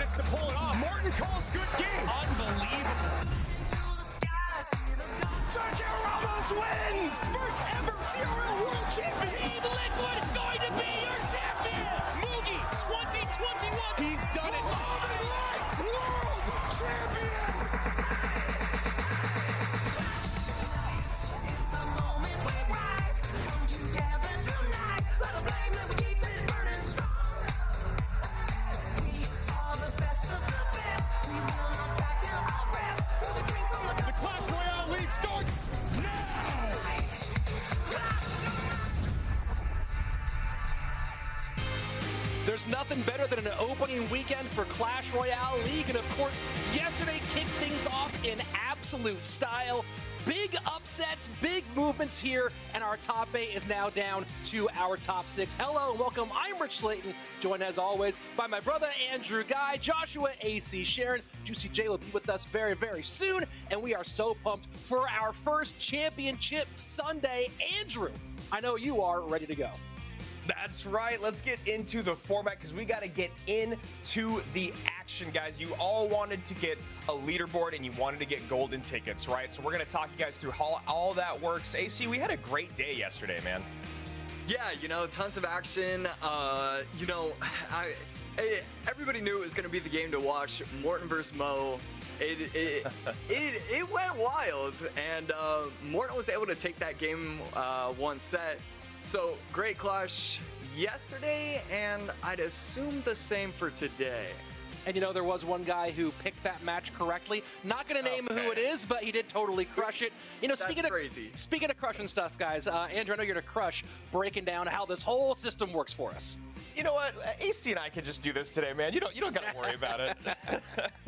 chance to pull it off. Morton calls good game. Unbelievable. Sergio Ramos wins! First ever CRL World Champion! Team Liquid is going to be your champion! Mugi 2021! He's done it! World Champion! The Clash Royale League starts now! There's nothing better than an opening weekend for Clash Royale League, and of course, yesterday kicked things off in absolute style. Big upsets, big movements here, and our top 8 is now down to our top 6. Hello and welcome, I'm Rich Slayton, joined as always by my brother Andrew Guy, Joshua AC Sharon. Juicy J will be with us very, very soon, and we are so pumped for our first championship Sunday. Andrew, I know you are ready to go. That's right. Let's get into the format because we got to get into the action, guys. You all wanted to get a leaderboard and you wanted to get golden tickets, right? So we're going to talk you guys through how all that works. AC, we had a great day yesterday, man. Yeah, tons of action. Everybody knew it was going to be the game to watch. Morton versus Mo. It went wild, and Morton was able to take that game one set. So, great clash yesterday, and I'd assume the same for today. And there was one guy who picked that match correctly. Not going to name who it is, but he did totally crush it. Speaking of crushing stuff, guys, Andrew, I know you're going to crush breaking down how this whole system works for us. You know what? AC and I can just do this today, man. You don't got to worry about it.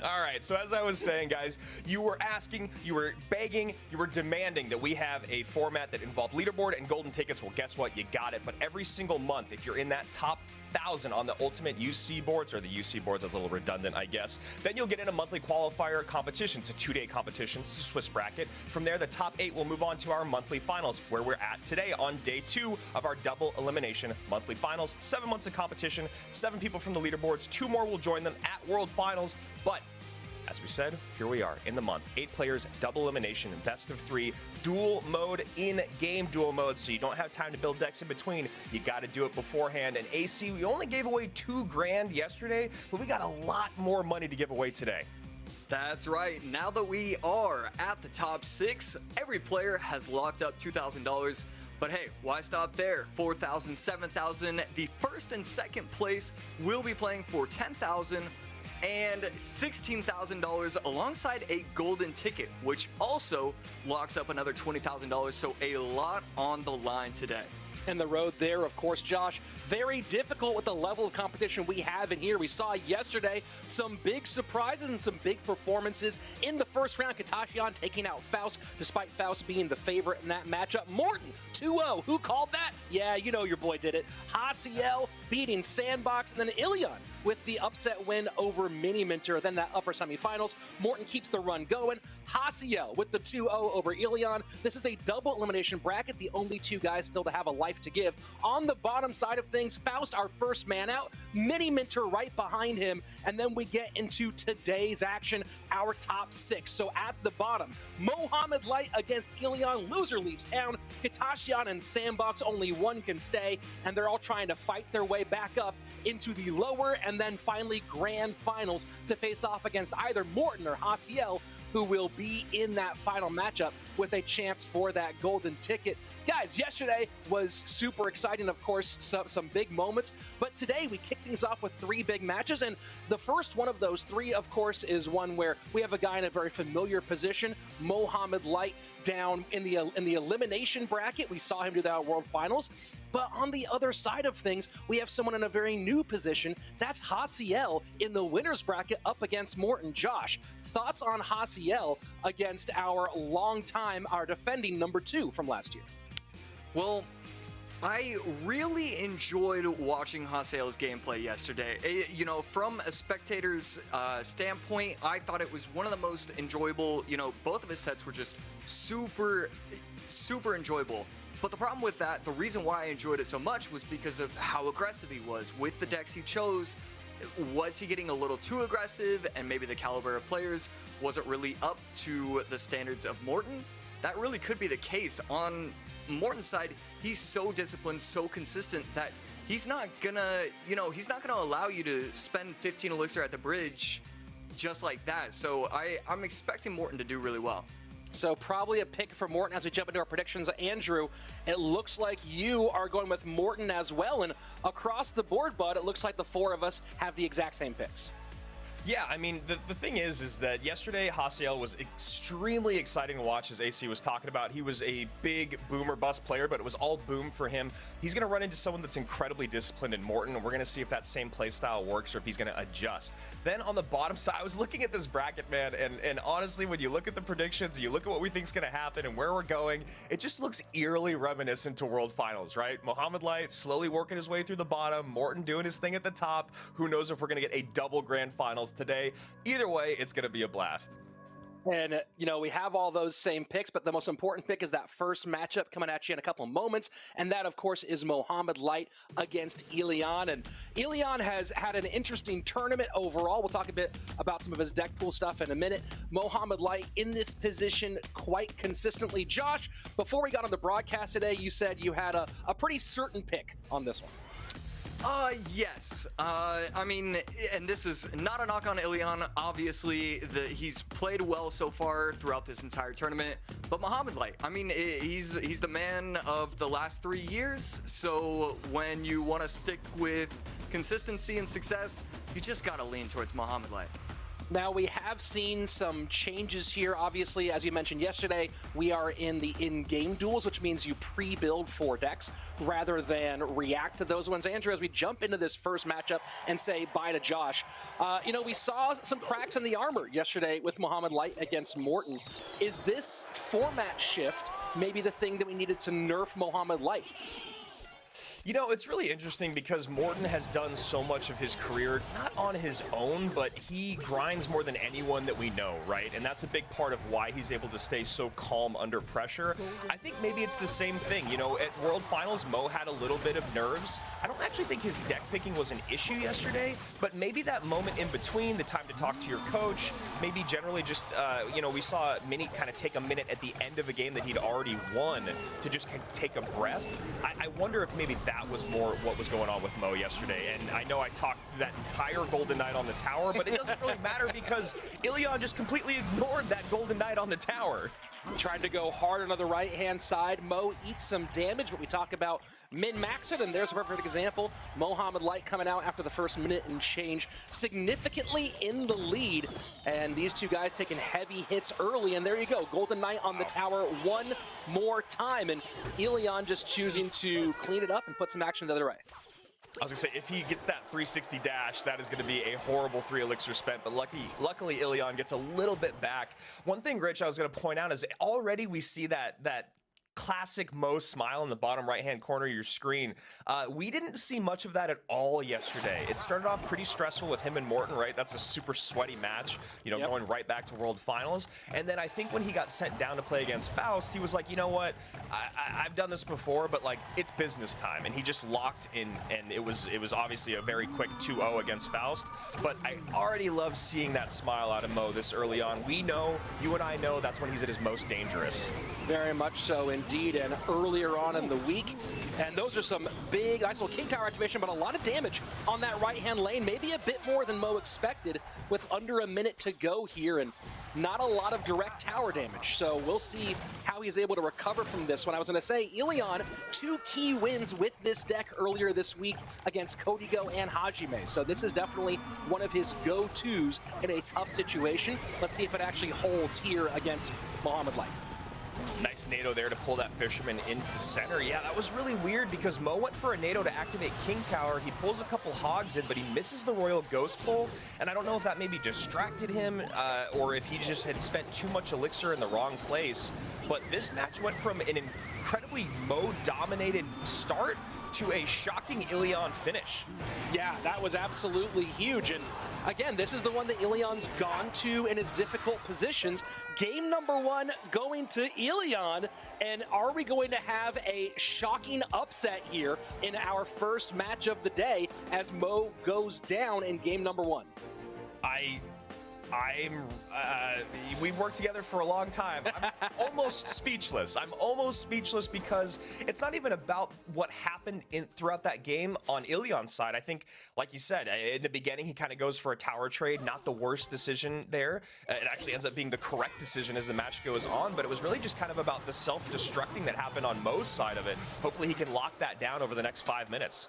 All right. So as I was saying, guys, you were asking, you were begging, you were demanding that we have a format that involved leaderboard and golden tickets. Well, guess what? You got it. But every single month, if you're in that top 1,000 on the ultimate UC boards, or the UC boards, that's a little redundant, I guess, then you'll get in a monthly qualifier competition. It's a 2-day competition. It's a Swiss bracket. From there, the top 8 will move on to our monthly finals, where we're at today on day 2 of our double elimination monthly finals. 7 months of competition, 7 people from the leaderboards, 2 more will join them at World Finals. But as we said, here we are in the month. 8 players, double elimination, best of 3, dual mode, in-game dual mode, so you don't have time to build decks in between. You got to do it beforehand. And AC, we only gave away $2 grand yesterday, but we got a lot more money to give away today. That's right. Now that we are at the top 6, every player has locked up $2,000. But hey, why stop there? 4,000, 7,000. The first and second place will be playing for 10,000 and $16,000 alongside a golden ticket, which also locks up another $20,000. So a lot on the line today. And the road there, of course, Josh, very difficult with the level of competition we have in here. We saw yesterday some big surprises and some big performances. In the first round, Katashian taking out Faust, despite Faust being the favorite in that matchup. Morton, 2-0. Who called that? Yeah, you know your boy did it. Hasiel beating Sandbox, and then Ilion with the upset win over Mini Minter. Then that upper semifinals, Morton keeps the run going. Hasiel with the 2-0 over Ilion. This is a double elimination bracket, the only 2 guys still to have a life to give. On the bottom side of things, Faust, our first man out, Mini Minter right behind him, and then we get into today's action, our top 6. So at the bottom, Mohamed Light against Ilion, loser leaves town. Katashian and Sandbox, only one can stay, and they're all trying to fight their way back up into the lower and then finally grand finals to face off against either Morton or Hasiel, who will be in that final matchup with a chance for that golden ticket. Guys, yesterday was super exciting, of course, some big moments, but today we kick things off with 3 big matches, and the first one of those 3, of course, is one where we have a guy in a very familiar position, Mohamed Light, down in the elimination bracket. We saw him do that at World Finals. But on the other side of things, we have someone in a very new position. That's Hasiel in the winners bracket up against Morton. Josh, thoughts on Hasiel against our defending number 2 from last year? Well, I really enjoyed watching Hasiel's gameplay yesterday. From a spectator's standpoint, I thought it was one of the most enjoyable. Both of his sets were just super enjoyable. But the problem with that, the reason why I enjoyed it so much was because of how aggressive he was with the decks he chose. was he getting a little too aggressive and maybe the caliber of players wasn't really up to the standards of Morten? That really could be the case. On Morten's side, he's so disciplined, so consistent that he's not gonna, he's not gonna allow you to spend 15 elixir at the bridge just like that. So I'm expecting Morten to do really well. So probably a pick for Morten as we jump into our predictions. Andrew, it looks like you are going with Morten as well. And across the board, bud, it looks like the four of us have the exact same picks. Yeah, I mean, the thing is that yesterday Hasiel was extremely exciting to watch, as AC was talking about. He was a big boom or bust player, but it was all boom for him. He's going to run into someone that's incredibly disciplined in Morten, and we're going to see if that same play style works or if he's going to adjust. Then on the bottom side, I was looking at this bracket, man, and honestly, when you look at the predictions, and you look at what we think is going to happen and where we're going, it just looks eerily reminiscent to World Finals, right? Mohamed Light slowly working his way through the bottom, Morten doing his thing at the top. Who knows if we're going to get a double grand finals today. Either way, it's going to be a blast. And, we have all those same picks, but the most important pick is that first matchup coming at you in a couple of moments. And that, of course, is Mohamed Light against Ilion. And Ilion has had an interesting tournament overall. We'll talk a bit about some of his deck pool stuff in a minute. Mohamed Light in this position quite consistently. Josh, before we got on the broadcast today, you said you had a pretty certain pick on this one. Yes. I mean, and this is not a knock on Ilion. Obviously, he's played well so far throughout this entire tournament. But Mohamed Light, I mean, he's the man of the last 3 years. So when you want to stick with consistency and success, you just got to lean towards Mohamed Light. Now, we have seen some changes here. Obviously, as you mentioned yesterday, we are in the in-game duels, which means you pre-build 4 decks rather than react to those ones. Andrew, as we jump into this first matchup and say bye to Josh, we saw some cracks in the armor yesterday with Mohamed Light against Morten. Is this format shift maybe the thing that we needed to nerf Mohamed Light? It's really interesting because Morten has done so much of his career, not on his own, but he grinds more than anyone that we know, right? And that's a big part of why he's able to stay so calm under pressure. I think maybe it's the same thing. At World Finals, Mo had a little bit of nerves. I don't actually think his deck picking was an issue yesterday, but maybe that moment in between, the time to talk to your coach, maybe generally just, we saw Mini kind of take a minute at the end of a game that he'd already won to just kind of take a breath. I wonder if maybe that was more what was going on with Mo yesterday. And I know I talked through that entire Golden Knight on the tower, but it doesn't really matter because Ilion just completely ignored that Golden Knight on the tower. Trying to go hard on the right-hand side. Mo eats some damage, but we talk about min-max it, and there's a perfect example. Mohamed Light coming out after the first minute and change, significantly in the lead. And these two guys taking heavy hits early, and there you go. Golden Knight on the tower one more time, and Ilion just choosing to clean it up and put some action the other way. I was going to say, if he gets that 360 dash, that is going to be a horrible 3 elixir spent, but luckily Ilion gets a little bit back. One thing, Rich, I was going to point out is already we see that classic Mo smile in the bottom right-hand corner of your screen. We didn't see much of that at all yesterday. It started off pretty stressful with him and Morten, right? That's a super sweaty match, going right back to World Finals. And then I think when he got sent down to play against Faust, he was like, you know what? I've done this before, but it's business time. And he just locked in, and it was obviously a very quick 2-0 against Faust. But I already love seeing that smile out of Mo this early on. We know, you and I know, that's when he's at his most dangerous. Very much so indeed, and earlier on in the week. And those are some big, nice little King Tower activation, but a lot of damage on that right-hand lane. Maybe a bit more than Mo expected with under a minute to go here, and not a lot of direct tower damage. So we'll see how he's able to recover from this one. I was going to say, Ilion, 2 key wins with this deck earlier this week against Kodigo and Hajime. So this is definitely one of his go-tos in a tough situation. Let's see if it actually holds here against Mohamed Light. Nice NATO there to pull that Fisherman into the center. Yeah, that was really weird because Mo went for a NATO to activate King Tower. He pulls a couple hogs in, but he misses the Royal Ghost pull. And I don't know if that maybe distracted him or if he just had spent too much elixir in the wrong place. but this match went from an incredibly Mo-dominated start to a shocking Ilion finish. Yeah, that was absolutely huge. And again, this is the one that Ilion's gone to in his difficult positions. Game number 1 going to Ilion. And are we going to have a shocking upset here in our first match of the day as Mo goes down in game number 1? We've worked together for a long time. I'm almost speechless. I'm almost speechless because it's not even about what happened throughout that game on Ilion's side. I think, like you said, in the beginning, he kind of goes for a tower trade, not the worst decision there. It actually ends up being the correct decision as the match goes on, but it was really just kind of about the self-destructing that happened on Mo's side of it. Hopefully he can lock that down over the next 5 minutes.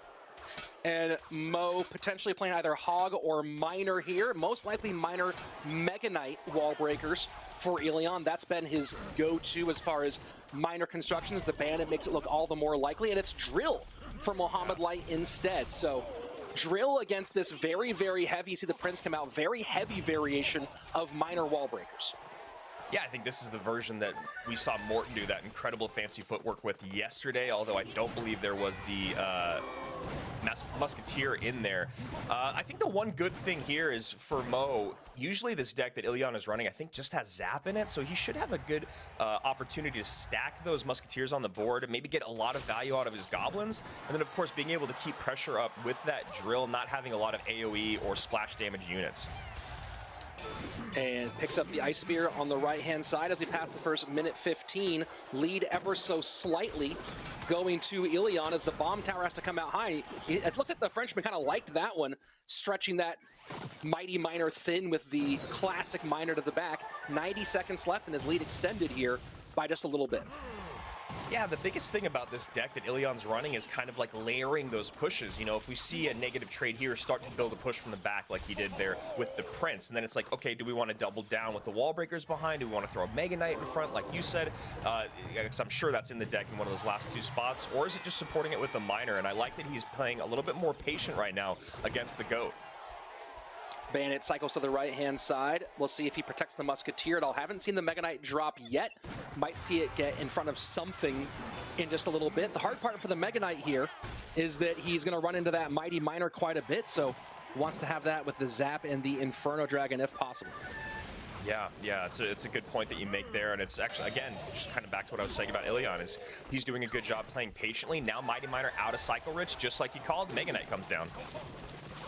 And Mo potentially playing either Hog or Miner here. Most likely Miner Mega Knight wall breakers for Ilion. That's been his go-to as far as Miner constructions. The Bandit makes it look all the more likely. And it's Drill for Mohamed Light instead. So Drill against this very, very heavy, see the Prince come out, very heavy variation of Miner wall breakers. Yeah, I think this is the version that we saw Morten do that incredible fancy footwork with yesterday, although I don't believe there was the Musketeer in there. I think the one good thing here is for Mo, usually this deck that Ilion is running, I think just has Zap in it, so he should have a good opportunity to stack those Musketeers on the board and maybe get a lot of value out of his Goblins. And then, of course, being able to keep pressure up with that Drill, not having a lot of AoE or splash damage units. And picks up the Ice Spear on the right-hand side as we pass the first minute 15. Lead ever so slightly going to Ilion as the bomb tower has to come out high. It looks like the Frenchman kind of liked that one, stretching that Mighty Miner thin with the classic Miner to the back. 90 seconds left and his lead extended here by just a little bit. Yeah, the biggest thing about this deck that Ilion's running is kind of like layering those pushes. You know, if we see a negative trade here, start to build a push from the back like he did there with the Prince. And then it's like, okay, do we want to double down with the wall breakers behind? Do we want to throw a Mega Knight in front, like you said? Because I'm sure that's in the deck in one of those last 2 spots. Or is it just supporting it with the Miner? And I like that he's playing a little bit more patient right now against the GOAT. Bandit cycles to the right-hand side. We'll see if he protects the Musketeer at all. Haven't seen the Mega Knight drop yet. Might see it get in front of something in just a little bit. The hard part for the Mega Knight here is that he's going to run into that Mighty Miner quite a bit, so wants to have that with the Zap and the Inferno Dragon if possible. Yeah, it's a good point that you make there, and it's actually, again, just kind of back to what I was saying about Ilion, is he's doing a good job playing patiently. Now Mighty Miner out of Cycle Rich, just like he called, Mega Knight comes down.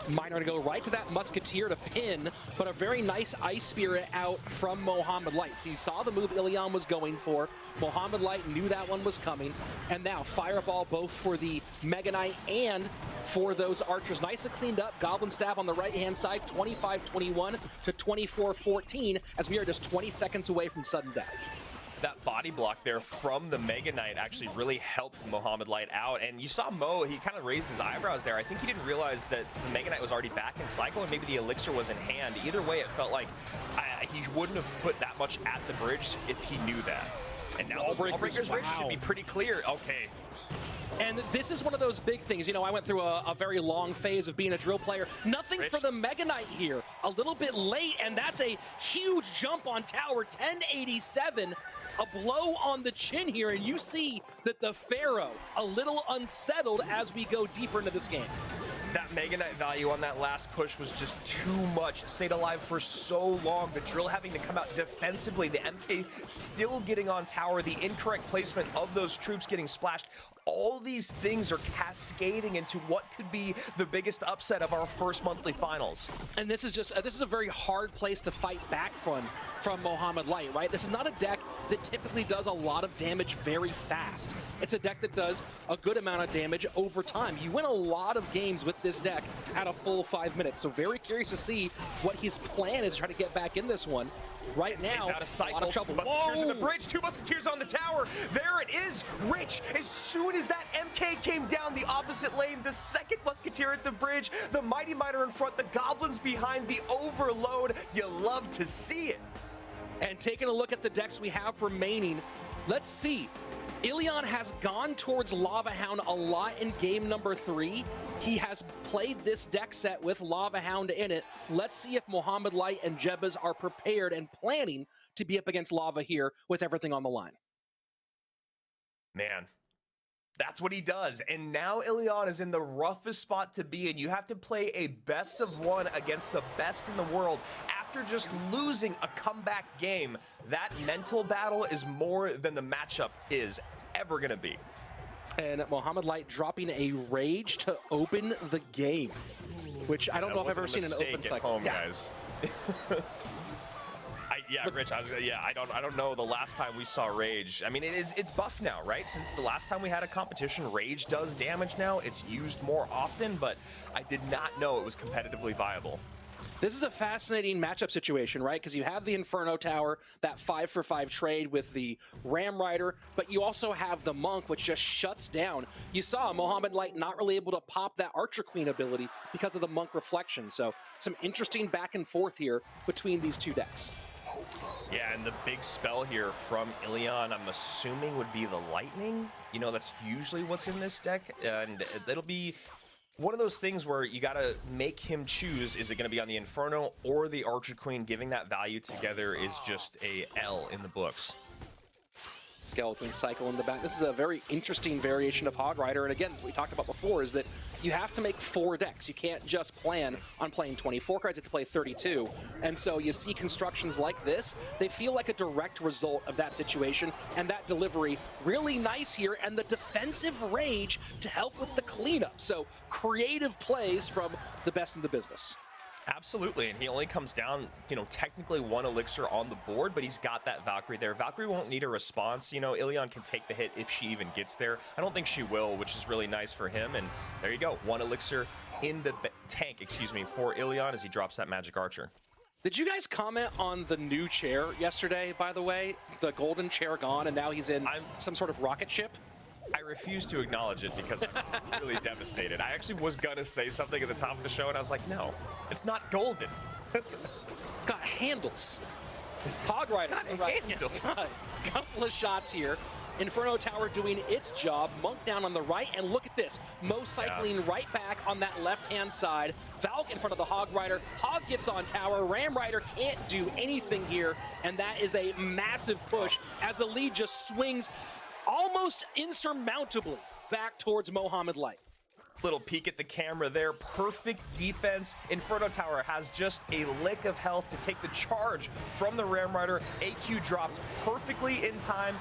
Miner to go right to that Musketeer to pin, but a very nice Ice Spirit out from Mohamed Light. So you saw the move Ilion was going for. Mohamed Light knew that one was coming. And now Fireball both for the Mega Knight and for those archers. Nicely cleaned up. Goblin Stab on the right-hand side, 25-21 to 24-14, as we are just 20 seconds away from sudden death. That body block there from the Mega Knight actually really helped Mohamed Light out. And you saw Mo, he kind of raised his eyebrows there. I think he didn't realize that the Mega Knight was already back in cycle and maybe the elixir was in hand. Either way, it felt like he wouldn't have put that much at the bridge if he knew that. And now those wall breakers Rich should be pretty clear. Okay. And this is one of those big things. You know, I went through a very long phase of being a drill player. Nothing for the Mega Knight here. A little bit late, and that's a huge jump on tower. 1087. A blow on the chin here, and you see that the Pharaoh a little unsettled as we go deeper into this game. That Mega Knight value on that last push was just too much. It stayed alive for so long. The drill having to come out defensively. The MK still getting on tower. The incorrect placement of those troops getting splashed. All these things are cascading into what could be the biggest upset of our first monthly finals. And this is just this is a very hard place to fight back from Mohamed Light, right? This is not a deck that typically does a lot of damage very fast. It's a deck that does a good amount of damage over time. You win a lot of games with this deck at a full 5 minutes. So very curious to see what his plan is to try to get back in this one. Right now, he's out of cycle. A lot of trouble. Musketeers in the bridge, 2 Musketeers on the tower. There it is, Rich. As soon as that MK came down the opposite lane, the second Musketeer at the bridge, the Mighty Miner in front, the Goblins behind, the overload. You love to see it. And taking a look at the decks we have remaining, let's see. Ilion has gone towards Lava Hound a lot in game number 3. He has played this deck set with Lava Hound in it. Let's see if Mohamed Light and Jebaz are prepared and planning to be up against Lava here with everything on the line. Man, that's what he does. And now Ilion is in the roughest spot to be in. You have to play a best of one against the best in the world after just losing a comeback game. That mental battle is more than the matchup is ever going to be. And Mohamed Light dropping a Rage to open the game, which I don't know if I've ever seen an open cycle. Home, guys. Yeah, Rich, I don't know the last time we saw Rage. I mean, it's buffed now, right? Since the last time we had a competition, Rage does damage now. It's used more often, but I did not know it was competitively viable. This is a fascinating matchup situation, right? Because you have the Inferno Tower, that 5-for-5 trade with the Ram Rider, but you also have the Monk, which just shuts down. You saw Mohamed Light not really able to pop that Archer Queen ability because of the Monk reflection. So some interesting back and forth here between these two decks. Yeah, and the big spell here from Ilion, I'm assuming, would be the Lightning. You know, that's usually what's in this deck, and it'll be one of those things where you got to make him choose. Is it going to be on the Inferno or the Archer Queen? Giving that value together is just a L in the books. Skeleton cycle in the back. This is a very interesting variation of Hog Rider, and again, as we talked about before, is that you have to make 4 decks. You can't just plan on playing 24 cards, you have to play 32. And so you see constructions like this, they feel like a direct result of that situation, and that delivery really nice here, and the defensive Rage to help with the cleanup. So creative plays from the best in the business. Absolutely, and he only comes down, you know, technically 1 elixir on the board, but he's got that Valkyrie there. Valkyrie won't need a response. You know, Ilion can take the hit if she even gets there. I don't think she will, which is really nice for him, and there you go. 1 elixir in the tank, excuse me, for Ilion as he drops that Magic Archer. Did you guys comment on the new chair yesterday, by the way? The golden chair gone, and now he's in some sort of rocket ship? I refuse to acknowledge it because I'm really devastated. I actually was going to say something at the top of the show, and I was like, no, it's not golden. It's got handles. Hog Rider. Handles. Couple of shots here. Inferno Tower doing its job. Monk down on the right, and look at this. Mo cycling right back on that left-hand side. Valk in front of the Hog Rider. Hog gets on tower. Ram Rider can't do anything here, and that is a massive push as the lead just swings almost insurmountably back towards Mohamed Light. Little peek at the camera there. Perfect defense. Inferno Tower has just a lick of health to take the charge from the Ram Rider. AQ dropped perfectly in time.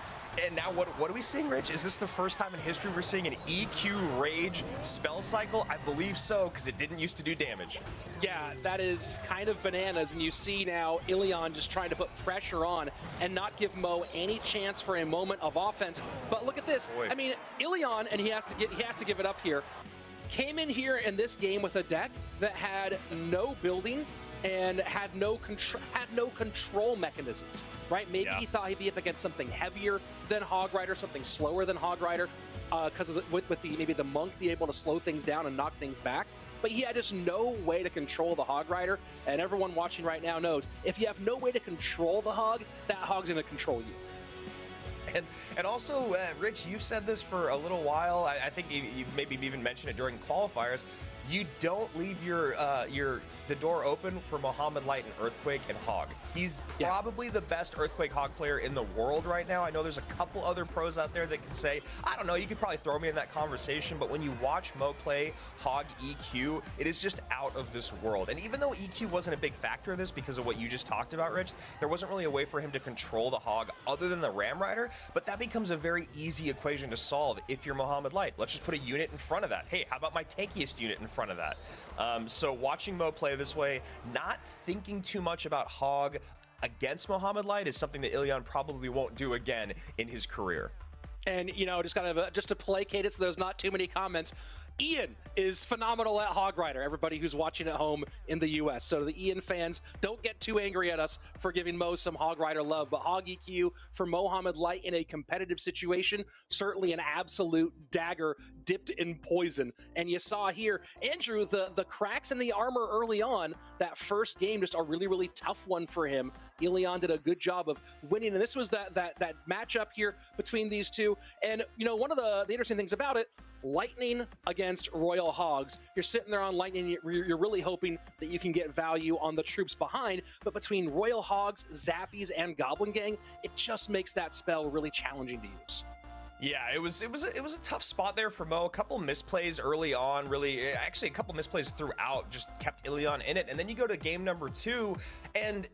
And now what are we seeing, Rich? Is this the first time in history we're seeing an EQ Rage spell cycle? I believe so, because it didn't used to do damage. Yeah, that is kind of bananas, and you see now Ilion just trying to put pressure on and not give Mo any chance for a moment of offense. But look at this. Boy. I mean, Ilion, and he has to give it up here, came in here in this game with a deck that had no building and had no control mechanisms, right? Maybe he thought he'd be up against something heavier than Hog Rider, something slower than Hog Rider, because of maybe the Monk be able to slow things down and knock things back. But he had just no way to control the Hog Rider, and everyone watching right now knows if you have no way to control the Hog, that Hog's going to control you. And also, Rich, you've said this for a little while. I think you maybe even mentioned it during qualifiers. You don't leave the door open for Mohamed Light and Earthquake and Hog. He's probably the best Earthquake Hog player in the world right now. I know there's a couple other pros out there that can say, I don't know, you could probably throw me in that conversation, but when you watch Mo play Hog EQ, it is just out of this world. And even though EQ wasn't a big factor of this because of what you just talked about, Rich, there wasn't really a way for him to control the Hog other than the Ram Rider, but that becomes a very easy equation to solve if you're Mohamed Light. Let's just put a unit in front of that. Hey, how about my tankiest unit in front of that? So watching Mo play this way, not thinking too much about Hog against Mohamed Light is something that Ilion probably won't do again in his career. And, you know, just to placate it so there's not too many comments, Ian is phenomenal at Hog Rider, everybody who's watching at home in the US. So the Ian fans, don't get too angry at us for giving Mo some Hog Rider love, but Hog EQ for Mohamed Light in a competitive situation, certainly an absolute dagger dipped in poison. And you saw here, Andrew, the cracks in the armor early on, that first game, just a really, really tough one for him. Ilion did a good job of winning, and this was that matchup here between these two. And, you know, one of the interesting things about it, Lightning against Royal Hogs. You're sitting there on Lightning, you're really hoping that you can get value on the troops behind, but between Royal Hogs, Zappies, and Goblin Gang, it just makes that spell really challenging to use. Yeah, it was a tough spot there for Mo. A couple misplays early on, really, actually a couple misplays throughout, just kept Ilion in it. And then you go to game number 2, and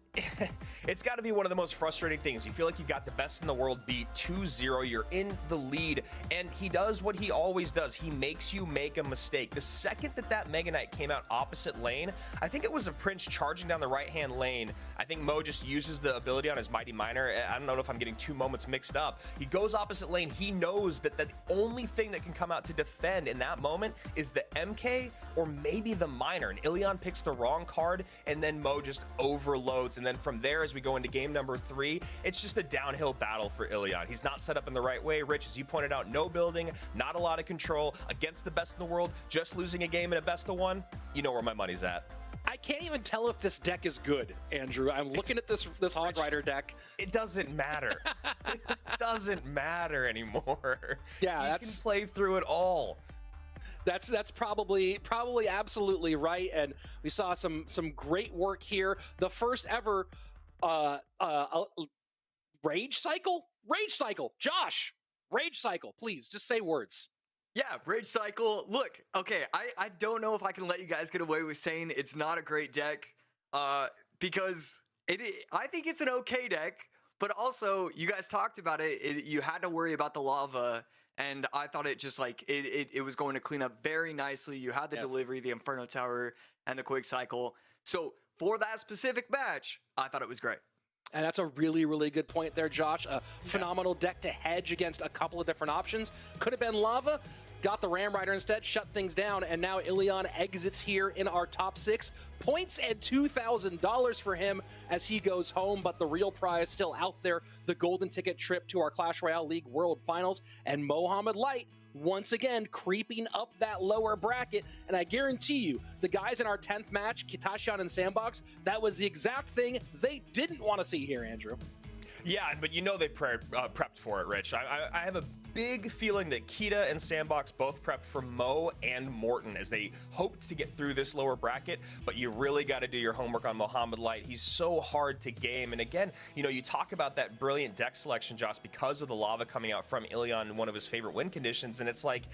it's got to be one of the most frustrating things. You feel like you got the best in the world beat 2-0, you're in the lead, and he does what he always does. He makes you make a mistake. The second that Mega Knight came out opposite lane, I think it was a Prince charging down the right-hand lane. I think Mo just uses the ability on his Mighty Miner. I don't know if I'm getting two moments mixed up. He goes opposite lane. He knows that the only thing that can come out to defend in that moment is the MK or maybe the Miner, and Ilion picks the wrong card, and then Mo just overloads. And then from there, as we go into game number 3, it's just a downhill battle for Ilion. He's not set up in the right way. Rich, as you pointed out, no building, not a lot of control, against the best in the world, just losing a game in a best of 1. You know where my money's at. I can't even tell if this deck is good, Andrew. I'm looking at this Hog Rider deck. It doesn't matter. It doesn't matter anymore. Yeah, you can play through it all. That's probably absolutely right. And we saw some great work here. The first ever rage cycle. Josh, rage cycle. Please just say words. Yeah, Rage Cycle. Look, okay, I don't know if I can let you guys get away with saying it's not a great deck, because I think it's an okay deck, but also you guys talked about it. You had to worry about the lava, and I thought it just like it was going to clean up very nicely. You had the delivery, the Inferno Tower, and the Quick Cycle. So for that specific match, I thought it was great. And that's a really, really good point there, Josh. A phenomenal deck to hedge against a couple of different options. Could have been Lava, got the Ram Rider instead, shut things down, and now Ilion exits here in our top 6. Points and $2,000 for him as he goes home, but the real prize still out there, the golden ticket trip to our Clash Royale League World Finals, and Mohamed Light once again creeping up that lower bracket. And I guarantee you, the guys in our 10th match, Kitashian and Sandbox, that was the exact thing they didn't want to see here, Andrew. Yeah, but you know they prepped for it, Rich. I have a big feeling that Kita and Sandbox both prepped for Mo and Morton as they hoped to get through this lower bracket, but you really got to do your homework on Mohamed Light. He's so hard to game, and again, you know, you talk about that brilliant deck selection, Josh, because of the lava coming out from Ilion in one of his favorite win conditions, and it's like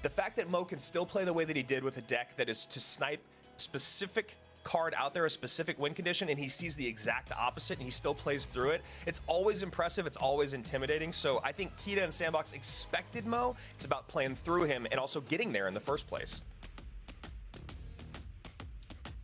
the fact that Mo can still play the way that he did with a deck that is to snipe specific card out there, a specific win condition, and he sees the exact opposite and he still plays through it. It's always impressive. It's always intimidating. So I think Kita and Sandbox expected Mo. It's about playing through him and also getting there in the first place.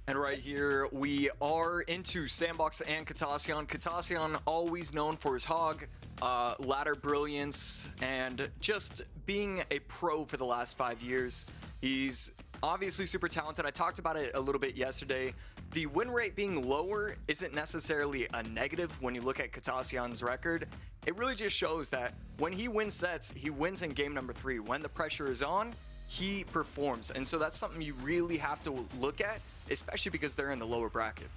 And right here, we are into Sandbox and Kitashian. Kitashian, always known for his hog, ladder brilliance, and just being a pro for the last 5 years. He's obviously super talented. I talked about it a little bit yesterday. The win rate being lower isn't necessarily a negative when you look at Kitashian's record. It really just shows that when he wins sets, he wins in game number 3. When the pressure is on, he performs. And so that's something you really have to look at, especially because they're in the lower bracket.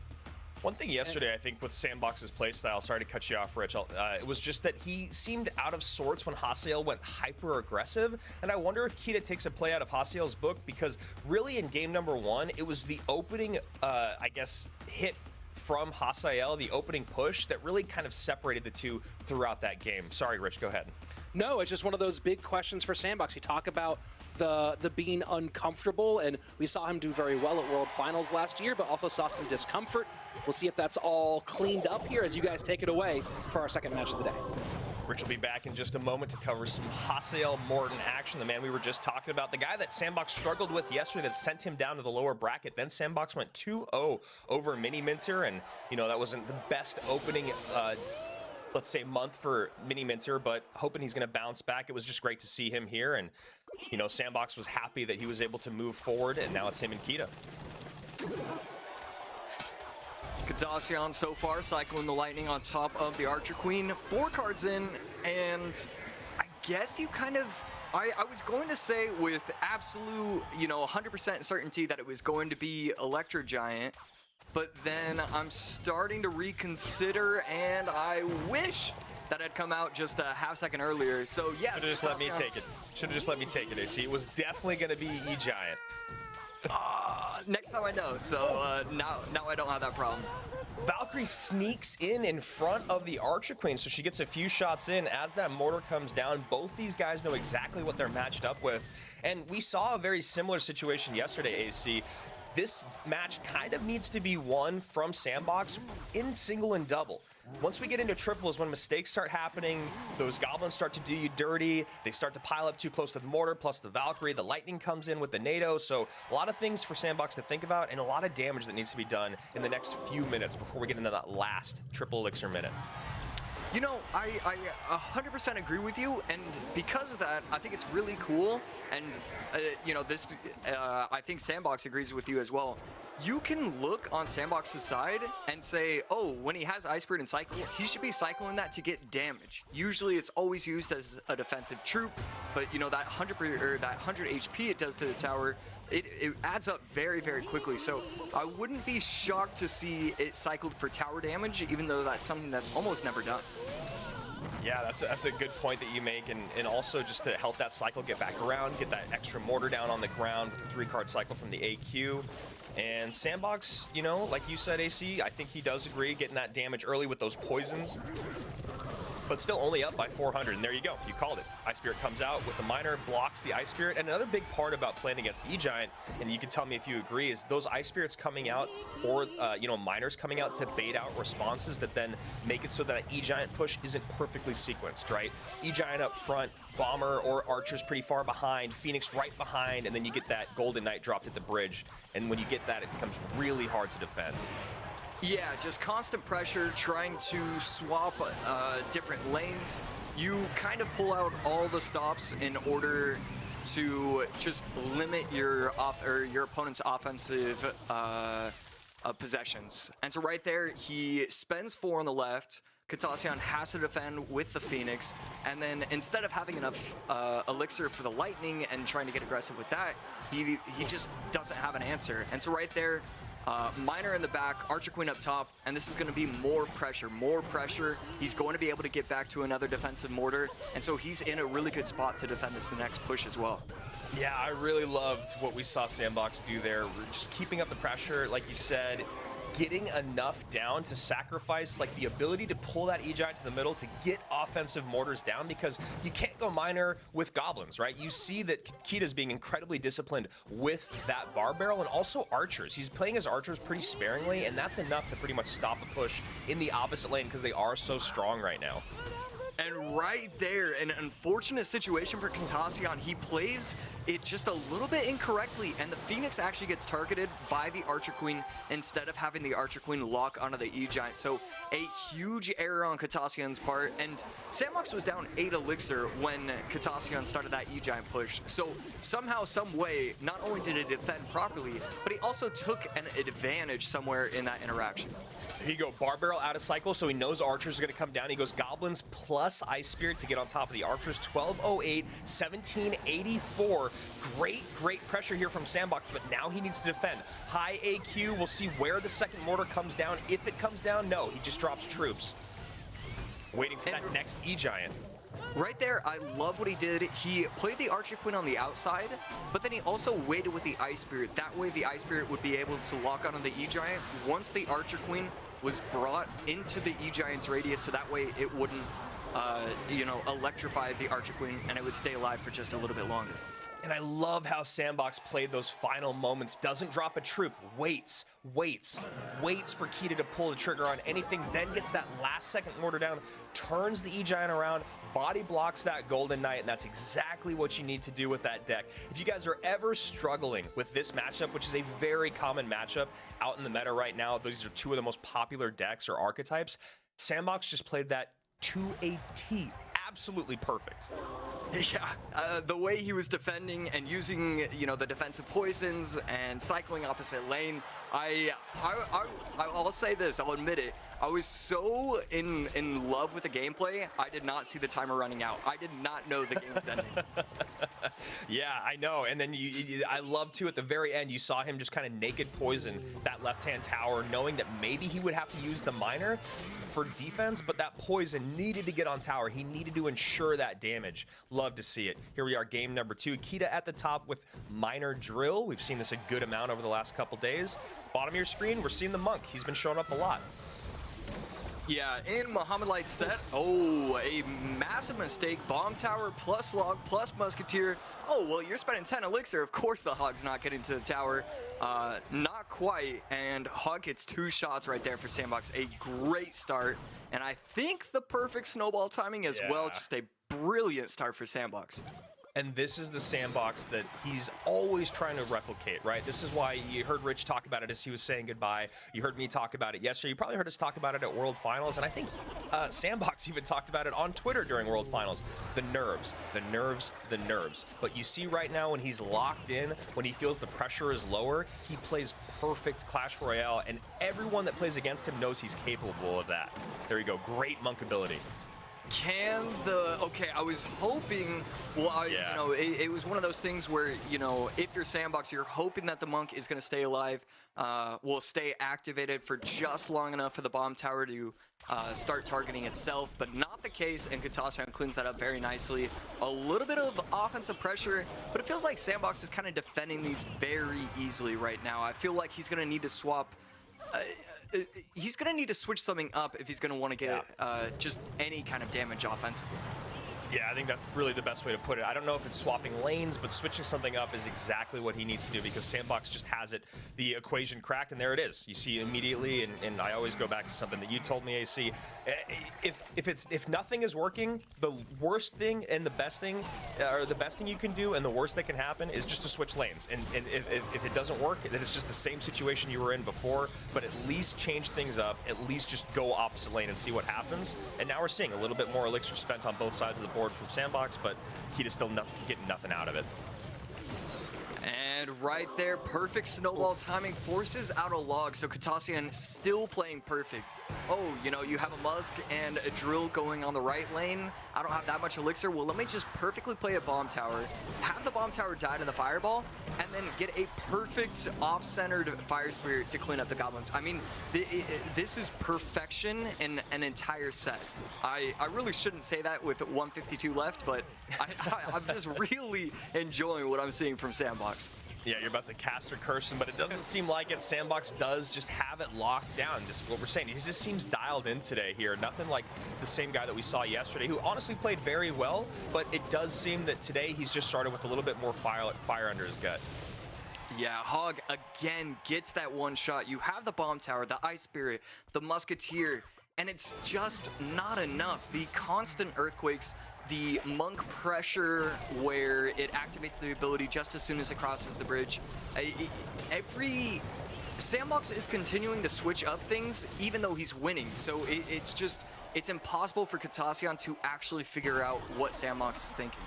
One thing yesterday, I think, with Sandbox's playstyle, sorry to cut you off, Rich, it was just that he seemed out of sorts when Hasiel went hyper-aggressive, and I wonder if Kita takes a play out of Hasiel's book, because really in game number 1, it was the opening, I guess, hit from Hasiel, the opening push, that really kind of separated the two throughout that game. Sorry, Rich, go ahead. No, it's just one of those big questions for Sandbox. You talk about the being uncomfortable, and we saw him do very well at World Finals last year, but also saw some discomfort. We'll see if that's all cleaned up here as you guys take it away for our second match of the day. Rich will be back in just a moment to cover some Hasiel Morton action, the man we were just talking about, the guy that Sandbox struggled with yesterday that sent him down to the lower bracket. Then Sandbox went 2-0 over Mini Minter, and you know that wasn't the best opening let's say month for Mini Minter, but hoping he's going to bounce back. It was just great to see him here, and you know, Sandbox was happy that he was able to move forward, and now it's him and Kita. Kitashian so far cycling the Lightning on top of the Archer Queen. 4 cards in, and I guess you kind of, I was going to say with absolute, you know, 100% certainty that it was going to be Electro Giant, but then I'm starting to reconsider, and I wish that had come out just a half second earlier. So yes, should have just let me take it. Should have just let me take it, AC. It was definitely going to be E-Giant. Next time I know. So now I don't have that problem. Valkyrie sneaks in front of the Archer Queen, so she gets a few shots in. As that mortar comes down, both these guys know exactly what they're matched up with. And we saw a very similar situation yesterday, AC. This match kind of needs to be won from Sandbox in single and double. Once we get into triples, when mistakes start happening, those goblins start to do you dirty. They start to pile up too close to the mortar, plus the Valkyrie. The lightning comes in with the NATO. So a lot of things for Sandbox to think about and a lot of damage that needs to be done in the next few minutes before we get into that last triple elixir minute. You know, I 100% agree with you, and because of that, I think it's really cool, and you know, this, I think Sandbox agrees with you as well. You can look on Sandbox's side and say, oh, when he has Ice Spirit and Cycle, he should be cycling that to get damage. Usually it's always used as a defensive troop, but you know, that 100 HP it does to the tower, it adds up very, very quickly. So I wouldn't be shocked to see it cycled for tower damage, even though that's something that's almost never done. Yeah, that's a good point that you make, and also just to help that cycle get back around, get that extra mortar down on the ground with the 3-card cycle from the AQ. And Sandbox, you know, like you said, AC, I think he does agree, getting that damage early with those poisons, but still only up by 400. And there you go, you called it. Ice Spirit comes out with the Miner, blocks the Ice Spirit. And another big part about playing against E-Giant, and you can tell me if you agree, is those Ice Spirits coming out, or you know, Miners coming out to bait out responses that then make it so that E-Giant push isn't perfectly sequenced, right? E-Giant up front, Bomber or Archer's pretty far behind, Phoenix right behind, and then you get that Golden Knight dropped at the bridge. And when you get that, it becomes really hard to defend. Yeah, just constant pressure, trying to swap different lanes. You kind of pull out all the stops in order to just limit your opponent's offensive possessions. And so right there, he spends 4 on the left. Katasyan has to defend with the Phoenix, and then instead of having enough elixir for the lightning and trying to get aggressive with that, he just doesn't have an answer. And so right there, Miner in the back, Archer Queen up top, and this is going to be more pressure. He's going to be able to get back to another defensive mortar, and so he's in a really good spot to defend this next push as well. Yeah, I really loved what we saw Sandbox do there. We're just keeping up the pressure, like you said, getting enough down to sacrifice like the ability to pull that E-Giant to the middle to get offensive mortars down, because you can't go Miner with goblins, right? You see that Kita's being incredibly disciplined with that bar barrel, and also archers. He's playing his archers pretty sparingly, and that's enough to pretty much stop a push in the opposite lane because they are so strong right now. And right there, an unfortunate situation for Katasyan. He plays it just a little bit incorrectly, and the Phoenix actually gets targeted by the Archer Queen instead of having the Archer Queen lock onto the E-Giant. So a huge error on Katasyan's part, and Sandbox was down 8 elixir when Katasyan started that E-Giant push. So somehow, some way, not only did he defend properly, but he also took an advantage somewhere in that interaction. He go bar barrel out of cycle, so he knows archers are going to come down. He goes goblins plus Ice Spirit to get on top of the archers. 1208, 1784. Great pressure here from Sandbox, but now he needs to defend. High AQ, we'll see where the second mortar comes down. If it comes down, no, he just drops troops. Waiting for that next E-Giant. Right there, I love what he did. He played the Archer Queen on the outside, but then he also waited with the Ice Spirit. That way the Ice Spirit would be able to lock onto the E-Giant once the Archer Queen was brought into the E-Giant's radius, so that way it wouldn't, you know, electrify the Archer Queen, and it would stay alive for just a little bit longer. And I love how Sandbox played those final moments. Doesn't drop a troop, waits for Kita to pull the trigger on anything, then gets that last second mortar down, turns the E-Giant around, body blocks that Golden Knight, and that's exactly what you need to do with that deck. If you guys are ever struggling with this matchup, which is a very common matchup out in the meta right now, these are 2 of the most popular decks or archetypes, Sandbox just played that to a T. Absolutely perfect. Yeah, the way he was defending and using, you know, the defensive poisons and cycling opposite lane, I'll say this, I'll admit it, I was so in love with the gameplay, I did not see the timer running out. I did not know the game was ending. Yeah, I know. And then I love too, at the very end, you saw him just kind of naked poison that left-hand tower, knowing that maybe he would have to use the Miner for defense, but that poison needed to get on tower. He needed to ensure that damage. Love to see it. Here we are, game number 2. Kita at the top with Miner Drill. We've seen this a good amount over the last couple days. Bottom of your screen, we're seeing the Monk. He's been showing up a lot. Yeah, in Muhammad Light's set, oh, a massive mistake. Bomb tower plus log plus musketeer. Oh, well, you're spending 10 elixir. Of course the Hog's not getting to the tower. Not quite, and Hog gets 2 shots right there for Sandbox. A great start, and I think the perfect snowball timing as well. Just a brilliant start for Sandbox. And this is the Sandbox that he's always trying to replicate, right? This is why you heard Rich talk about it as he was saying goodbye. You heard me talk about it yesterday. You probably heard us talk about it at World Finals. And I think Sandbox even talked about it on Twitter during World Finals. The nerves, the nerves, the nerves. But you see right now when he's locked in, when he feels the pressure is lower, he plays perfect Clash Royale. And everyone that plays against him knows he's capable of that. There you go. Great monk ability. Can the, okay, I was hoping, well, you know, it was one of those things where, you know, if you're Sandbox, you're hoping that the monk is going to stay alive, will stay activated for just long enough for the bomb tower to start targeting itself, but not the case, and Katasyan cleans that up very nicely. A little bit of offensive pressure, but it feels like Sandbox is kind of defending these very easily right now. I feel like he's going to need to swap he's going to need to switch something up if he's going to want to get just any kind of damage offensively. Yeah, I think that's really the best way to put it. I don't know if it's swapping lanes, but switching something up is exactly what he needs to do because Sandbox just has it, the equation cracked, and there it is. You see immediately, and I always go back to something that you told me, AC. If nothing is working, the worst thing and the best thing, or the best thing you can do and the worst that can happen is just to switch lanes. And if it doesn't work, then it's just the same situation you were in before, but at least change things up, at least just go opposite lane and see what happens. And now we're seeing a little bit more elixir spent on both sides of the board from Sandbox, but he is still getting nothing out of it. And right there, perfect snowball timing forces out a log, so Katasyan still playing perfect. Oh, you know, you have a Musk and a Drill going on the right lane. I don't have that much elixir. Well, let me just perfectly play a bomb tower, have the bomb tower die to the fireball, and then get a perfect off-centered fire spirit to clean up the goblins. I mean, this is perfection in an entire set. I really shouldn't say that with 152 left, but I'm just really enjoying what I'm seeing from Sandbox. Yeah, you're about to cast or curse him, but it doesn't seem like it. Sandbox does just have it locked down. Just what we're saying. He just seems dialed in today here. Nothing like the same guy that we saw yesterday, who honestly played very well, but it does seem that today he's just started with a little bit more fire under his gut. Yeah, Hog again gets that one shot. You have the bomb tower, the ice spirit, the musketeer, and it's just not enough. The constant earthquakes, the monk pressure where it activates the ability just as soon as it crosses the bridge. Every Sandbox is continuing to switch up things even though he's winning. So it's impossible for Katasyan to actually figure out what Sandbox is thinking.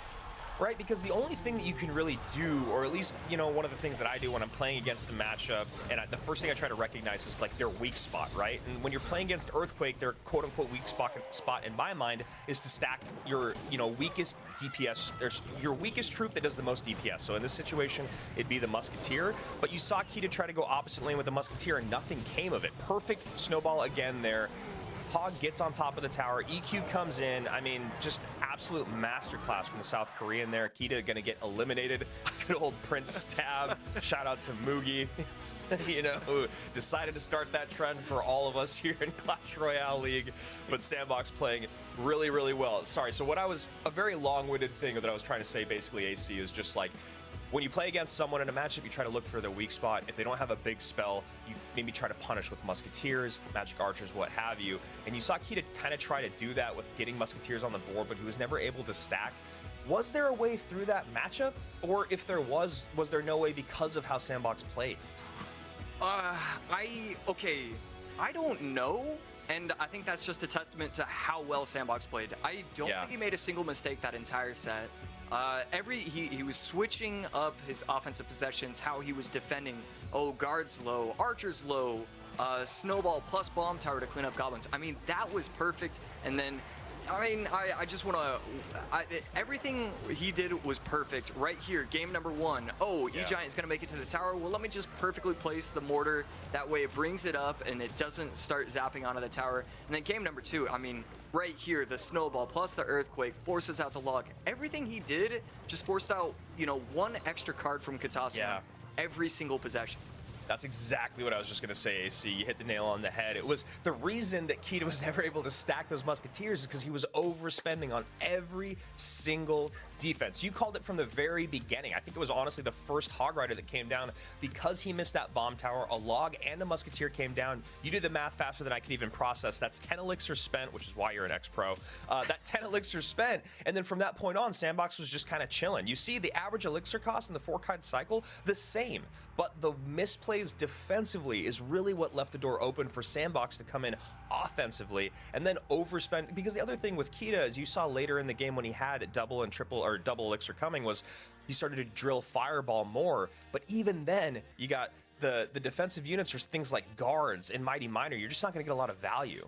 Right, because the only thing that you can really do, or at least, you know, one of the things that I do when I'm playing against a matchup, and the first thing I try to recognize is like their weak spot, right? And when you're playing against Earthquake, their quote-unquote weak spot in my mind is to stack your, you know, weakest DPS. There's your weakest troop that does the most DPS. So in this situation, it'd be the Musketeer. But you saw Kita try to go opposite lane with the Musketeer, and nothing came of it. Perfect snowball again there. Hog gets on top of the tower. EQ comes in. I mean, just absolute masterclass from the South Korean there. Kita gonna get eliminated. Good old Prince Stab. Shout out to Mugi, you know, who decided to start that trend for all of us here in Clash Royale League. But Sandbox playing really, really well. Sorry, so a very long-winded thing that I was trying to say basically, AC, is just like, when you play against someone in a matchup, you try to look for their weak spot. If they don't have a big spell, you maybe try to punish with Musketeers, Magic Archers, what have you. And you saw Kita kind of try to do that with getting Musketeers on the board, but he was never able to stack. Was there a way through that matchup? Or if there was there no way because of how Sandbox played? I don't know. And I think that's just a testament to how well Sandbox played. I don't think he made a single mistake that entire set. He was switching up his offensive possessions, how he was defending. Oh, guards low, archers low, snowball plus bomb tower to clean up goblins. I mean, that was perfect. And then, I mean, I just want to, everything he did was perfect right here. Game number 1. Oh, E-Giant is going to make it to the tower. Well, let me just perfectly place the mortar. That way it brings it up and it doesn't start zapping onto the tower. And then game number 2, I mean, right here, the snowball plus the earthquake forces out the log. Everything he did just forced out, you know, one extra card from Katasyan every single possession. That's exactly what I was just going to say, AC. You hit the nail on the head. It was the reason that Kita was never able to stack those Musketeers is because he was overspending on every single defense. You called it from the very beginning. I think it was honestly the first Hog Rider that came down because he missed that bomb tower. A log and a Musketeer came down. You did the math faster than I could even process. That's 10 elixir spent, which is why you're an ex-pro. That 10 elixir spent, and then from that point on, Sandbox was just kind of chilling. You see the average elixir cost in the 4-card cycle, the same, but the misplays defensively is really what left the door open for Sandbox to come in offensively and then overspend. Because the other thing with Kita, as you saw later in the game when he had double and triple or double elixir coming, was he started to drill fireball more. But even then, you got the defensive units or things like guards and Mighty Miner. You're just not going to get a lot of value.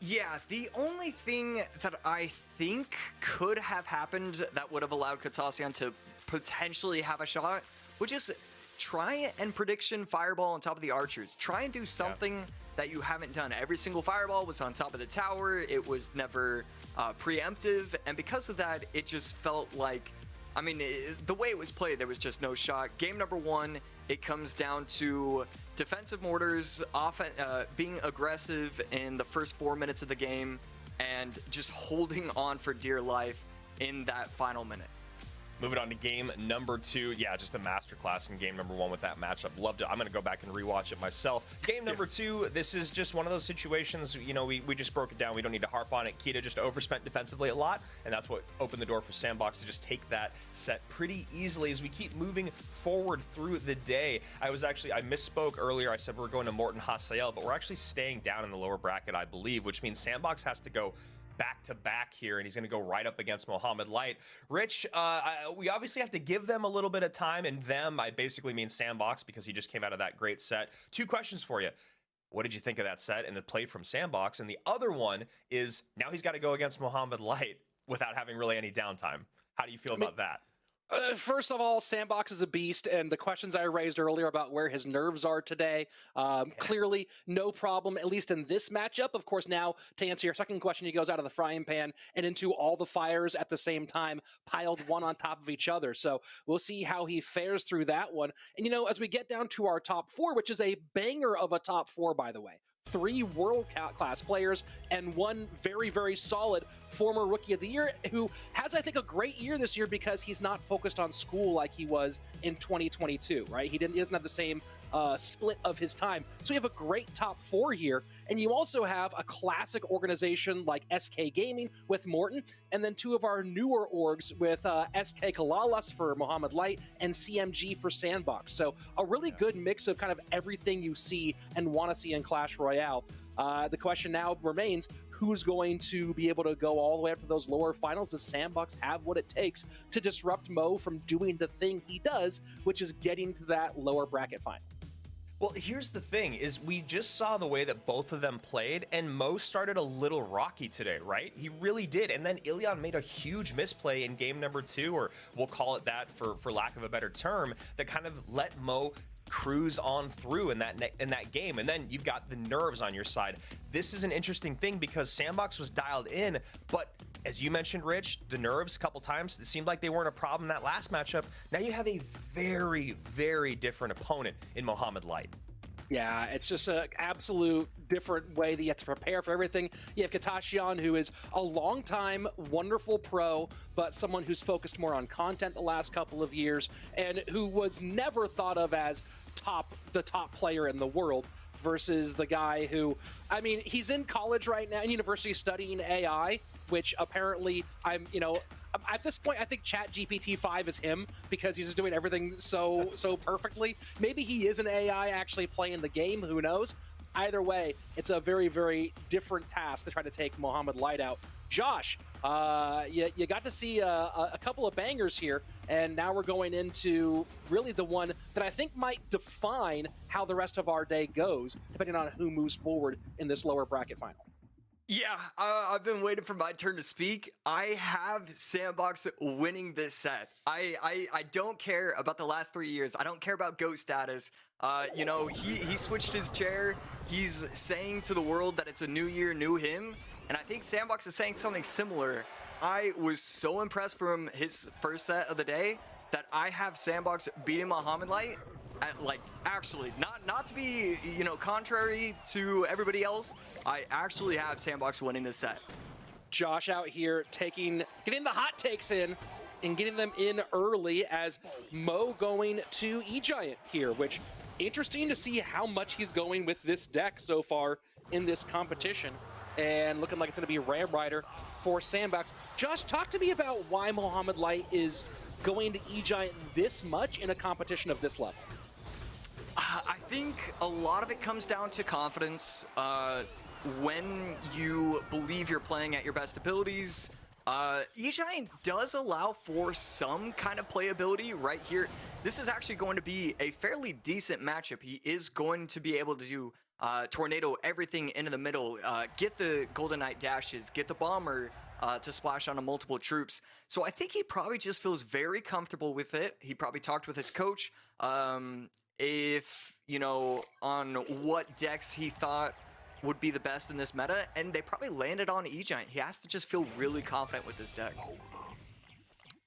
Yeah, the only thing that I think could have happened that would have allowed Katasyan to potentially have a shot would just try and prediction fireball on top of the archers. Try and do something that you haven't done. Every single fireball was on top of the tower. It was never preemptive, and because of that, it just felt like, I mean, the way it was played, there was just no shot. Game number one, it comes down to defensive mortars, being aggressive in the first 4 minutes of the game, and just holding on for dear life in that final minute. Moving on to game number 2. Yeah, just a masterclass in game number 1 with that matchup. Loved it. I'm going to go back and rewatch it myself. Game number 2, this is just one of those situations, you know, we just broke it down. We don't need to harp on it. Kita just overspent defensively a lot, and that's what opened the door for Sandbox to just take that set pretty easily as we keep moving forward through the day. I misspoke earlier. I said we're going to Morton Hasael, but we're actually staying down in the lower bracket, I believe, which means Sandbox has to go back-to-back here, and he's going to go right up against Mohamed Light. Rich, we obviously have to give them a little bit of time, and them, I basically mean Sandbox because he just came out of that great set. 2 questions for you. What did you think of that set and the play from Sandbox? And the other one is, now he's got to go against Mohamed Light without having really any downtime. How do you feel about that? First of all, Sandbox is a beast, and the questions I raised earlier about where his nerves are today, clearly no problem, at least in this matchup. Of course, now, to answer your second question, he goes out of the frying pan and into all the fires at the same time, piled one on top of each other. So we'll see how he fares through that one. And, you know, as we get down to our top 4, which is a banger of a top 4, by the way, 3 world-class players and 1 very, very solid former Rookie of the Year who has, I think, a great year this year because he's not focused on school like he was in 2022, right? He doesn't have the same split of his time. So you have a great top 4 here, and you also have a classic organization like SK Gaming with Morton, and then 2 of our newer orgs with SK Kalalas for Mohamed Light and CMG for Sandbox. So a really good mix of kind of everything you see and want to see in Clash Royale. The question now remains, who's going to be able to go all the way up to those lower finals? Does Sandbox have what it takes to disrupt Mo from doing the thing he does, which is getting to that lower bracket final? Well, here's the thing, is we just saw the way that both of them played, and Mo started a little rocky today, right? He really did, and then Ilion made a huge misplay in game number 2, or we'll call it that for lack of a better term, that kind of let Mo cruise on through in that game, and then you've got the nerves on your side. This is an interesting thing because Sandbox was dialed in, but as you mentioned, Rich, the nerves a couple times, it seemed like they weren't a problem in that last matchup. Now you have a very, very different opponent in Mohamed Light. Yeah, it's just an absolute different way that you have to prepare for everything. You have Katasyan, who is a long-time, wonderful pro, but someone who's focused more on content the last couple of years, and who was never thought of as the top player in the world, versus the guy who, I mean, he's in college right now, in university studying AI, which apparently at this point, I think ChatGPT-5 is him because he's just doing everything so perfectly. Maybe he is an AI actually playing the game, who knows? Either way, it's a very, very different task to try to take Mohamed Light out. Josh, you got to see a couple of bangers here, and now we're going into really the one that I think might define how the rest of our day goes, depending on who moves forward in this lower bracket final. Yeah, I've been waiting for my turn to speak. I have Sandbox winning this set. I don't care about the last 3 years. I don't care about GOAT status. You know, he switched his chair. He's saying to the world that it's a new year, new him. And I think Sandbox is saying something similar. I was so impressed from his first set of the day that I have Sandbox beating Mohamed Light. Like, actually, not to be, you know, contrary to everybody else, I actually have Sandbox winning this set. Josh out here getting the hot takes in and getting them in early as Mo going to E-Giant here, which interesting to see how much he's going with this deck so far in this competition. And looking like it's going to be Ram Rider for Sandbox. Josh, talk to me about why Mohamed Light is going to E-Giant this much in a competition of this level. I think a lot of it comes down to confidence. When you believe you're playing at your best abilities, E-Giant does allow for some kind of playability right here. This is actually going to be a fairly decent matchup. He is going to be able to do tornado everything into the middle, get the Golden Knight dashes, get the bomber to splash onto multiple troops. So I think he probably just feels very comfortable with it. He probably talked with his coach if, you know, on what decks he thought would be the best in this meta, and they probably landed on E-Giant. He has to just feel really confident with this deck.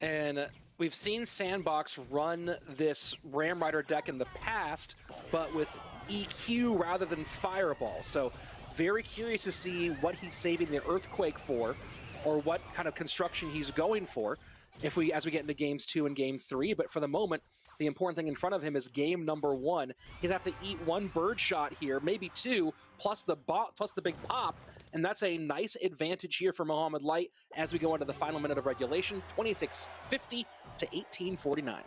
And we've seen Sandbox run this Ram Rider deck in the past, but with EQ rather than Fireball. So very curious to see what he's saving the Earthquake for, or what kind of construction he's going for as we get into games 2 and game 3. But for the moment, the important thing in front of him is game number 1. He's have to eat 1 bird shot here, maybe 2, plus the big pop, and that's a nice advantage here for Mohamed Light as we go into the final minute of regulation, 26:50 to 18:49.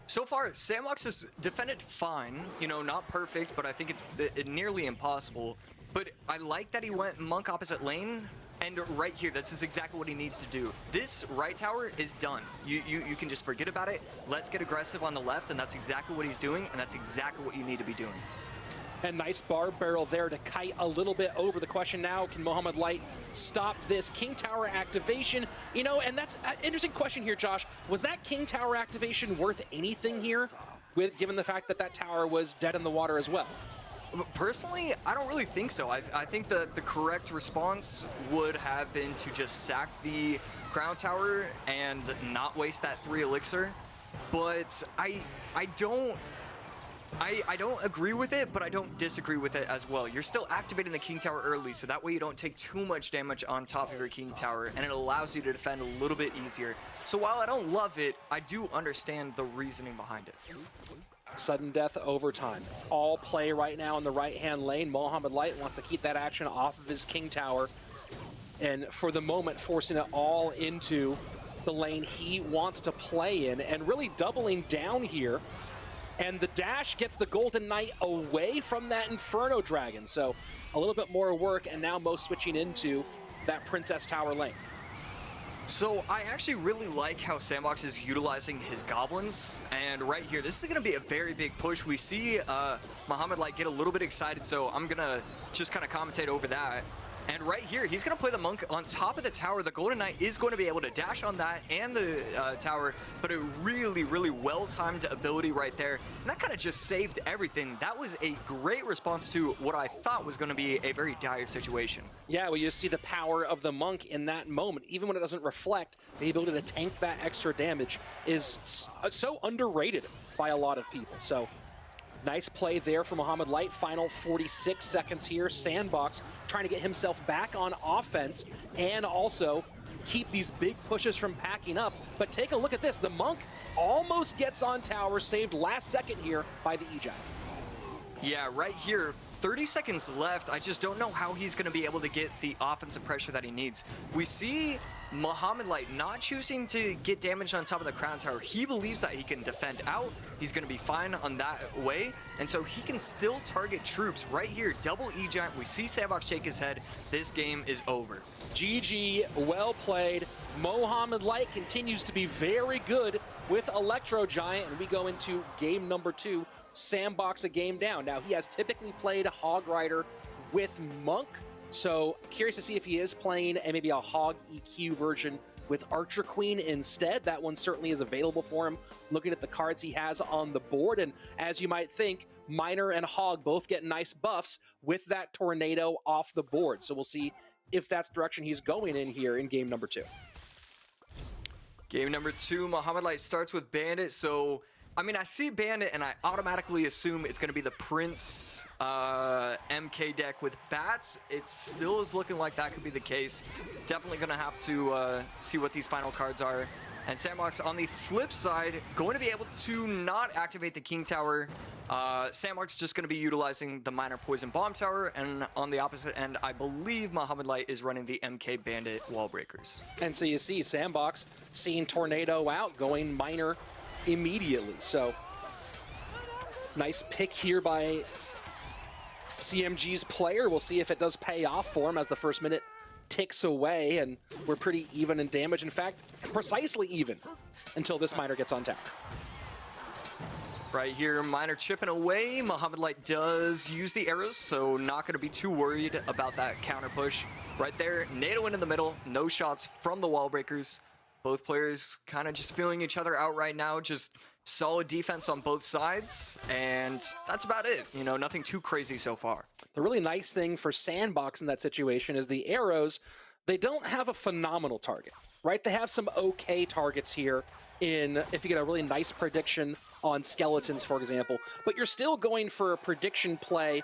So far, Sandbox has defended fine. You know, not perfect, but I think it's nearly impossible. But I like that he went Monk opposite lane. And right here, this is exactly what he needs to do. This right tower is done. You can just forget about it. Let's get aggressive on the left, and that's exactly what he's doing, and that's exactly what you need to be doing. And nice barb barrel there to kite a little bit over. The question now, can Mohamed Light stop this King Tower activation? You know, and that's an interesting question here, Josh. Was that King Tower activation worth anything here, given the fact that that tower was dead in the water as well? Personally, I don't really think so. I think that the correct response would have been to just sack the Crown Tower and not waste that 3 elixir. But I don't agree with it, but I don't disagree with it as well. You're still activating the King Tower early, so that way you don't take too much damage on top of your King Tower, and it allows you to defend a little bit easier. So while I don't love it, I do understand the reasoning behind it. Sudden death overtime. All play right now in the right-hand lane. Mohamed Light wants to keep that action off of his King Tower, and for the moment forcing it all into the lane he wants to play in, and really doubling down here. And the dash gets the Golden Knight away from that Inferno Dragon. So a little bit more work, and now Mo switching into that Princess Tower lane. So I actually really like how Sandbox is utilizing his goblins, and right here, this is going to be a very big push. We see Mohamed Light get a little bit excited, so I'm going to just kind of commentate over that. And right here, he's going to play the Monk on top of the tower. The Golden Knight is going to be able to dash on that and the tower, but a really, really well-timed ability right there. And that kind of just saved everything. That was a great response to what I thought was going to be a very dire situation. Yeah, well, you see the power of the Monk in that moment. Even when it doesn't reflect, the ability to tank that extra damage is so underrated by a lot of people. So nice play there for Mohamed Light. Final 46 seconds here. Sandbox trying to get himself back on offense and also keep these big pushes from packing up. But take a look at this. The Monk almost gets on tower, saved last second here by the E-Giant. Yeah, right here, 30 seconds left. I just don't know how he's going to be able to get the offensive pressure that he needs. We see Mohamed Light not choosing to get damage on top of the Crown Tower. He believes that he can defend out. He's going to be fine on that way. And so he can still target troops right here. Double E-Giant. We see Sandbox shake his head. This game is over. GG, well played. Mohamed Light continues to be very good with Electro Giant, and we go into game number 2. Sandbox a game down. Now, he has typically played Hog Rider with Monk, so curious to see if he is playing maybe a Hog EQ version with Archer Queen instead. That one certainly is available for him, looking at the cards he has on the board. And as you might think, Miner and Hog both get nice buffs with that Tornado off the board. So we'll see if that's the direction he's going in here in game number 2. Game number 2, Mohamed Light starts with Bandit, so I mean, I see Bandit, and I automatically assume it's going to be the Prince MK deck with bats. It still is looking like that could be the case. Definitely going to have to see what these final cards are. And Sandbox, on the flip side, going to be able to not activate the King Tower. Sandbox just going to be utilizing the Minor Poison Bomb Tower, and on the opposite end, I believe Mohamed Light is running the MK Bandit Wall Breakers. And so you see Sandbox seeing Tornado out, going Minor immediately. So nice pick here by CMG's player. We'll see if it does pay off for him as the first minute ticks away, and we're pretty even in damage. In fact, precisely even until this Minor gets on tower. Right here, Minor chipping away. Mohamed Light does use the arrows, so not going to be too worried about that counter push. Right there, NATO in the middle, no shots from the wall breakers. Both players kind of just feeling each other out right now, just solid defense on both sides, and that's about it. You know, nothing too crazy so far. The really nice thing for Sandbox in that situation is the arrows, they don't have a phenomenal target, right? They have some okay targets here in, if you get a really nice prediction on skeletons, for example, but you're still going for a prediction play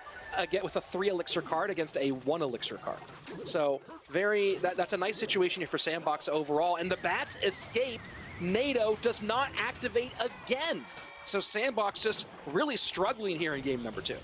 get with a 3 elixir card against a 1 elixir card. So that's a nice situation here for Sandbox overall, and the bats escape. NATO does not activate again. So Sandbox just really struggling here in game number 2.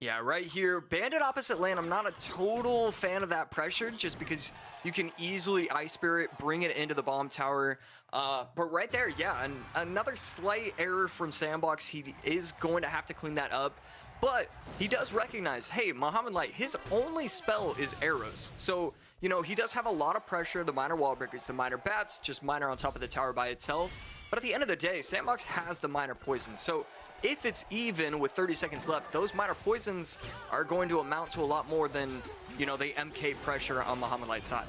Yeah, right here, Bandit opposite lane, I'm not a total fan of that pressure, just because you can easily Ice Spirit, bring it into the bomb tower. But right there, yeah, another slight error from Sandbox. He is going to have to clean that up. But he does recognize, hey, Mohamed Light, his only spell is arrows. So, you know, he does have a lot of pressure. The Minor Wall Breakers, the Minor Bats, just Minor on top of the tower by itself. But at the end of the day, Sandbox has the Minor Poison. So if it's even with 30 seconds left, those Minor Poisons are going to amount to a lot more than, you know, the MK pressure on Mohamed Light's side.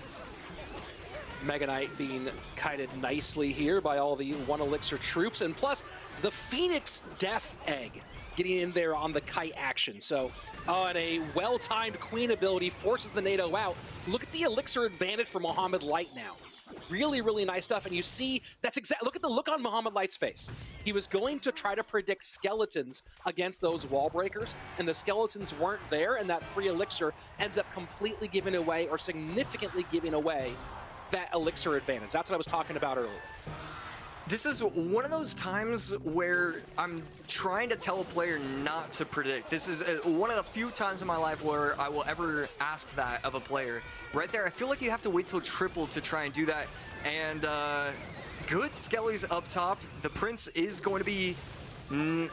Mega Knight being kited nicely here by all the 1 elixir troops, and plus the Phoenix Death Egg getting in there on the kite action. So, and a well-timed Queen ability forces the NATO out. Look at the elixir advantage for Mohamed Light now. Really, really nice stuff. And you see, that's exactly, look at the look on Mohamed Light's face. He was going to try to predict skeletons against those wall breakers, and the skeletons weren't there, and that 3 elixir ends up completely giving away, or significantly giving away, that elixir advantage. That's what I was talking about earlier. This is one of those times where I'm trying to tell a player not to predict. This is one of the few times in my life where I will ever ask that of a player. Right there, I feel like you have to wait till triple to try and do that. And good Skelly's up top. The Prince is going to be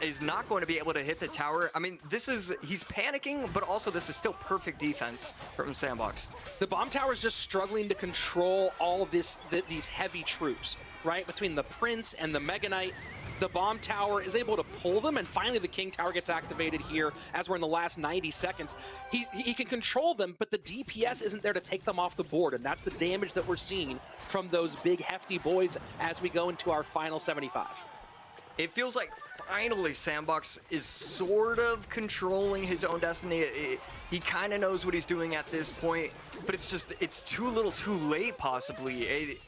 is not going to be able to hit the tower. I mean, he's panicking, but also this is still perfect defense from Sandbox. The bomb tower is just struggling to control all these heavy troops, right? Between the Prince and the Mega Knight, the bomb tower is able to pull them, and finally the King Tower gets activated here as we're in the last 90 seconds. He can control them, but the DPS isn't there to take them off the board, and that's the damage that we're seeing from those big hefty boys as we go into our final 75. It feels like finally Sandbox is sort of controlling his own destiny. He kind of knows what he's doing at this point, but it's too little too late possibly.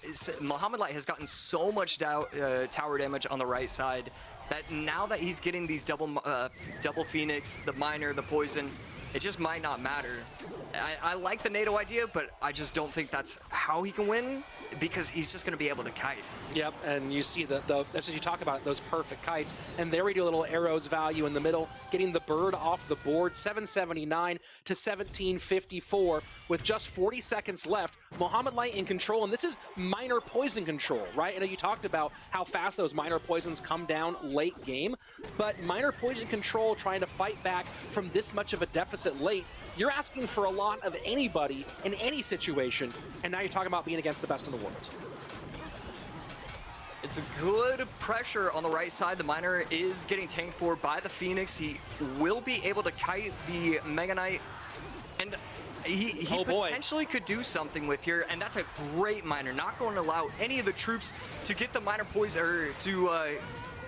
Mohamed Light has gotten so much tower damage on the right side that now that he's getting these double Phoenix, the Minor, the Poison, it just might not matter. I like the NATO idea, but I just don't think that's how he can win, because he's just going to be able to kite. Yep, and you see that's what you talk about, those perfect kites. And there we do a little arrows value in the middle, getting the bird off the board, 779 to 1754 with just 40 seconds left. Mohamed Light in control, and this is Minor Poison control, right? I know you talked about how fast those Minor Poisons come down late game, but Minor Poison control trying to fight back from this much of a deficit late, you're asking for a lot of anybody in any situation, and now you're talking about being against the best in the world. It's a good pressure on the right side. The Minor is getting tanked for by the Phoenix. He will be able to kite the Mega Knight, and he potentially could do something with here, and that's a great Minor. Not going to allow any of the troops to get the Minor Poison, or to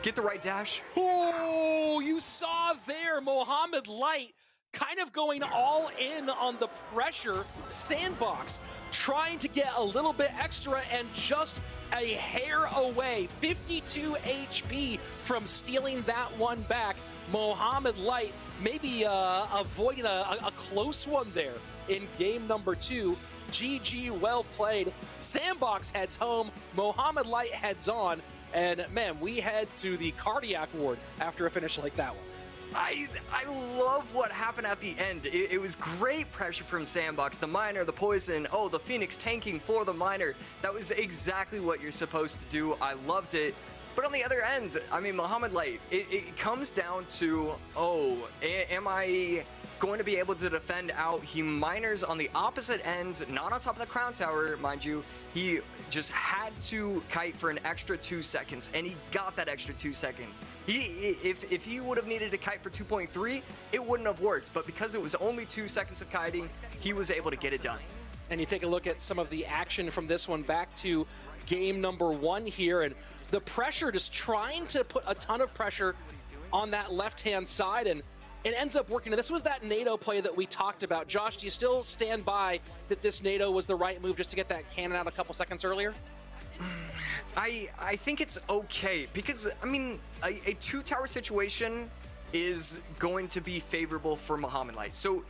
get the right dash. Oh, you saw there Mohamed Light kind of going all in on the pressure. Sandbox trying to get a little bit extra and just a hair away, 52 HP from stealing that one back. Mohamed Light maybe avoiding a close one there in game number 2. GG, well played. Sandbox heads home, Mohamed Light heads on, and man, we head to the cardiac ward after a finish like that one. I love what happened at the end. It was great pressure from Sandbox. The Miner, the Poison, oh, the Phoenix tanking for the Miner. That was exactly what you're supposed to do. I loved it. But on the other end, I mean, Mohamed Light, it comes down to, am I going to be able to defend out? He miners on the opposite end, not on top of the crown tower, mind you. He just had to kite for an extra 2 seconds, and he got that extra 2 seconds. If he would have needed to kite for 2.3, it wouldn't have worked. But because it was only 2 seconds of kiting, he was able to get it done. And you take a look at some of the action from this one back to game number 1 here, and the pressure, just trying to put a ton of pressure on that left-hand side, and it ends up working. And this was that NATO play that we talked about. Josh, do you still stand by that this NATO was the right move just to get that cannon out a couple seconds earlier? I think it's okay, because, I mean, a 2-tower situation is going to be favorable for Mohamed Light. So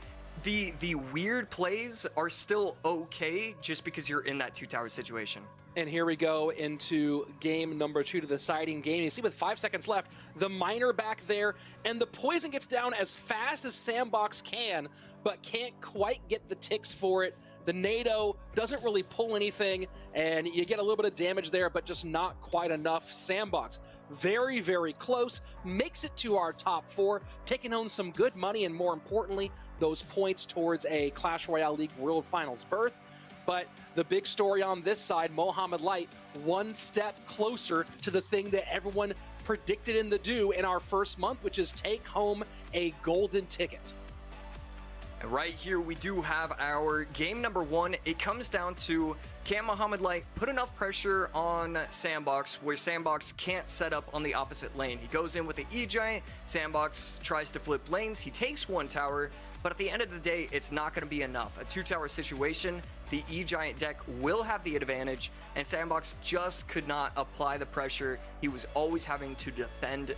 the weird plays are still okay just because you're in that 2-tower situation. And here we go into game number 2, to the deciding game. You see with 5 seconds left, the Miner back there, and the Poison gets down as fast as Sandbox can, but can't quite get the ticks for it. The NATO doesn't really pull anything, and you get a little bit of damage there, but just not quite enough. Sandbox, very, very close, makes it to our top 4, taking home some good money, and more importantly, those points towards a Clash Royale League World Finals berth. But the big story on this side, Mohamed Light, one step closer to the thing that everyone predicted him to do in our first month, which is take home a golden ticket. And right here, we do have our game number 1. It comes down to, can Mohamed Light put enough pressure on Sandbox where Sandbox can't set up on the opposite lane? He goes in with the E-Giant, Sandbox tries to flip lanes, he takes 1 tower, but at the end of the day, it's not going to be enough. A 2-tower situation, the E-Giant deck will have the advantage, and Sandbox just could not apply the pressure. He was always having to defend.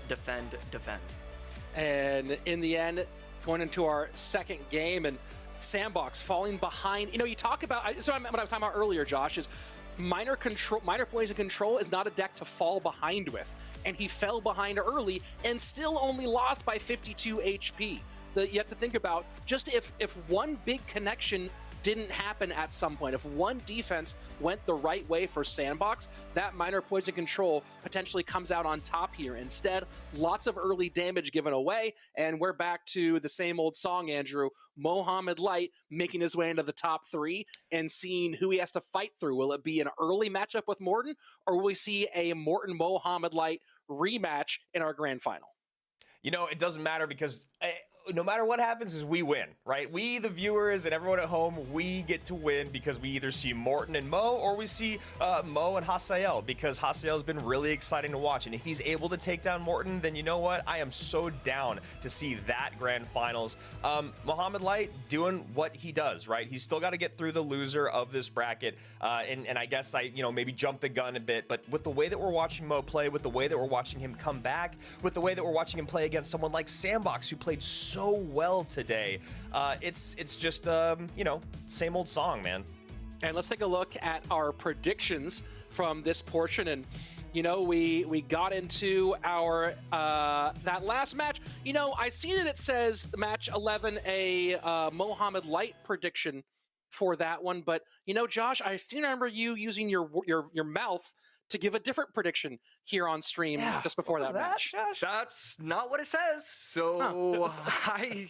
And in the end, going into our second game, and Sandbox falling behind. You know, you talk about, so what I was talking about earlier, Josh, is Miner Poison Control is not a deck to fall behind with. And he fell behind early and still only lost by 52 HP. You have to think about, just if one big connection didn't happen at some point, if one defense went the right way for Sandbox, that Miner Poison Control potentially comes out on top here. Instead, lots of early damage given away, and we're back to the same old song, Andrew. Mohamed Light making his way into the top 3 and seeing who he has to fight through. Will it be an early matchup with Morten, or will we see a Morten-Mohamed Light rematch in our grand final? You know, it doesn't matter, because no matter what happens, is we win, right? We, the viewers and everyone at home, we get to win because we either see Morten and Mo, or we see Mo and Hasael, because Hasael's been really exciting to watch. And if he's able to take down Morten, then you know what? I am so down to see that grand finals. Mohamed Light doing what he does, right? He's still got to get through the loser of this bracket. And I guess I, maybe jumped the gun a bit, but with the way that we're watching Mo play, with the way that we're watching him come back, with the way that we're watching him play against someone like Sandbox, who played so well today, it's just same old song, man. And let's take a look at our predictions from this portion. And we got into our that last match. I see that it says the match 11 a Mohamed Light prediction for that one, but Josh, I seem to remember you using your mouth to give a different prediction here on stream just before that match. Josh? That's not what it says. So I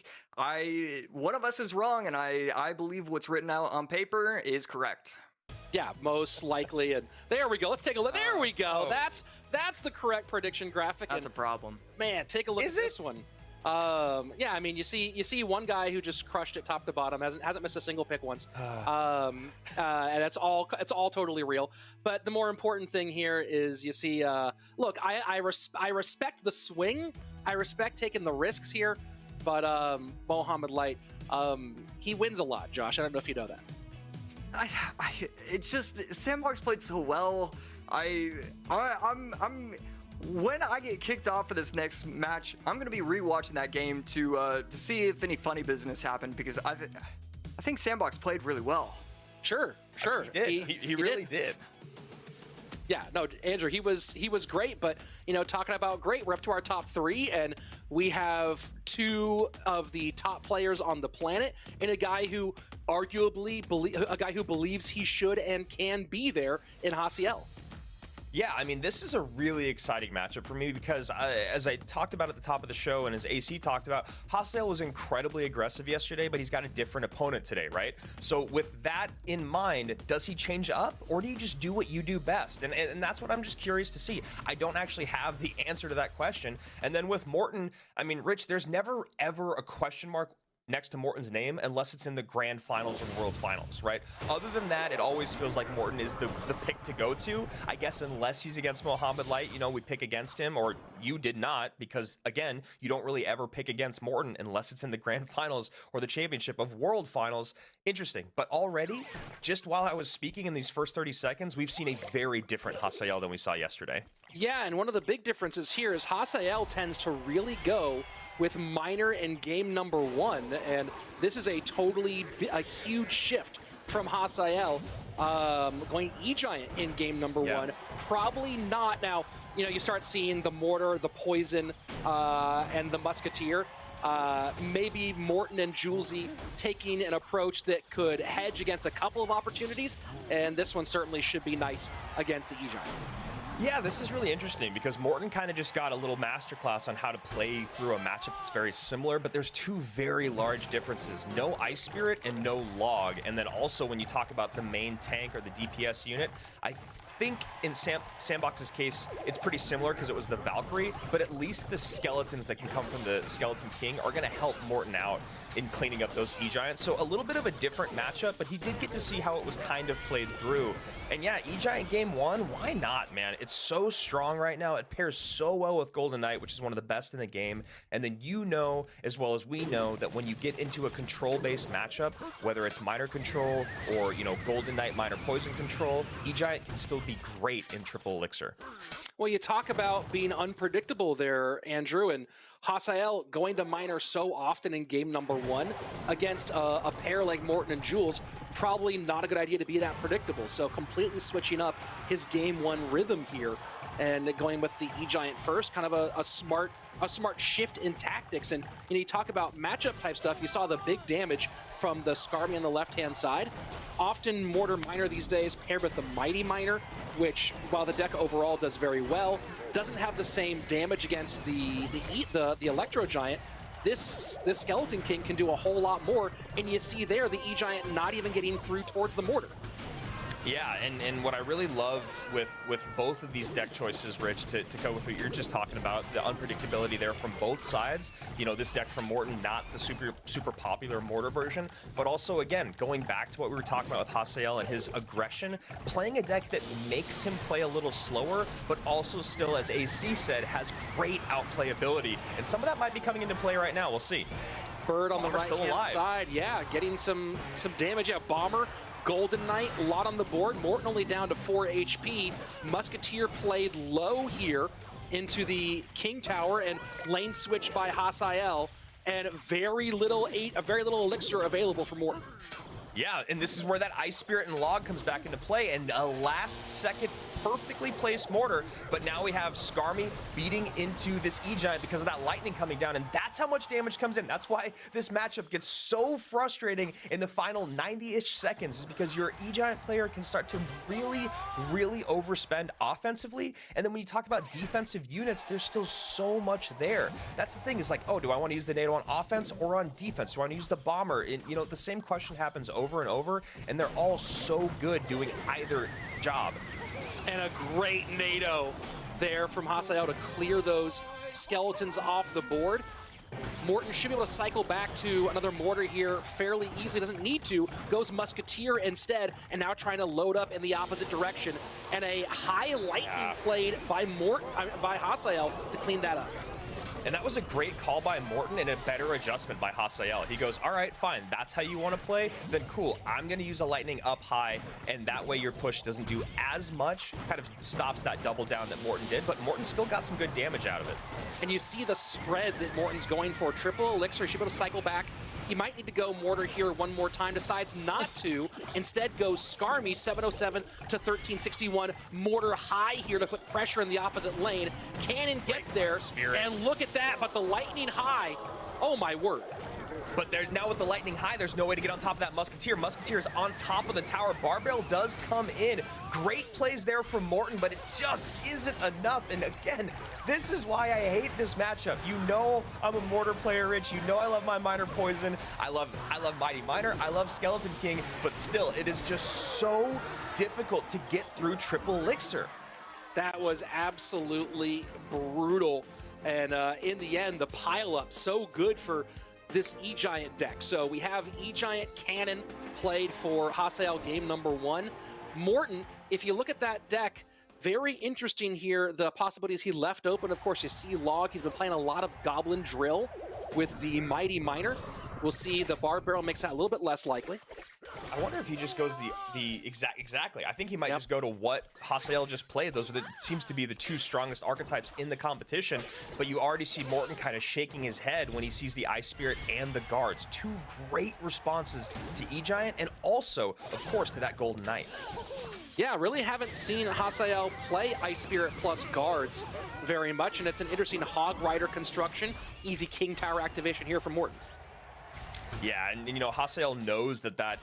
one of us is wrong, and I believe what's written out on paper is correct. Yeah, most likely. And there we go. Let's take a look. There we go. That's the correct prediction graphic. That's a problem. Man, take a look at this one. Yeah, I mean, you see one guy who just crushed it top to bottom, hasn't missed a single pick once, and it's all totally real. But the more important thing here is you see, look, I respect the swing, I respect taking the risks here, but Mohamed Light, he wins a lot, Josh. I don't know if you know that. It's just Sandbox played so well. When I get kicked off for this next match, I'm gonna be rewatching that game to see if any funny business happened, because I think Sandbox played really well. Sure. He did. He really did. Yeah, no, Andrew, he was great, but talking about great, we're up to our top 3, and we have 2 of the top players on the planet, and a guy who believes he should and can be there in Hasiel. Yeah, I mean, this is a really exciting matchup for me because, as I talked about at the top of the show and as AC talked about, Hasiel was incredibly aggressive yesterday, but he's got a different opponent today, right? So with that in mind, does he change up, or do you just do what you do best? And that's what I'm just curious to see. I don't actually have the answer to that question. And then with Morten, I mean, Rich, there's never, ever a question mark next to Morten's name unless it's in the grand finals or world finals, right? Other than that, it always feels like Morten is the pick to go to. I guess unless he's against Mohamed Light, we pick against him, or you did not, because again, you don't really ever pick against Morten unless it's in the grand finals or the championship of world finals. Interesting. But already, just while I was speaking in these first 30 seconds, we've seen a very different Hasiel than we saw yesterday. Yeah, and one of the big differences here is Hasiel tends to really go with Miner in game number 1, and this is a huge shift from Hasiel going E-Giant in game number 1. Probably not. Now, you start seeing the Mortar, the Poison, and the Musketeer. Maybe Morten and Julesy taking an approach that could hedge against a couple of opportunities, and this one certainly should be nice against the E-Giant. Yeah, this is really interesting because Morten kind of just got a little masterclass on how to play through a matchup that's very similar, but there's 2 very large differences. No Ice Spirit and no Log. And then also when you talk about the main tank or the DPS unit, I think in Sandbox's case, it's pretty similar because it was the Valkyrie, but at least the skeletons that can come from the Skeleton King are going to help Morten out in cleaning up those E-Giants. So a little bit of a different matchup, but he did get to see how it was kind of played through. And yeah, E-Giant game 1, why not, man? It's so strong right now. It pairs so well with Golden Knight, which is one of the best in the game. And then as well as we know, that when you get into a control-based matchup, whether it's Miner control or, Golden Knight Miner Poison control, E-Giant can still be great in Triple Elixir. Well, you talk about being unpredictable there, Andrew, and Hasiel going to Miner so often in game number 1 against a pair like Morten and Jules, probably not a good idea to be that predictable. So completely switching up his game 1 rhythm here and going with the E-Giant first, kind of a smart shift in tactics. And you talk about matchup type stuff. You saw the big damage from the Skarmy on the left-hand side. Often Mortar Miner these days paired with the Mighty Miner, which, while the deck overall does very well, doesn't have the same damage against the Electro Giant. This Skeleton King can do a whole lot more, and you see there the E-Giant not even getting through towards the Mortar. Yeah, and what I really love with both of these deck choices, Rich, to go with what you're just talking about, the unpredictability there from both sides. This deck from Morten, not the super popular Mortar version, but also, again, going back to what we were talking about with Hasiel and his aggression, playing a deck that makes him play a little slower, but also still, as AC said, has great outplayability. And some of that might be coming into play right now. We'll see. Bird on the right-hand side, yeah, getting some damage. Yeah, Bomber, Golden Knight, a lot on the board. Morten only down to 4 HP. Musketeer played low here into the King Tower and lane switched by Hasiel, and very little elixir available for Morten. Yeah, and this is where that Ice Spirit and Log comes back into play, and a last-second perfectly placed Mortar, but now we have Skarmy beating into this E-Giant because of that lightning coming down, and that's how much damage comes in. That's why this matchup gets so frustrating in the final 90-ish seconds, is because your E-Giant player can start to really, really overspend offensively, and then when you talk about defensive units, there's still so much there. That's the thing, is like, oh, do I want to use the NATO on offense or on defense? Do I want to use the Bomber? And, the same question happens over and over, and they're all so good doing either job. And a great NATO there from Hasiel to clear those skeletons off the board. Morten should be able to cycle back to another Mortar here fairly easily. Doesn't need to. Goes Musketeer instead, and now trying to load up in the opposite direction. And a high lightning played by Hasiel to clean that up. And that was a great call by Morten and a better adjustment by Hasael. He goes, all right, fine, that's how you want to play? Then cool, I'm going to use a lightning up high, and that way your push doesn't do as much, kind of stops that double down that Morten did, but Morten still got some good damage out of it. And you see the spread that Morten's going for. Triple Elixir, he should be able to cycle back. He might need to go Mortar here one more time, decides not to. Instead goes Skarmy, 707 to 1361. Mortar high here to put pressure in the opposite lane. Cannon gets there, and look at that, but the lightning high, oh my word. But now with the lightning high, there's no way to get on top of that Musketeer. Musketeer is on top of the tower. Barbell does come in. Great plays there from Morten, but it just isn't enough. And again, this is why I hate this matchup. You know I'm a Mortar player, Rich. You know I love my Miner Poison. I love Mighty Miner. I love Skeleton King. But still, it is just so difficult to get through Triple Elixir. That was absolutely brutal. And in the end, the pile-up so good for this E-Giant deck. So we have E-Giant Cannon played for Hasael game number 1. Morten, if you look at that deck, very interesting here, the possibilities he left open. Of course, you see Log, he's been playing a lot of Goblin Drill with the Mighty Miner. We'll see the Barb Barrel makes that a little bit less likely. I wonder if he just goes exactly. I think he might just go to what Hasael just played. Those are seems to be the two strongest archetypes in the competition. But you already see Morten kind of shaking his head when he sees the Ice Spirit and the Guards. Two great responses to E-Giant and also, of course, to that Golden Knight. Yeah, really haven't seen Hasael play Ice Spirit plus Guards very much, and it's an interesting Hog Rider construction. Easy King Tower activation here from Morten. Yeah, and you know, Hasael knows that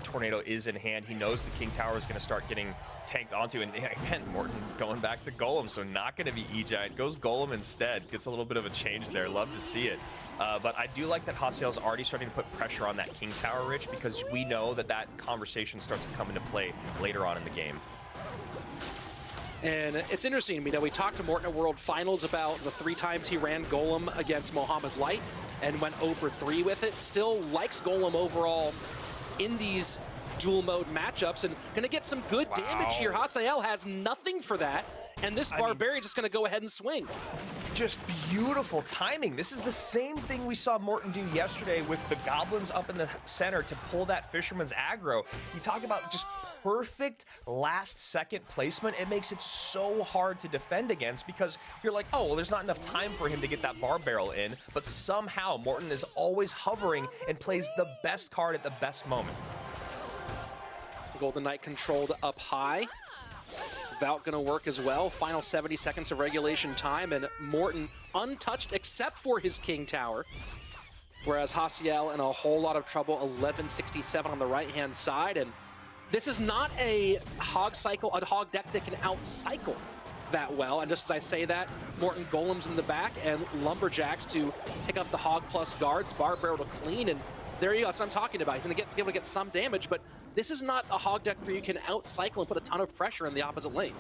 Tornado is in hand. He knows the King Tower is going to start getting tanked onto. And again, Morten going back to Golem, so not going to be E-Giant. Goes Golem instead. Gets a little bit of a change there. Love to see it. But I do like that Hasael's already starting to put pressure on that King Tower, Rich, because we know that conversation starts to come into play later on in the game. And it's interesting, you know, we talked to Morten at World Finals about the 3 times he ran Golem against Mohamed Light and went 0 for 3 with it. Still likes Golem overall in these dual mode matchups and gonna get some good damage here. Hasael has nothing for that, and this Barbarian just gonna go ahead and swing. Just beautiful timing. This is the same thing we saw Morten do yesterday with the Goblins up in the center to pull that Fisherman's aggro. You talk about just perfect last-second placement. It makes it so hard to defend against because you're like, oh, well, there's not enough time for him to get that Barb Barrel in, but somehow Morten is always hovering and plays the best card at the best moment. Golden Knight controlled up high. Vault gonna work as well. Final 70 seconds of regulation time, and Morten untouched except for his King Tower. Whereas Hasael in a whole lot of trouble, 1167 on the right-hand side. And this is not a hog deck that can out-cycle that well. And just as I say that, Morten Golems in the back and Lumberjacks to pick up the Hog plus Guards, Barb Barrel to clean, and there you go, that's what I'm talking about. He's gonna be able to get some damage, but this is not a hog deck where you can out-cycle and put a ton of pressure in the opposite lane.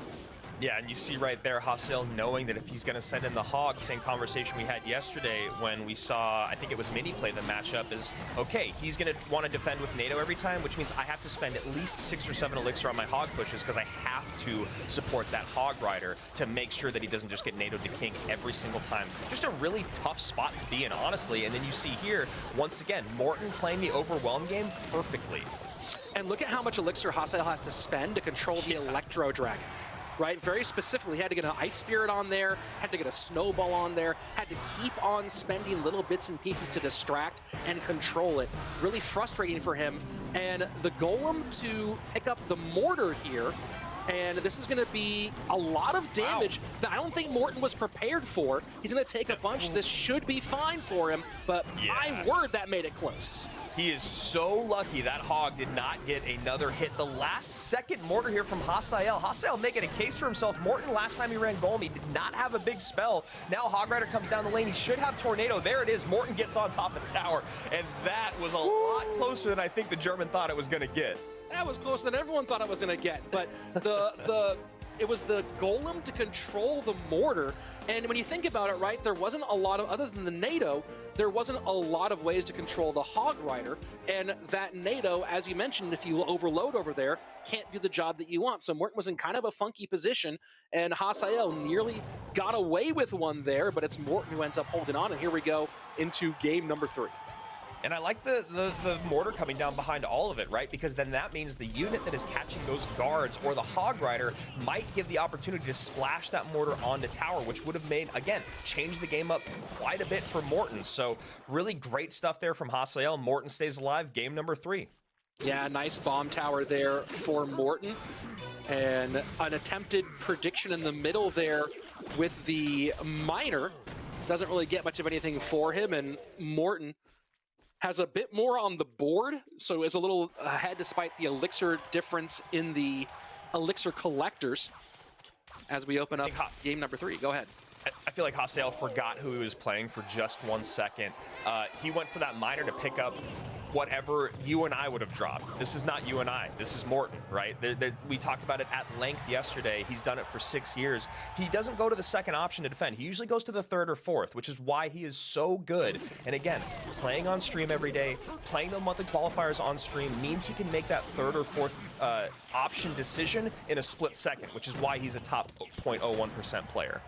Yeah, and you see right there, Hasael knowing that if he's going to send in the Hog, same conversation we had yesterday when we saw, I think it was Mini play the matchup, is, okay, he's going to want to defend with NATO every time, which means I have to spend at least 6 or 7 Elixir on my Hog pushes because I have to support that Hog Rider to make sure that he doesn't just get NATO'd to King every single time. Just a really tough spot to be in, honestly. And then you see here, once again, Morten playing the Overwhelm game perfectly. And look at how much Elixir Hasael has to spend to control the Electro Dragon. Right, very specifically, he had to get an Ice Spirit on there, had to get a Snowball on there, had to keep on spending little bits and pieces to distract and control it. Really frustrating for him. And the Golem to pick up the Mortar here, and this is going to be a lot of damage that I don't think Morten was prepared for. He's going to take a bunch. This should be fine for him, but my word, that made it close. He is so lucky that Hog did not get another hit. The last second Mortar here from Hasael. Hasael making a case for himself. Morten, last time he ran Golem, he did not have a big spell. Now Hog Rider comes down the lane. He should have Tornado. There it is. Morten gets on top of the tower. And that was a lot closer than I think the German thought it was going to get. That was closer than everyone thought it was going to get. But it was the Golem to control the Mortar. And when you think about it, right, there wasn't a lot of, other than the NATO, there wasn't a lot of ways to control the Hog Rider. And that NATO, as you mentioned, if you overload over there, can't do the job that you want. So Morten was in kind of a funky position, and Hasael nearly got away with one there, but it's Morten who ends up holding on, and here we go into game number 3. And I like the mortar coming down behind all of it, right? Because then that means the unit that is catching those guards or the Hog Rider might give the opportunity to splash that mortar onto tower, which would have made, again, change the game up quite a bit for Morten. So really great stuff there from Hasael. Morten stays alive, game number 3. Yeah, nice bomb tower there for Morten. And an attempted prediction in the middle there with the miner. Doesn't really get much of anything for him, and Morten has a bit more on the board, so is a little ahead despite the elixir difference in the elixir collectors as we open up game number 3. Go ahead. I feel like Hasael forgot who he was playing for just 1 second. He went for that miner to pick up whatever you and I would have dropped. This is not you and I. This is Morten, right? We talked about it at length yesterday. He's done it for 6 years. He doesn't go to the second option to defend. He usually goes to the third or fourth, which is why he is so good. And again, playing on stream every day, playing the monthly qualifiers on stream means he can make that third or fourth option decision in a split second, which is why he's a top 0.01% player.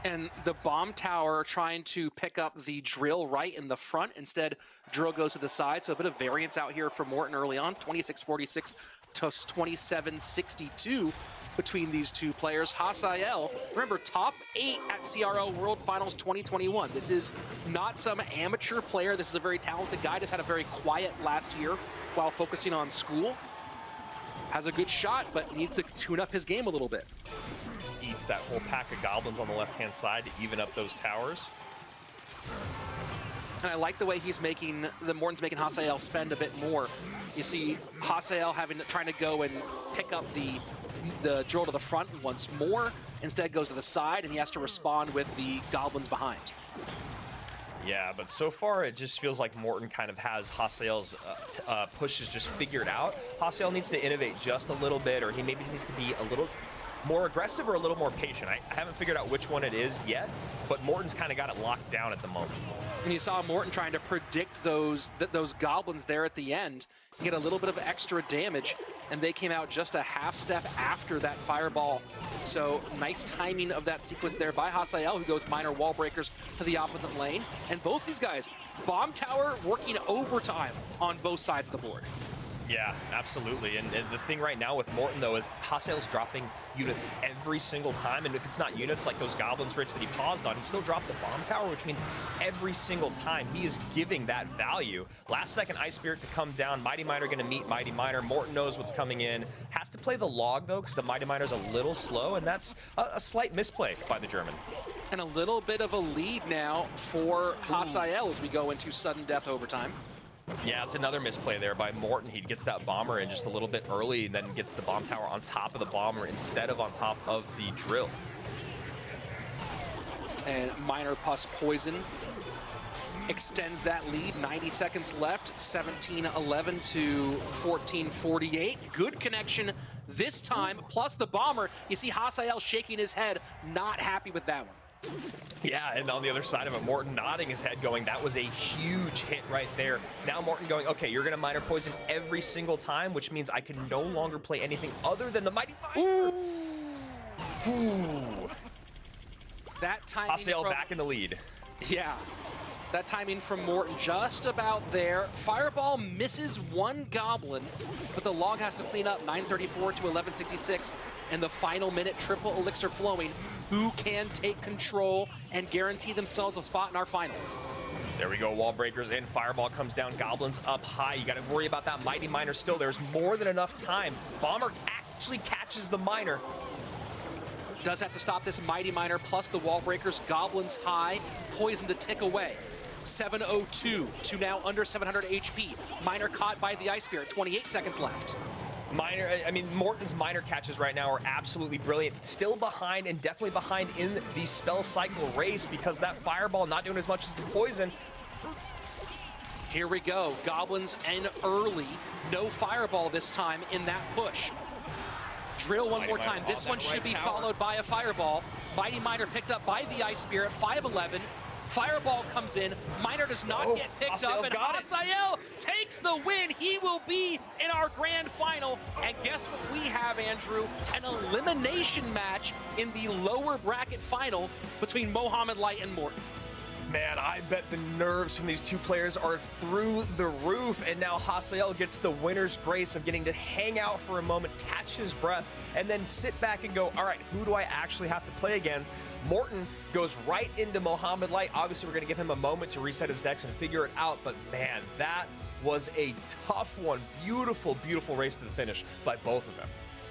And the bomb tower trying to pick up the drill right in the front. Instead, drill goes to the side. So a bit of variance out here for Morten early on. 26-46 to 27-62 between these two players. Hasael, remember, top 8 at CRL World Finals 2021. This is not some amateur player. This is a very talented guy. Just had a very quiet last year while focusing on school. Has a good shot, but needs to tune up his game a little bit. Eats that whole pack of goblins on the left-hand side to even up those towers. And I like the way he's making, Morten's making Hasael spend a bit more. You see Hasael trying to go and pick up the drill to the front once more. Instead goes to the side, and he has to respond with the goblins behind. Yeah, but so far it just feels like Morten kind of has Hasael's pushes just figured out. Hasael needs to innovate just a little bit, or he maybe needs to be a little more aggressive or a little more patient. I haven't figured out which one it is yet, but Morten's kind of got it locked down at the moment. And you saw Morten trying to predict those goblins there at the end, get a little bit of extra damage, and they came out just a half step after that fireball. So nice timing of that sequence there by Hasael, who goes minor wall breakers to the opposite lane. And both these guys, bomb tower working overtime on both sides of the board. Yeah, absolutely. And the thing right now with Morten, though, is Hasael's dropping units every single time. And if it's not units like those goblins rich that he paused on, he still dropped the bomb tower, which means every single time he is giving that value. Last second Ice Spirit to come down. Mighty Miner going to meet Mighty Miner. Morten knows what's coming in. Has to play the log, though, because the Mighty Miner's a little slow, and that's a slight misplay by the German. And a little bit of a lead now for Hasael as we go into sudden death overtime. Yeah, it's another misplay there by Morten. He gets that bomber in just a little bit early, then gets the bomb tower on top of the bomber instead of on top of the drill. And Minor Pus Poison extends that lead. 90 seconds left. 17-11 to 14-48. Good connection this time, plus the bomber. You see Hasael shaking his head, not happy with that one. Yeah, and on the other side of it, Morten nodding his head going, that was a huge hit right there. Now Morten going, okay, you're going to minor poison every single time, which means I can no longer play anything other than the Mighty Miner. Ooh. That timing Hasael back in the lead. Yeah. That timing from Morten just about there. Fireball misses one goblin, but the log has to clean up. 9:34 to 11:66, and the final minute, triple elixir flowing. Who can take control and guarantee themselves a spot in our final? There we go, wall breakers in, fireball comes down, goblins up high. You gotta worry about that Mighty Miner still. There's more than enough time. Bomber actually catches the Miner. Does have to stop this Mighty Miner plus the wall breakers. Goblins high, poison to tick away. 7:02 to now under 700 HP. Miner caught by the Ice Spirit, 28 seconds left. Morten's Miner catches right now are absolutely brilliant. Still behind, and definitely behind in the spell cycle race, because that fireball not doing as much as the poison. Here we go, goblins and early. No fireball this time in that push. Drill one more time. This one should be followed by a fireball. Mighty Miner picked up by the Ice Spirit, 5:11. Fireball comes in. Miner does not get picked up, and Hasael takes the win. He will be in our grand final. And guess what we have, Andrew? An elimination match in the lower bracket final between Mohamed Light and Morten. Man, I bet the nerves from these two players are through the roof, and now Hasael gets the winner's grace of getting to hang out for a moment, catch his breath, and then sit back and go, all right, who do I actually have to play again? Morten goes right into Mohamed Light. Obviously, we're going to give him a moment to reset his decks and figure it out, but man, that was a tough one. Beautiful, beautiful race to the finish by both of them.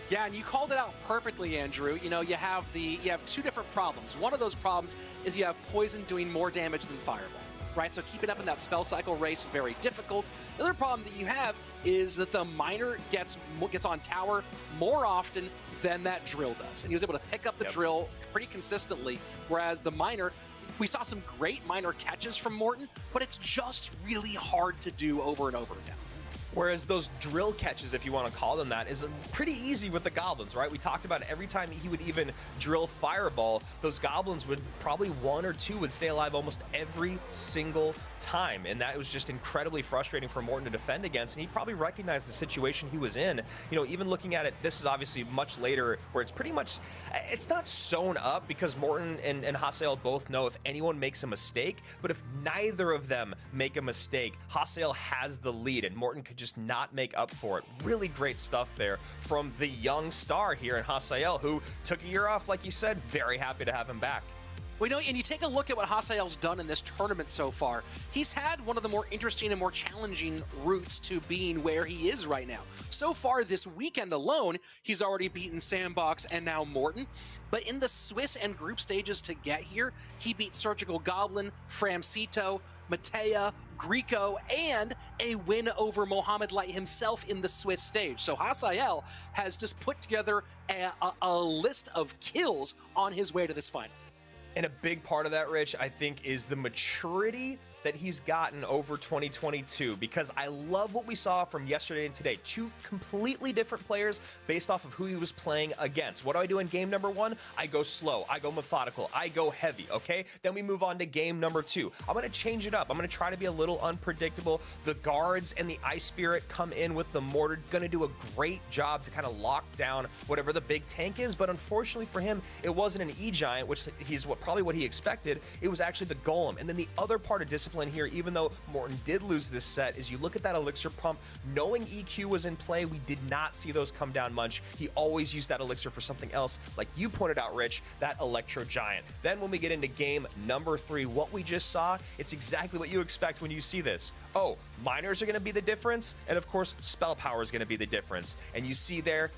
Yeah, and you called it out perfectly, Andrew. You know, you have two different problems. One of those problems is you have Poison doing more damage than Fireball, right? So keeping up in that spell cycle race, very difficult. The other problem that you have is that the Miner gets on tower more often than that Drill does. And he was able to pick up the Drill pretty consistently, whereas the Miner, we saw some great Miner catches from Morten, but it's just really hard to do over and over again. Whereas those drill catches, if you want to call them that, is pretty easy with the goblins, right? We talked about every time he would even drill Fireball, those goblins would probably one or two would stay alive almost every single time. And that was just incredibly frustrating for Morten to defend against. And he probably recognized the situation he was in. You know, even looking at it, this is obviously much later where it's pretty much, it's not sewn up because Morten and Hasael both know if anyone makes a mistake, but if neither of them make a mistake, Hasael has the lead and Morten could just not make up for it. Really great stuff there from the young star here in Hasael, who took a year off, like you said. Very happy to have him back. Well, you know, and you take a look at what Hasael's done in this tournament so far. He's had one of the more interesting and more challenging routes to being where he is right now. So far this weekend alone, he's already beaten Sandbox and now Morten. But in the Swiss and group stages to get here, he beat Surgical Goblin, Framcito, Matea, Greco, and a win over Mohamed Light himself in the Swiss stage. So Hasael has just put together a list of kills on his way to this final. And a big part of that, Rich, I think, is the maturity that he's gotten over 2022, because I love what we saw from yesterday and today. Two completely different players based off of who he was playing against. What do I do in game number one? I go slow, I go methodical, I go heavy, okay? Then we move on to game number two. I'm gonna change it up. I'm gonna try to be a little unpredictable. The guards and the Ice Spirit come in with the mortar, gonna do a great job to kind of lock down whatever the big tank is, but unfortunately for him, it wasn't an E-Giant, which he's probably what he expected. It was actually the Golem. And then the other part of discipline here, even though Morten did lose this set, is you look at that elixir pump, knowing EQ was in play, we did not see those come down much. He always used that elixir for something else, like you pointed out, Rich, that Electro Giant. Then when we get into game number three, what we just saw, it's exactly what you expect when you see this. Oh, miners are going to be the difference, and of course, spell power is going to be the difference. And you see there,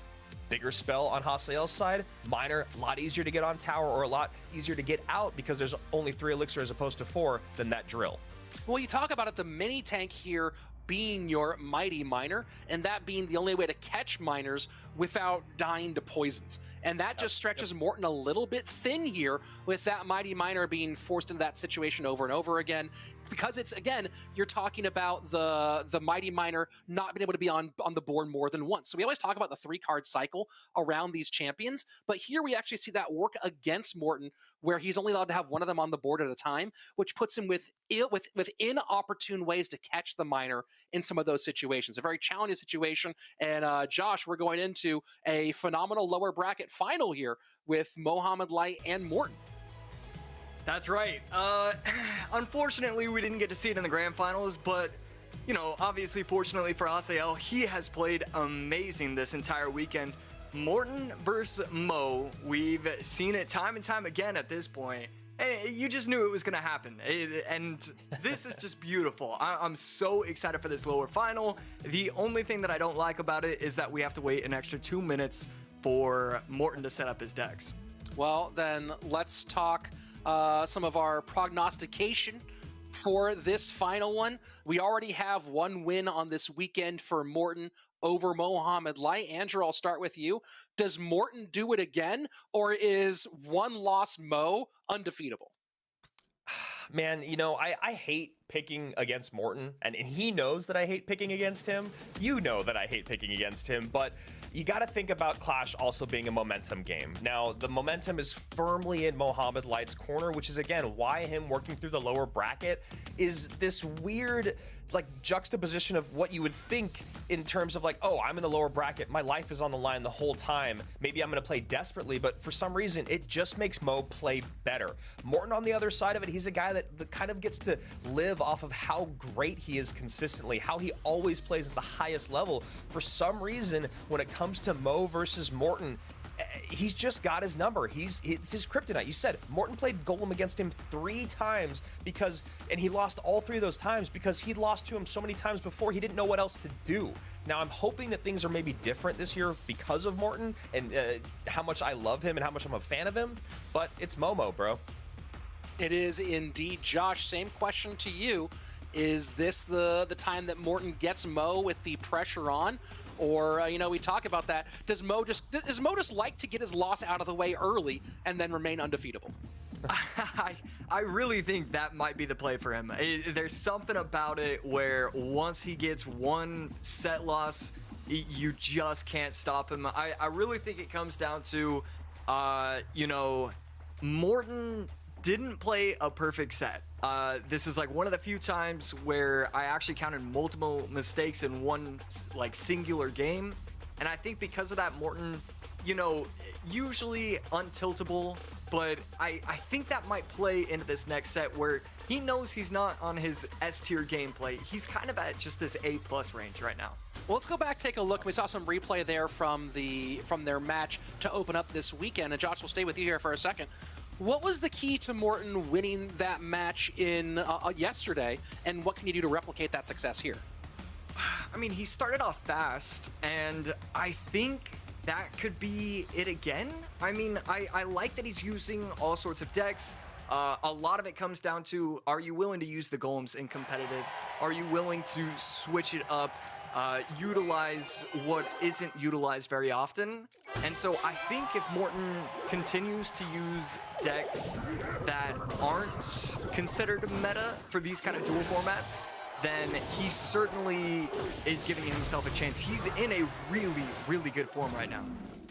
bigger spell on Hasael's side, Miner, a lot easier to get on tower or a lot easier to get out because there's only 3 elixir as opposed to 4 than that drill. Well, you talk about it, the mini tank here being your mighty miner, and that being the only way to catch miners without dying to poisons. And that just stretches Morten a little bit thin here with that mighty miner being forced into that situation over and over again. Because it's, again, you're talking about the mighty miner not being able to be on the board more than once. So we always talk about the 3-card cycle around these champions, but here we actually see that work against Morten, where he's only allowed to have one of them on the board at a time, which puts him with inopportune ways to catch the miner in some of those situations. A very challenging situation. And Josh, we're going into a phenomenal lower bracket final here with Mohamed Light and Morten. That's right. Unfortunately, we didn't get to see it in the grand finals, but, you know, obviously, fortunately for Hasael, he has played amazing this entire weekend. Morten versus Mo, we've seen it time and time again at this point. And you just knew it was going to happen. And this is just beautiful. I'm so excited for this lower final. The only thing that I don't like about it is that we have to wait an extra 2 minutes for Morten to set up his decks. Well, then let's talk some of our prognostication for this final one. We already have one win on this weekend for Morten over Mohamed Light. Andrew, I'll start with you. Does Morten do it again, or is one loss Mo undefeatable? Man, you know, I hate picking against Morten, and he knows that I hate picking against him. You know that I hate picking against him, but you got to think about Clash also being a momentum game. Now, the momentum is firmly in Mohamed Light's corner, which is, again, why him working through the lower bracket is this weird, like, juxtaposition of what you would think in terms of, like, oh, I'm in the lower bracket, my life is on the line the whole time, maybe I'm going to play desperately, but for some reason, it just makes Mo play better. Morten, on the other side of it, he's a guy that kind of gets to live off of how great he is consistently, how he always plays at the highest level. For some reason, when it comes to Mo versus Morten, he's just got his number. It's his kryptonite. You said Morten played Golem against him 3 times and he lost all 3 of those times because he'd lost to him so many times before he didn't know what else to do. Now, I'm hoping that things are maybe different this year because of Morten and how much I love him and how much I'm a fan of him, but it's Momo, bro. It is indeed. Josh, same question to you. Is this the time that Morten gets Mo with the pressure on? Or, we talk about that. Does Mo just like to get his loss out of the way early and then remain undefeatable? I really think that might be the play for him. There's something about it where once he gets one set loss, you just can't stop him. I really think it comes down to, Morten didn't play a perfect set. This is like one of the few times where I actually counted multiple mistakes in one like singular game. And I think because of that, Morten, usually untiltable, but I think that might play into this next set where he knows he's not on his S tier gameplay. He's kind of at just this A+ range right now. Well, let's go back, take a look. We saw some replay there from their match to open up this weekend. And Josh, will stay with you here for a second. What was the key to Morten winning that match in yesterday, and what can you do to replicate that success here? I mean, he started off fast, and I think that could be it again. I mean, I like that he's using all sorts of decks. A lot of it comes down to, are you willing to use the golems in competitive? Are you willing to switch it up? Utilize what isn't utilized very often. And so I think if Morten continues to use decks that aren't considered meta for these kind of dual formats, then he certainly is giving himself a chance. He's in a really, really good form right now.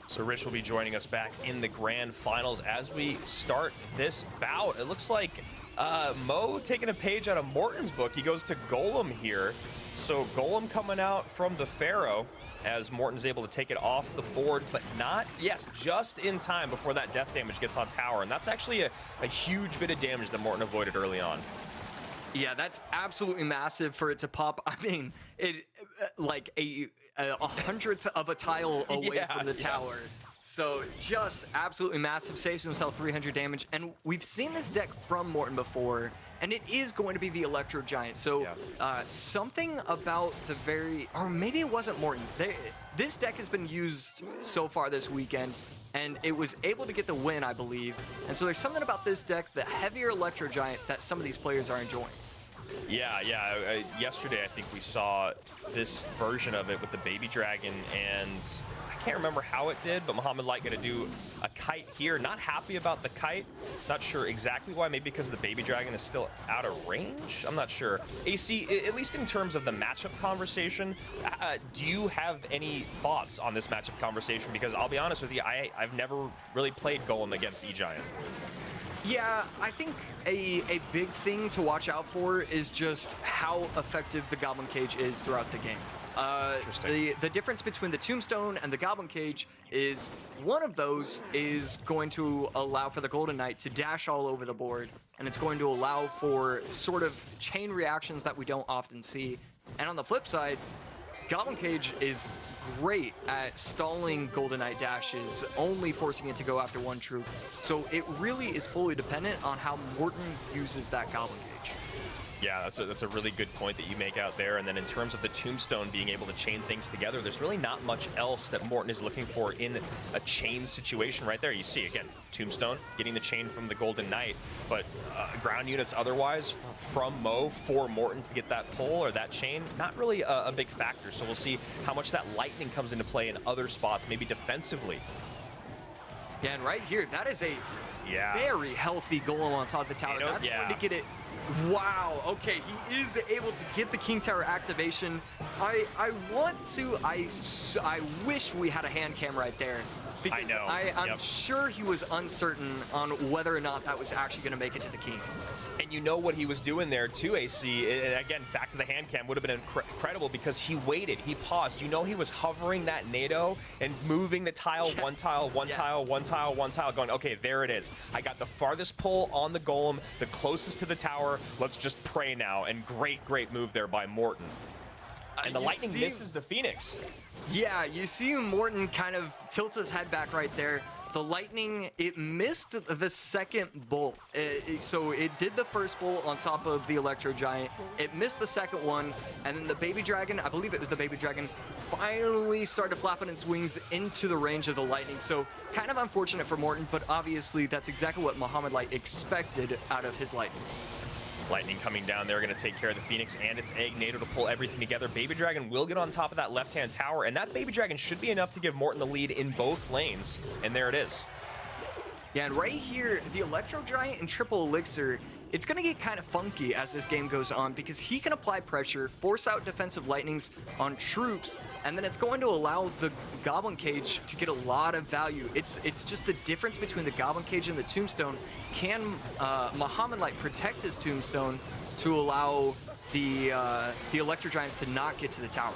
So Rich will be joining us back in the grand finals as we start this bout. It looks like Mo taking a page out of Morten's book. He goes to Golem here. So Golem coming out from the Pharaoh as Morten's able to take it off the board, but just in time before that death damage gets on tower. And that's actually a huge bit of damage that Morten avoided early on. Yeah, that's absolutely massive for it to pop. I mean, it like a 100th of a tile away from the tower. So just absolutely massive, saves himself 300 damage. And we've seen this deck from Morten before, and it is going to be the Electro Giant. So something about or maybe it wasn't Morten. This deck has been used so far this weekend, and it was able to get the win, I believe. And so there's something about this deck, the heavier Electro Giant, that some of these players are enjoying. Yeah. Yesterday, I think we saw this version of it with the Baby Dragon, and I can't remember how it did, but Mohamed Light going to do a kite here. Not happy about the kite. Not sure exactly why. Maybe because the Baby Dragon is still out of range? I'm not sure. AC, at least in terms of the matchup conversation, do you have any thoughts on this matchup conversation? Because I'll be honest with you, I've never really played Golem against E-Giant. Yeah, I think a big thing to watch out for is just how effective the Goblin Cage is throughout the game. The difference between the Tombstone and the Goblin Cage is one of those is going to allow for the Golden Knight to dash all over the board, and it's going to allow for sort of chain reactions that we don't often see. And on the flip side, Goblin Cage is great at stalling Golden Knight dashes, only forcing it to go after one troop. So it really is fully dependent on how Morten uses that Goblin Cage. Yeah, that's a really good point that you make out there. And then in terms of the Tombstone being able to chain things together, there's really not much else that Morten is looking for in a chain situation right there. You see, again, Tombstone getting the chain from the Golden Knight, but ground units otherwise from Mo for Morten to get that pull or that chain, not really a big factor. So we'll see how much that lightning comes into play in other spots, maybe defensively. Yeah, and right here, that is a very healthy Golem on top of the tower. That's going to get it Wow, okay, he is able to get the King Tower activation. I wish we had a hand cam right there. Because I know. I'm sure he was uncertain on whether or not that was actually going to make it to the King. And you know what he was doing there too, AC. And again, back to the hand cam would have been incredible because he waited, he paused. You know he was hovering that NATO and moving the tile, one tile, one tile, one tile, one tile, going, okay, there it is. I got the farthest pull on the golem, the closest to the tower. Let's just pray now. And great move there by Morten. And the lightning misses the Phoenix. Yeah, you see Morten kind of tilt his head back right there. The lightning, it missed the second bolt. So it did the first bolt on top of the Electro Giant. It missed the second one, and then the Baby Dragon, I believe it was the Baby Dragon, finally started flapping its wings into the range of the lightning. So kind of unfortunate for Morten, but obviously that's exactly what Mohamed Light expected out of his lightning. Lightning coming down there, going to take care of the Phoenix and its egg NATO to pull everything together. Baby Dragon will get on top of that left-hand tower, and that Baby Dragon should be enough to give Morten the lead in both lanes. And there it is. Yeah, and right here, the Electro Giant and Triple Elixir, it's going to get kind of funky as this game goes on because he can apply pressure, force out defensive lightnings on troops, and then it's going to allow the Goblin Cage to get a lot of value. It's just the difference between the Goblin Cage and the Tombstone. Can Mohamed Light protect his Tombstone to allow the Electro Giants to not get to the tower?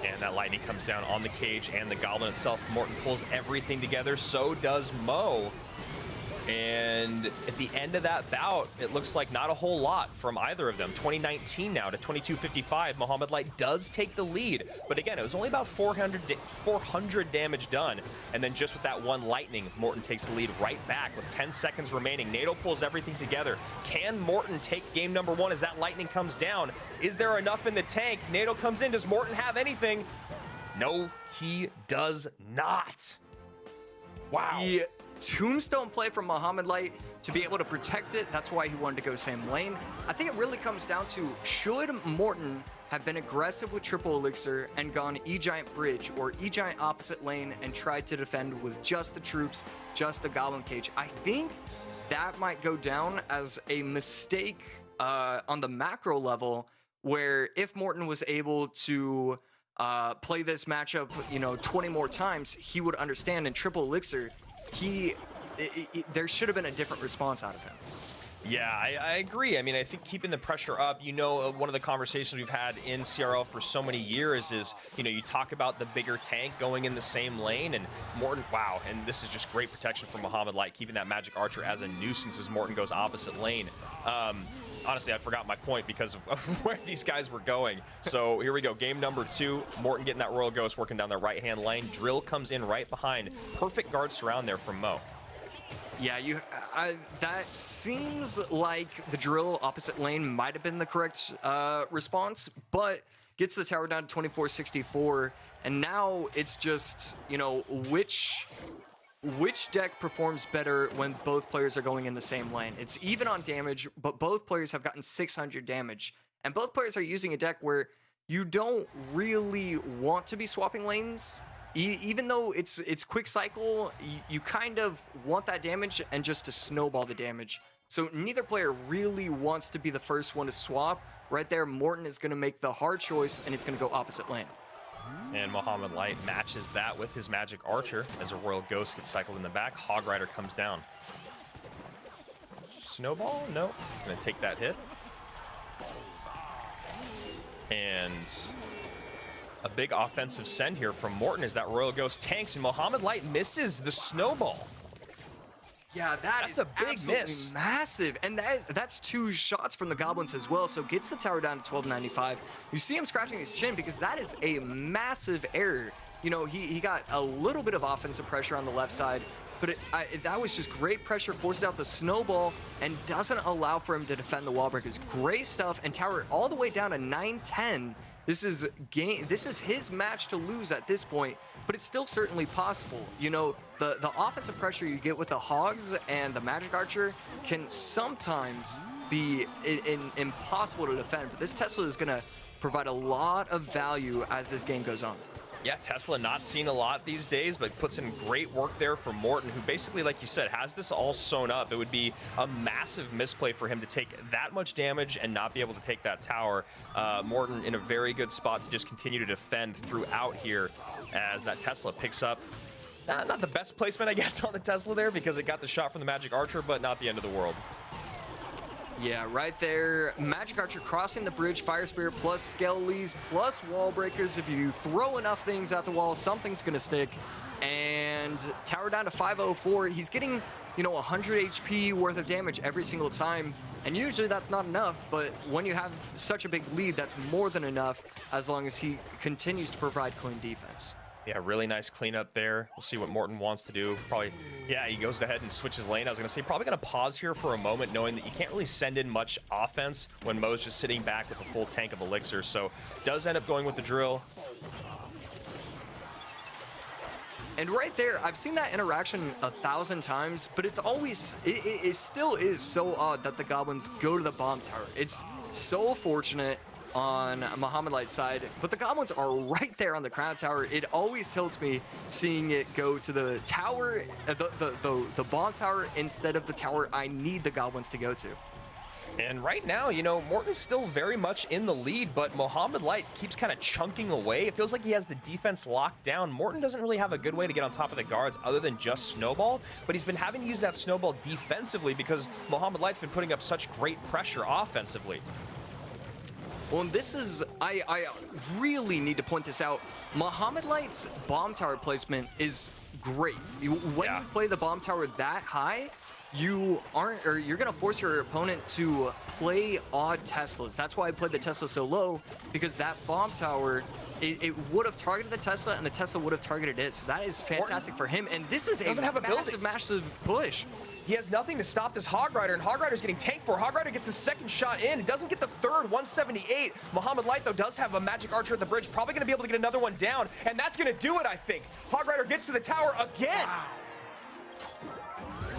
And that lightning comes down on the cage and the Goblin itself. Morten pulls everything together, so does Mo. And at the end of that bout, it looks like not a whole lot from either of them. 2019 now to 2255. Mohamed Light does take the lead. But again, it was only about 400 damage done. And then just with that one lightning, Morten takes the lead right back with 10 seconds remaining. NATO pulls everything together. Can Morten take game number one as that lightning comes down? Is there enough in the tank? NATO comes in. Does Morten have anything? No, he does not. Wow. Yeah. Tombstone play from Mohamed Light to be able to protect it. That's why he wanted to go same lane. I think it really comes down to, should Morten have been aggressive with Triple Elixir and gone E-Giant Bridge or E-Giant opposite lane and tried to defend with just the troops, just the Goblin Cage? I think that might go down as a mistake on the macro level, where if Morten was able to play this matchup, 20 more times, he would understand. In Triple Elixir, there should have been a different response out of him. Yeah, I agree. I mean, I think keeping the pressure up, one of the conversations we've had in CRL for so many years is, you talk about the bigger tank going in the same lane, and Morten, wow, and this is just great protection from Mohamed Light, keeping that Magic Archer as a nuisance as Morten goes opposite lane. Honestly, I forgot my point because of where these guys were going. So here we go, game number 2. Morten getting that Royal Ghost working down the right-hand lane. Drill comes in right behind. Perfect guard surround there from Mo. Yeah, that seems like the Drill opposite lane might have been the correct response, but gets the tower down to 2464, and now it's just, which deck performs better when both players are going in the same lane. It's even on damage, but both players have gotten 600 damage, and both players are using a deck where you don't really want to be swapping lanes. Even though it's quick cycle, you kind of want that damage and just to snowball the damage. So neither player really wants to be the first one to swap. Right there, Morten is going to make the hard choice, and he's going to go opposite lane. And Mohamed Light matches that with his Magic Archer as a Royal Ghost gets cycled in the back. Hog Rider comes down. Snowball? No. Gonna take that hit. And a big offensive send here from Morten as that Royal Ghost tanks, and Mohamed Light misses the snowball. Yeah, that's a big miss. Massive. And that's 2 shots from the Goblins as well, so gets the tower down to 1295. You see him scratching his chin because that is a massive error. He got a little bit of offensive pressure on the left side, but that was just great pressure, forced out the snowball, and doesn't allow for him to defend the wall breakers. Great stuff, and tower all the way down to 910. This is his match to lose at this point, but it's still certainly possible. The offensive pressure you get with the Hogs and the Magic Archer can sometimes be impossible to defend, but this Tesla is going to provide a lot of value as this game goes on. Yeah, Tesla not seen a lot these days, but puts in great work there for Morten, who basically, like you said, has this all sewn up. It would be a massive misplay for him to take that much damage and not be able to take that tower. Morten in a very good spot to just continue to defend throughout here as that Tesla picks up. Not the best placement, I guess, on the Tesla there because it got the shot from the Magic Archer, but not the end of the world. Yeah, right there. Magic Archer crossing the bridge, Fire Spirit plus Skellies plus Wall Breakers. If you throw enough things at the wall, something's going to stick. And tower down to 504. He's getting, 100 HP worth of damage every single time. And usually that's not enough, but when you have such a big lead, that's more than enough as long as he continues to provide clean defense. Yeah, really nice cleanup there. We'll see what Morten wants to do. Probably, yeah, he goes ahead and switches lane. I was going to say, probably going to pause here for a moment, knowing that you can't really send in much offense when Mo's just sitting back with a full tank of elixir. So does end up going with the drill. And right there, I've seen that interaction 1,000 times, but it's always, it still is so odd that the Goblins go to the bomb tower. It's so fortunate on Mohamed Light's side, but the Goblins are right there on the crown tower. It always tilts me seeing it go to the tower, the bomb tower instead of the tower I need the Goblins to go to. And right now, Morten's still very much in the lead, but Mohamed Light keeps kind of chunking away. It feels like he has the defense locked down. Morten doesn't really have a good way to get on top of the guards other than just Snowball, but he's been having to use that Snowball defensively because Mohamed Light's been putting up such great pressure offensively. Well, and this is, I really need to point this out. Mohamed Light's bomb tower placement is great. When you play the bomb tower that high, you're gonna force your opponent to play odd Teslas. That's why I played the Tesla so low, because that bomb tower, it would have targeted the Tesla and the Tesla would have targeted it. So that is fantastic for him. And this is a massive push. He has nothing to stop this Hog Rider, and Hog Rider's getting tanked for. Hog Rider gets his second shot in. It doesn't get the third, 178. Mohamed Light, though, does have a Magic Archer at the bridge. Probably going to be able to get another one down, and that's going to do it, I think. Hog Rider gets to the tower again.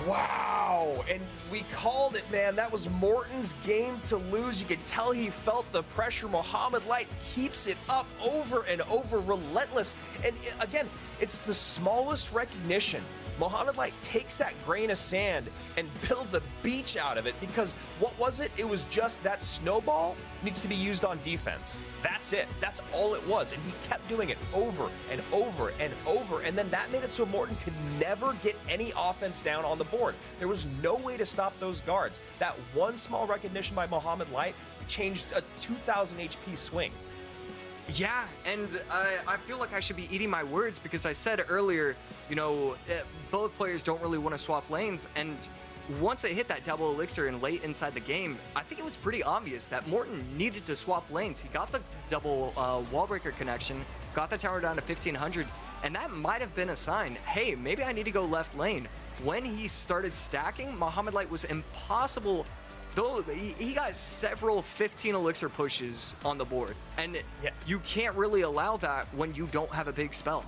Wow. And we called it, man. That was Morten's game to lose. You could tell he felt the pressure. Mohamed Light keeps it up over and over, relentless. And again, it's the smallest recognition. Mohamed Light takes that grain of sand and builds a beach out of it because what was it? It was just that Snowball needs to be used on defense. That's it. That's all it was. And he kept doing it over and over and over. And then that made it so Morten could never get any offense down on the board. There was no way to stop those guards. That one small recognition by Mohamed Light changed a 2,000 HP swing. Yeah, and I feel like I should be eating my words because I said earlier, both players don't really want to swap lanes, and once it hit that double elixir and late inside the game, I think it was pretty obvious that Morten needed to swap lanes. He got the double wall breaker connection, got the tower down to 1,500, and that might have been a sign, hey, maybe I need to go left lane. When he started stacking, Mohamed Light was impossible. Though he got several 15 elixir pushes on the board, and you can't really allow that when you don't have a big spell.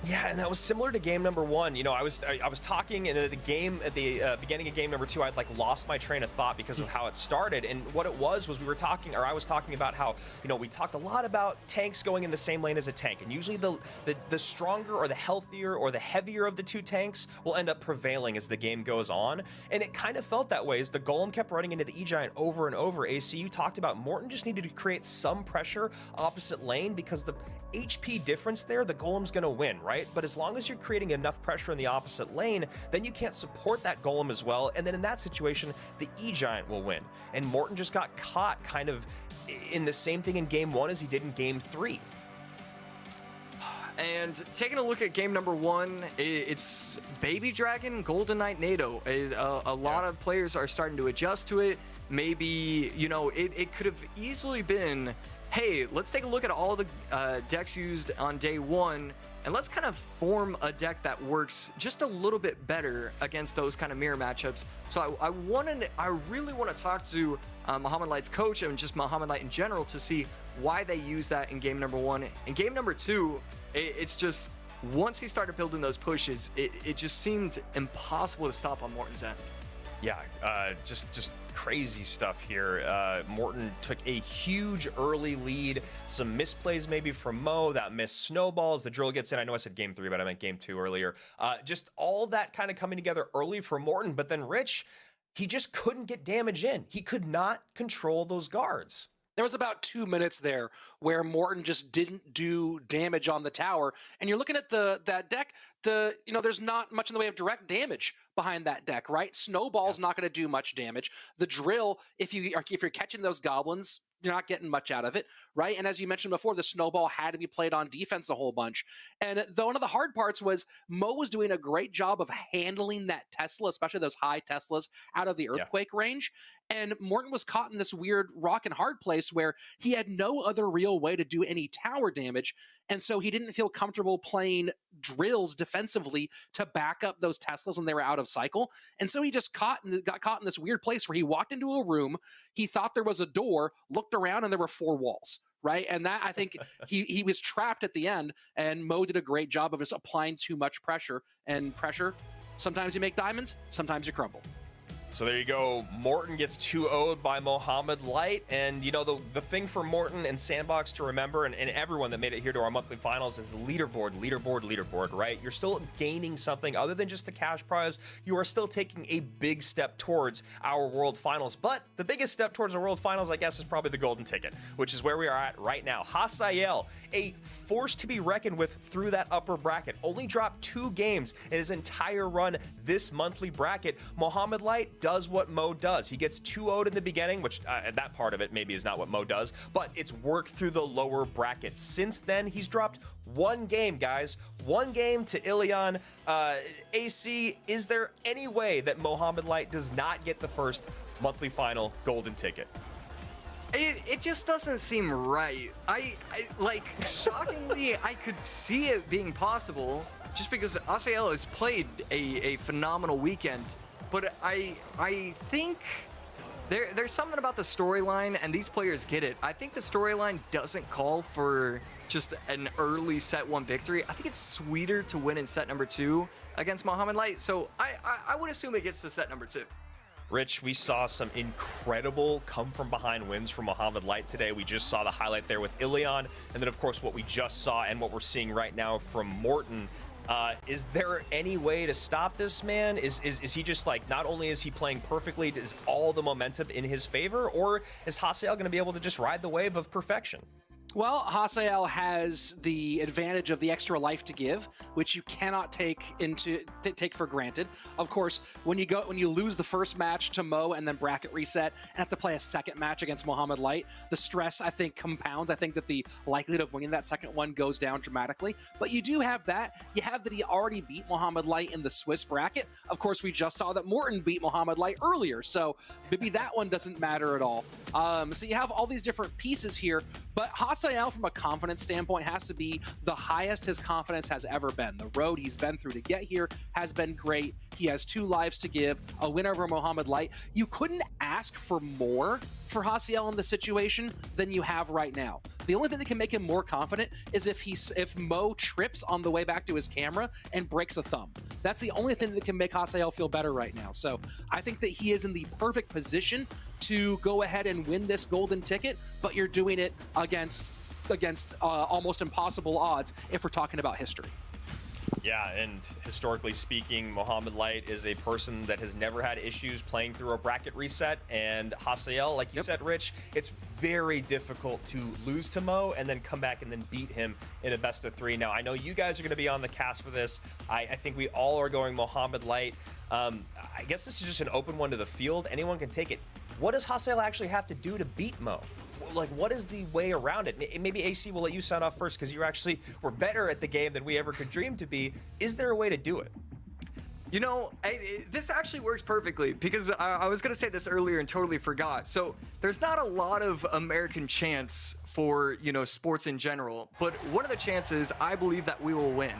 Yeah, and that was similar to game number one. I was talking in the game at the beginning of game number two. I'd lost my train of thought because of how it started, and what it was I was talking about how we talked a lot about tanks going in the same lane as a tank, and usually the stronger or the healthier or the heavier of the two tanks will end up prevailing as the game goes on, and it kind of felt that way as the Golem kept running into the E-Giant over and over. AC, you talked about Morten just needed to create some pressure opposite lane because the HP difference there, the Golem's gonna win, right? But as long as you're creating enough pressure in the opposite lane, then you can't support that Golem as well, and then in that situation, the E-Giant will win. And Morten just got caught kind of in the same thing in game one as he did in game three. And taking a look at game number one, it's Baby Dragon, Golden Knight, NATO. A lot of players are starting to adjust to it. Maybe, it could have easily been, hey, let's take a look at all the decks used on day one, and let's kind of form a deck that works just a little bit better against those kind of mirror matchups. So I really want to talk to Mohamed Light's coach and just Mohamed Light in general to see why they use that in game number one. In game number two, it's just, once he started building those pushes, it just seemed impossible to stop on Morten's end. Yeah, just crazy stuff here. Morton took a huge early lead. Some misplays maybe from Mo. That missed snowballs. The drill gets in. I know I said game 3, but I meant game 2 earlier. Just all that kind of coming together early for Morton. But then Rich, he just couldn't get damage in. He could not control those guards. There was about 2 minutes there where Morton just didn't do damage on the tower, and you're looking at that deck. There's not much in the way of direct damage behind that deck, right? Snowball's not going to do much damage. The drill, if you're catching those goblins, you're not getting much out of it, right? And as you mentioned before, the snowball had to be played on defense a whole bunch. And one of the hard parts was Mo was doing a great job of handling that Tesla, especially those high Teslas, out of the earthquake range. And Morton was caught in this weird rock and hard place where he had no other real way to do any tower damage. And so he didn't feel comfortable playing drills defensively to back up those Teslas when they were out of cycle. And so he just got caught in this weird place where he walked into a room, he thought there was a door, looked around, and there were 4 walls, right? And that, I think, he was trapped at the end, and Mo did a great job of just applying too much pressure. And pressure, sometimes you make diamonds, sometimes you crumble. So there you go. Morton gets 2-0'd by Mohamed Light. And, the thing for Morton and Sandbox to remember, and everyone that made it here to our monthly finals, is the leaderboard, right? You're still gaining something other than just the cash prize. You are still taking a big step towards our world finals. But the biggest step towards the world finals, I guess, is probably the golden ticket, which is where we are at right now. Hasael, a force to be reckoned with through that upper bracket, only dropped 2 games in his entire run this monthly bracket. Mohamed Light does what Mo does. He gets 2-0'd in the beginning, which that part of it maybe is not what Mo does, but it's worked through the lower brackets. Since then, he's dropped 1 game, guys. 1 game to Ilion. AC, is there any way that Mohamed Light does not get the first monthly final golden ticket? It just doesn't seem right. I shockingly, I could see it being possible just because Hasael has played a phenomenal weekend. But I think there's something about the storyline, and these players get it. I think the storyline doesn't call for just an early set 1 victory. I think it's sweeter to win in set number 2 against Mohamed Light. So I would assume it gets to set number 2. Rich, we saw some incredible come-from-behind wins from Mohamed Light today. We just saw the highlight there with Ilion, and then, of course, what we just saw and what we're seeing right now from Morton. Is there any way to stop this man? Is he just not only is he playing perfectly, is all the momentum in his favor, or is Hasael going to be able to just ride the wave of perfection? Well, Hasael has the advantage of the extra life to give, which you cannot take for granted. Of course, when you lose the first match to Mo and then bracket reset and have to play a second match against Mohamed Light, the stress, I think, compounds. I think that the likelihood of winning that second one goes down dramatically. But you do have that. You have that he already beat Mohamed Light in the Swiss bracket. Of course, we just saw that Morton beat Mohamed Light earlier, so maybe that one doesn't matter at all. So you have all these different pieces here, but Hasael, from a confidence standpoint, has to be the highest his confidence has ever been. The road he's been through to get here has been great. He has 2 lives to give, a win over Mohamed Light. You couldn't ask for more for Hasael in the situation than you have right now. The only thing that can make him more confident is if Mo trips on the way back to his camera and breaks a thumb. That's the only thing that can make Hasael feel better right now. So I think that he is in the perfect position to go ahead and win this golden ticket, but you're doing it against almost impossible odds if we're talking about history. Yeah, and historically speaking, Mohamed Light is a person that has never had issues playing through a bracket reset, and Hasael, like you said, Rich, it's very difficult to lose to Mo and then come back and then beat him in a best of 3. Now, I know you guys are going to be on the cast for this. I think we all are going Mohamed Light. I guess this is just an open one to the field. Anyone can take it. What does Hasael actually have to do to beat Mo? What is the way around it? Maybe AC will let you sound off first because you actually were better at the game than we ever could dream to be. Is there a way to do it? This actually works perfectly because I was going to say this earlier and totally forgot. So there's not a lot of American chance for, sports in general, but one of the chances, I believe that we will win.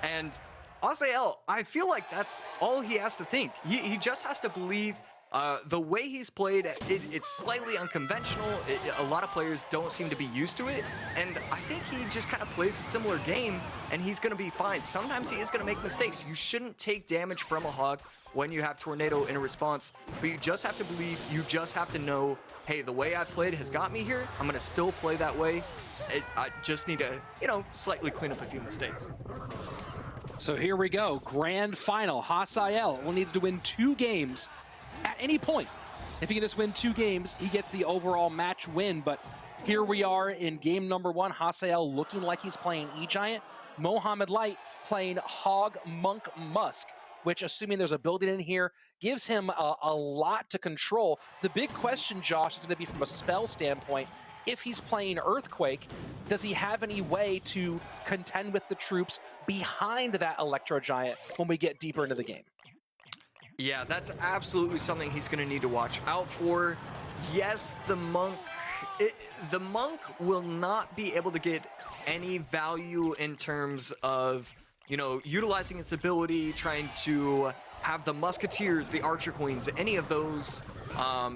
And Hasael, I feel like that's all he has to think. He just has to believe. The way he's played, it's slightly unconventional. A lot of players don't seem to be used to it, and I think he just kind of plays a similar game, and he's going to be fine. Sometimes he is going to make mistakes. You shouldn't take damage from a hog when you have Tornado in a response, but you just have to believe, you just have to know, hey, the way I played has got me here. I'm going to still play that way. I just need to, you know, slightly clean up a few mistakes. So here we go, grand final. Hasael will needs to win 2 games at any point. If he can just win 2 games, he gets the overall match win. But here we are in game number 1. Hasael looking like he's playing E-Giant. Mohamed Light playing Hog Monk Musk, which, assuming there's a building in here, gives him a lot to control. The big question, Josh, is going to be from a spell standpoint. If he's playing Earthquake, does he have any way to contend with the troops behind that Electro Giant when we get deeper into the game? Yeah, that's absolutely something he's going to need to watch out for. Yes, the Monk will not be able to get any value in terms of, you know, utilizing its ability, trying to have the Musketeers, the Archer Queens, any of those,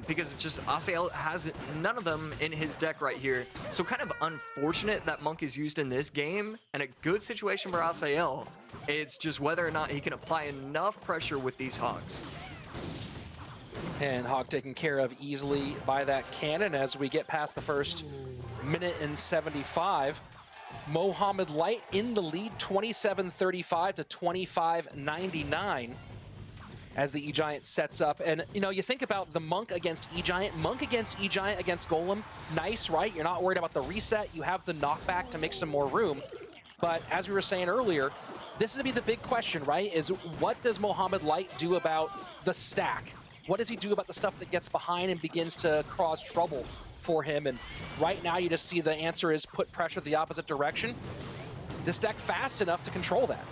because it's just Hasael has none of them in his deck right here. So kind of unfortunate that Monk is used in this game, and a good situation for Hasael. It's just whether or not he can apply enough pressure with these Hogs. And Hog taken care of easily by that cannon as we get past the first minute and 75. Mohamed Light in the lead, 27-35 to 25-99 as the E-Giant sets up. And, you know, you think about the Monk against E-Giant. Monk against E-Giant against Golem. Nice, right? You're not worried about the reset. You have the knockback to make some more room. But as we were saying earlier, this is going to be the big question, right? Is what does Mohamed Light do about the stack? What does he do about the stuff that gets behind and begins to cause trouble for him? And right now you just see the answer is put pressure the opposite direction. This deck fast enough to control that.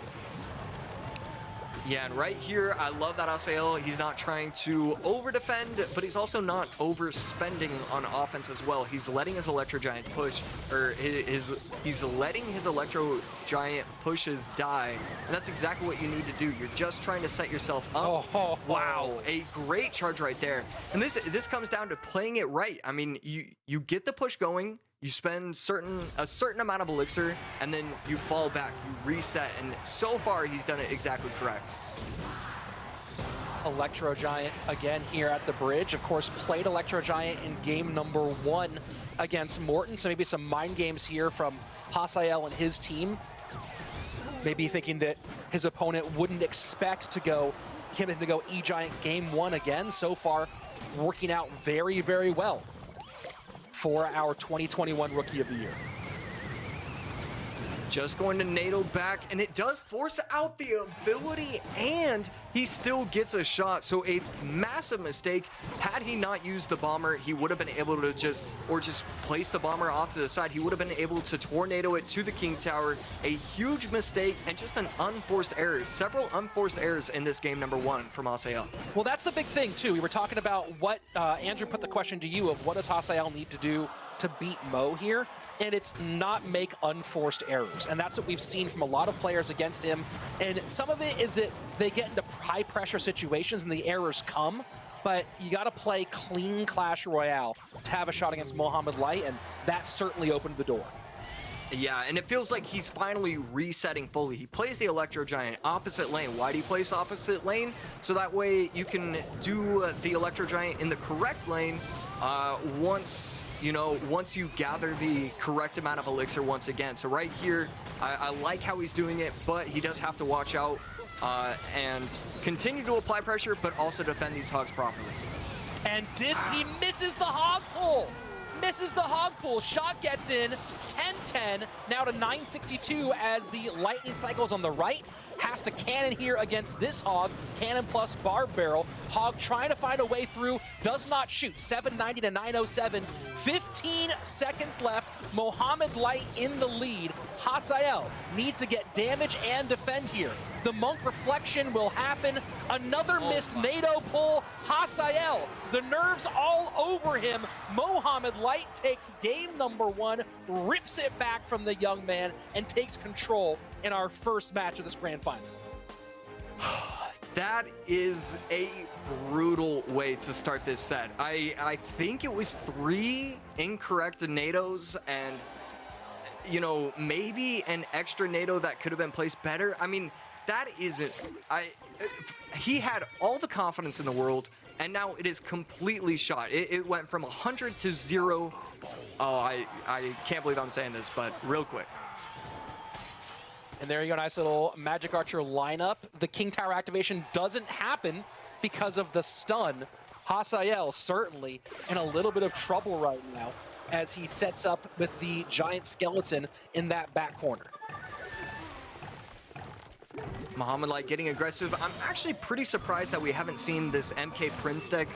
Yeah, and right here, I love that Hasael. He's not trying to over-defend, but he's also not overspending on offense as well. He's letting his Electro Giants push, or he's letting his Electro Giant pushes die. And that's exactly what you need to do. You're just trying to set yourself up. Oh, wow, a great charge right there. And this comes down to playing it right. I mean, you get the push going, you spend a certain amount of elixir, and then you fall back, you reset, and so far he's done it exactly correct. Electro Giant again here at the bridge. Of course, played Electro Giant in game number 1 against Morton, so maybe some mind games here from Hasael and his team. Maybe thinking that his opponent wouldn't expect him to go E-Giant game 1 again. So far, working out very, very well for our 2021 Rookie of the Year. Just going to NATO back, and it does force out the ability, and he still gets a shot. So a massive mistake. Had he not used the bomber, he would have been able to just place the bomber off to the side. He would have been able to tornado it to the King Tower. A huge mistake and just an unforced error. Several unforced errors in this game number 1 from Hasael. Well, that's the big thing, too. We were talking about what Andrew put the question to you of what does Hasael need to do to beat Mo here, and it's not make unforced errors. And that's what we've seen from a lot of players against him. And some of it is that they get into high pressure situations and the errors come, but you got to play clean Clash Royale to have a shot against Mohamed Light, and that certainly opened the door. Yeah, and it feels like he's finally resetting fully. He plays the Electro Giant opposite lane. Why do you place opposite lane? So that way you can do the Electro Giant in the correct lane once you gather the correct amount of elixir once again. So right here, I like how he's doing it, but he does have to watch out and continue to apply pressure, but also defend these Hogs properly. And he misses the Hog pull. Misses the Hog pull. Shot gets in. 10-10. Now to 962 as the lightning cycles on the right. Has to cannon here against this Hog. Cannon plus Barb Barrel. Hog trying to find a way through. Does not shoot. 790 to 907. 15 seconds left. Mohamed Light in the lead. Hasael needs to get damage and defend here. The Monk reflection will happen. Another missed NATO pull. Hasael, the nerves all over him. Mohamed Light takes game number 1, rips it back from the young man, and takes control in our first match of this grand final. That is a brutal way to start this set. I think it was 3 incorrect NATOs and, you know, maybe an extra NATO that could have been placed better. I mean, that isn't... He had all the confidence in the world, and now it is completely shot. It went from 100 to 0. Oh, I can't believe I'm saying this, but real quick. And there you go, nice little Magic Archer lineup. The King Tower activation doesn't happen because of the stun. Hasael certainly in a little bit of trouble right now as he sets up with the giant skeleton in that back corner. Muhammad Light getting aggressive. I'm actually pretty surprised that we haven't seen this MK Prince deck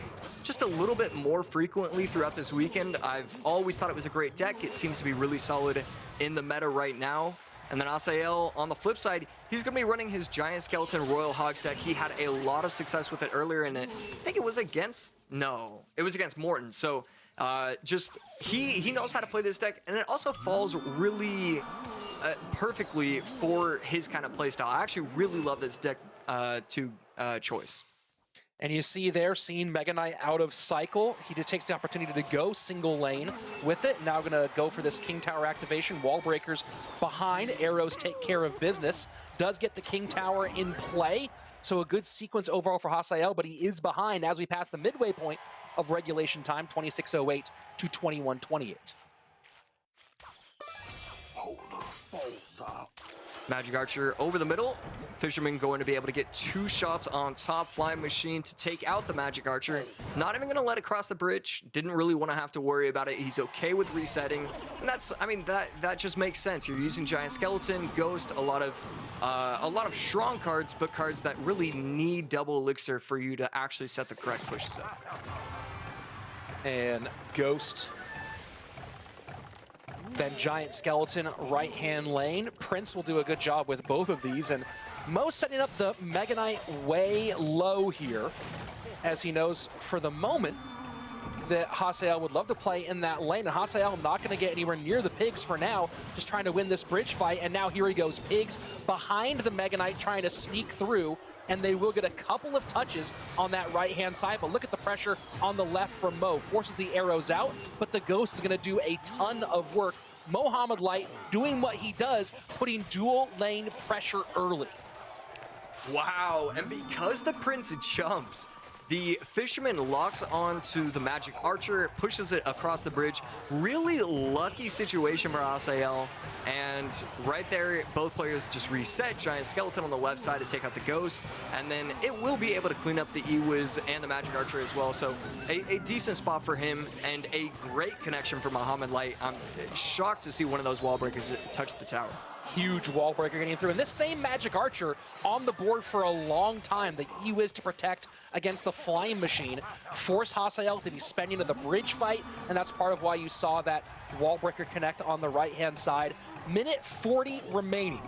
just a little bit more frequently throughout this weekend. I've always thought it was a great deck. It seems to be really solid in the meta right now. And then Hasael, on the flip side, he's going to be running his Giant Skeleton Royal Hogs deck. He had a lot of success with it earlier, and I think it was against... No, it was against Morton. So he knows how to play this deck, and it also falls really perfectly for his kind of playstyle. I actually really love this deck choice. And you see there, seeing Mega Knight out of cycle. He just takes the opportunity to go single lane with it. Now going to go for this King Tower activation. Wall breakers behind. Arrows take care of business. Does get the King Tower in play. So a good sequence overall for Hasael, but he is behind as we pass the midway point of regulation time, 26:08 to 21:28. Magic Archer over the middle. Fisherman going to be able to get 2 shots on top. Flying Machine to take out the Magic Archer. Not even going to let it cross the bridge. Didn't really want to have to worry about it. He's okay with resetting. And that's, I mean, that just makes sense. You're using Giant Skeleton, Ghost, a lot of strong cards, but cards that really need double elixir for you to actually set the correct pushes up. And Ghost, then Giant Skeleton right-hand lane. Prince will do a good job with both of these, and Mo setting up the Mega Knight way low here, as he knows for the moment that Hasael would love to play in that lane, and Hasael not going to get anywhere near the Pigs for now, just trying to win this bridge fight, and now here he goes. Pigs behind the Mega Knight trying to sneak through, and they will get a couple of touches on that right-hand side, but look at the pressure on the left from Mo. Forces the arrows out, but the Ghost is going to do a ton of work. Muhammad Light doing what he does, putting dual lane pressure early. Wow, and because the Prince jumps, the Fisherman locks onto the Magic Archer, pushes it across the bridge. Really lucky situation for Hasael. And right there, both players just reset. Giant Skeleton on the left side to take out the Ghost. And then it will be able to clean up the E-Wiz and the Magic Archer as well. So a decent spot for him and a great connection for Muhammad Light. I'm shocked to see one of those wall breakers touch the tower. Huge wall breaker getting through. And this same Magic Archer on the board for a long time. The E-Wiz to protect against the Flying Machine. Forced Hasael to be spent into the bridge fight. And that's part of why you saw that wall breaker connect on the right-hand side. Minute 40 remaining.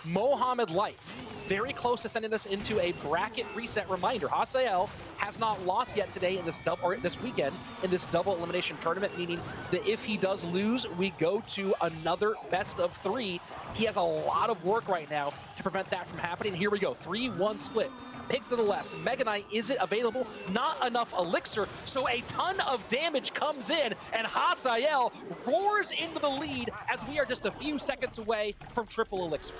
Muhammad Light very close to sending us into a bracket reset reminder. Hasael has not lost yet today in this this weekend in this double elimination tournament, meaning that if he does lose, we go to another best of 3. He has a lot of work right now to prevent that from happening. Here we go, 3-1 split. Pigs to the left. Mega Knight, is it available? Not enough elixir, so a ton of damage comes in, and Hasael roars into the lead as we are just a few seconds away from triple elixir.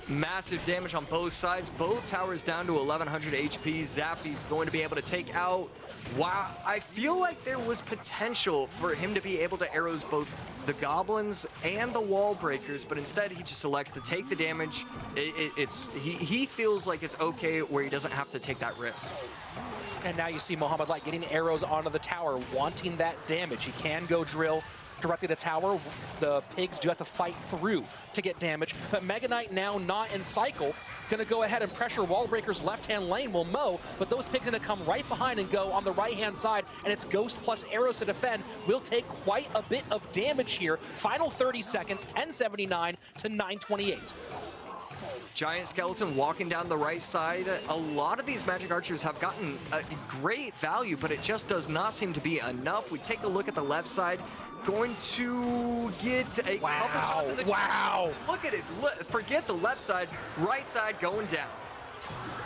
Massive damage on both sides. Both towers down to 1100 HP. Zappy's going to be able to take out... Wow, I feel like there was potential for him to be able to arrows both the goblins and the wall breakers, but instead he just elects to take the damage. He feels like it's okay where he doesn't have to take that risk. And now you see Muhammad Light getting arrows onto the tower, wanting that damage. He can go drill directly to tower. The Pigs do have to fight through to get damage, but Mega Knight now not in cycle. Gonna go ahead and pressure Wallbreaker's left-hand lane will Mo, but those Pigs gonna come right behind and go on the right-hand side, and it's Ghost plus arrows to defend. Will take quite a bit of damage here. Final 30 seconds, 1079 to 928. Giant Skeleton walking down the right side. A lot of these Magic Archers have gotten a great value, but it just does not seem to be enough. We take a look at the left side. Going to get a couple shots in the Wow! Look at it. Forget the left side. Right side going down.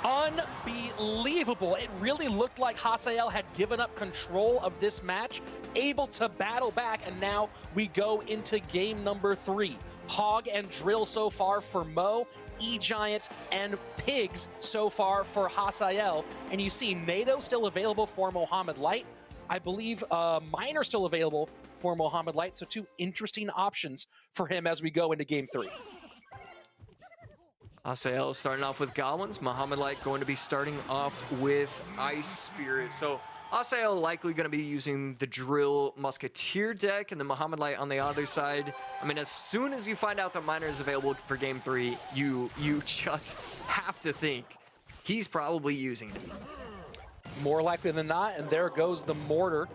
Unbelievable. It really looked like Hasael had given up control of this match, able to battle back, and now we go into game number 3. Hog and Drill so far for Mo, E-Giant and Pigs so far for Hasael. And you see NATO still available for Mohamed Light. I believe Miner still available for Mohamed Light. So 2 interesting options for him as we go into game 3. Hasael starting off with Goblins. Mohamed Light going to be starting off with Ice Spirit. So Hasael likely going to be using the Drill Musketeer deck, and then Mohamed Light on the other side. I mean, as soon as you find out that Miner is available for game 3, you just have to think he's probably using it. More likely than not, and there goes the Mortar.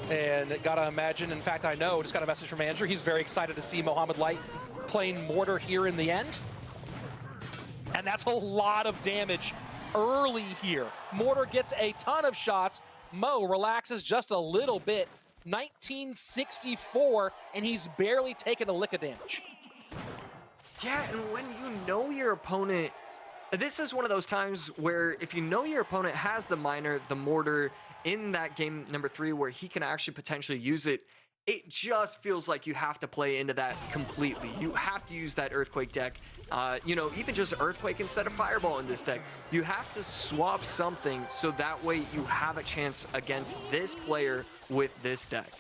And gotta imagine, in fact, I know, just got a message from Andrew. He's very excited to see Mohamed Light playing Mortar here in the end. And that's a lot of damage early here. Mortar gets a ton of shots. Mo relaxes just a little bit. 1964, and he's barely taken a lick of damage. Yeah, and when you know your opponent, this is one of those times where if you know your opponent has the Miner, the Mortar in that game number 3 where he can actually potentially use it, it just feels like you have to play into that completely. You have to use that Earthquake deck. You know, even just Earthquake instead of Fireball in this deck. You have to swap something so that way you have a chance against this player with this deck.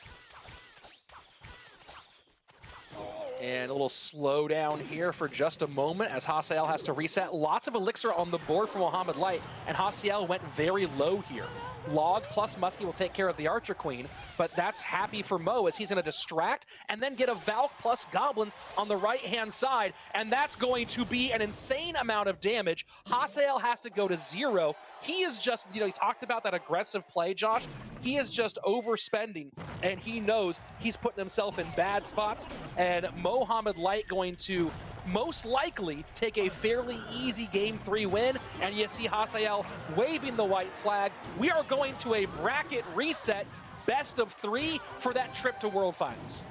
And a little slowdown here for just a moment as Hasael has to reset. Lots of Elixir on the board for Mohamed Light, and Hasael went very low here. Log plus Muskie will take care of the Archer Queen, but that's happy for Mo as he's going to distract and then get a Valk plus Goblins on the right-hand side, and that's going to be an insane amount of damage. Hasael has to go to 0. He is just, you know, he talked about that aggressive play, Josh. He is just overspending, and he knows he's putting himself in bad spots, and Mohamed Light going to most likely take a fairly easy game 3 win, and you see Hasael waving the white flag. We are going to a bracket reset, best of 3 for that trip to World Finals.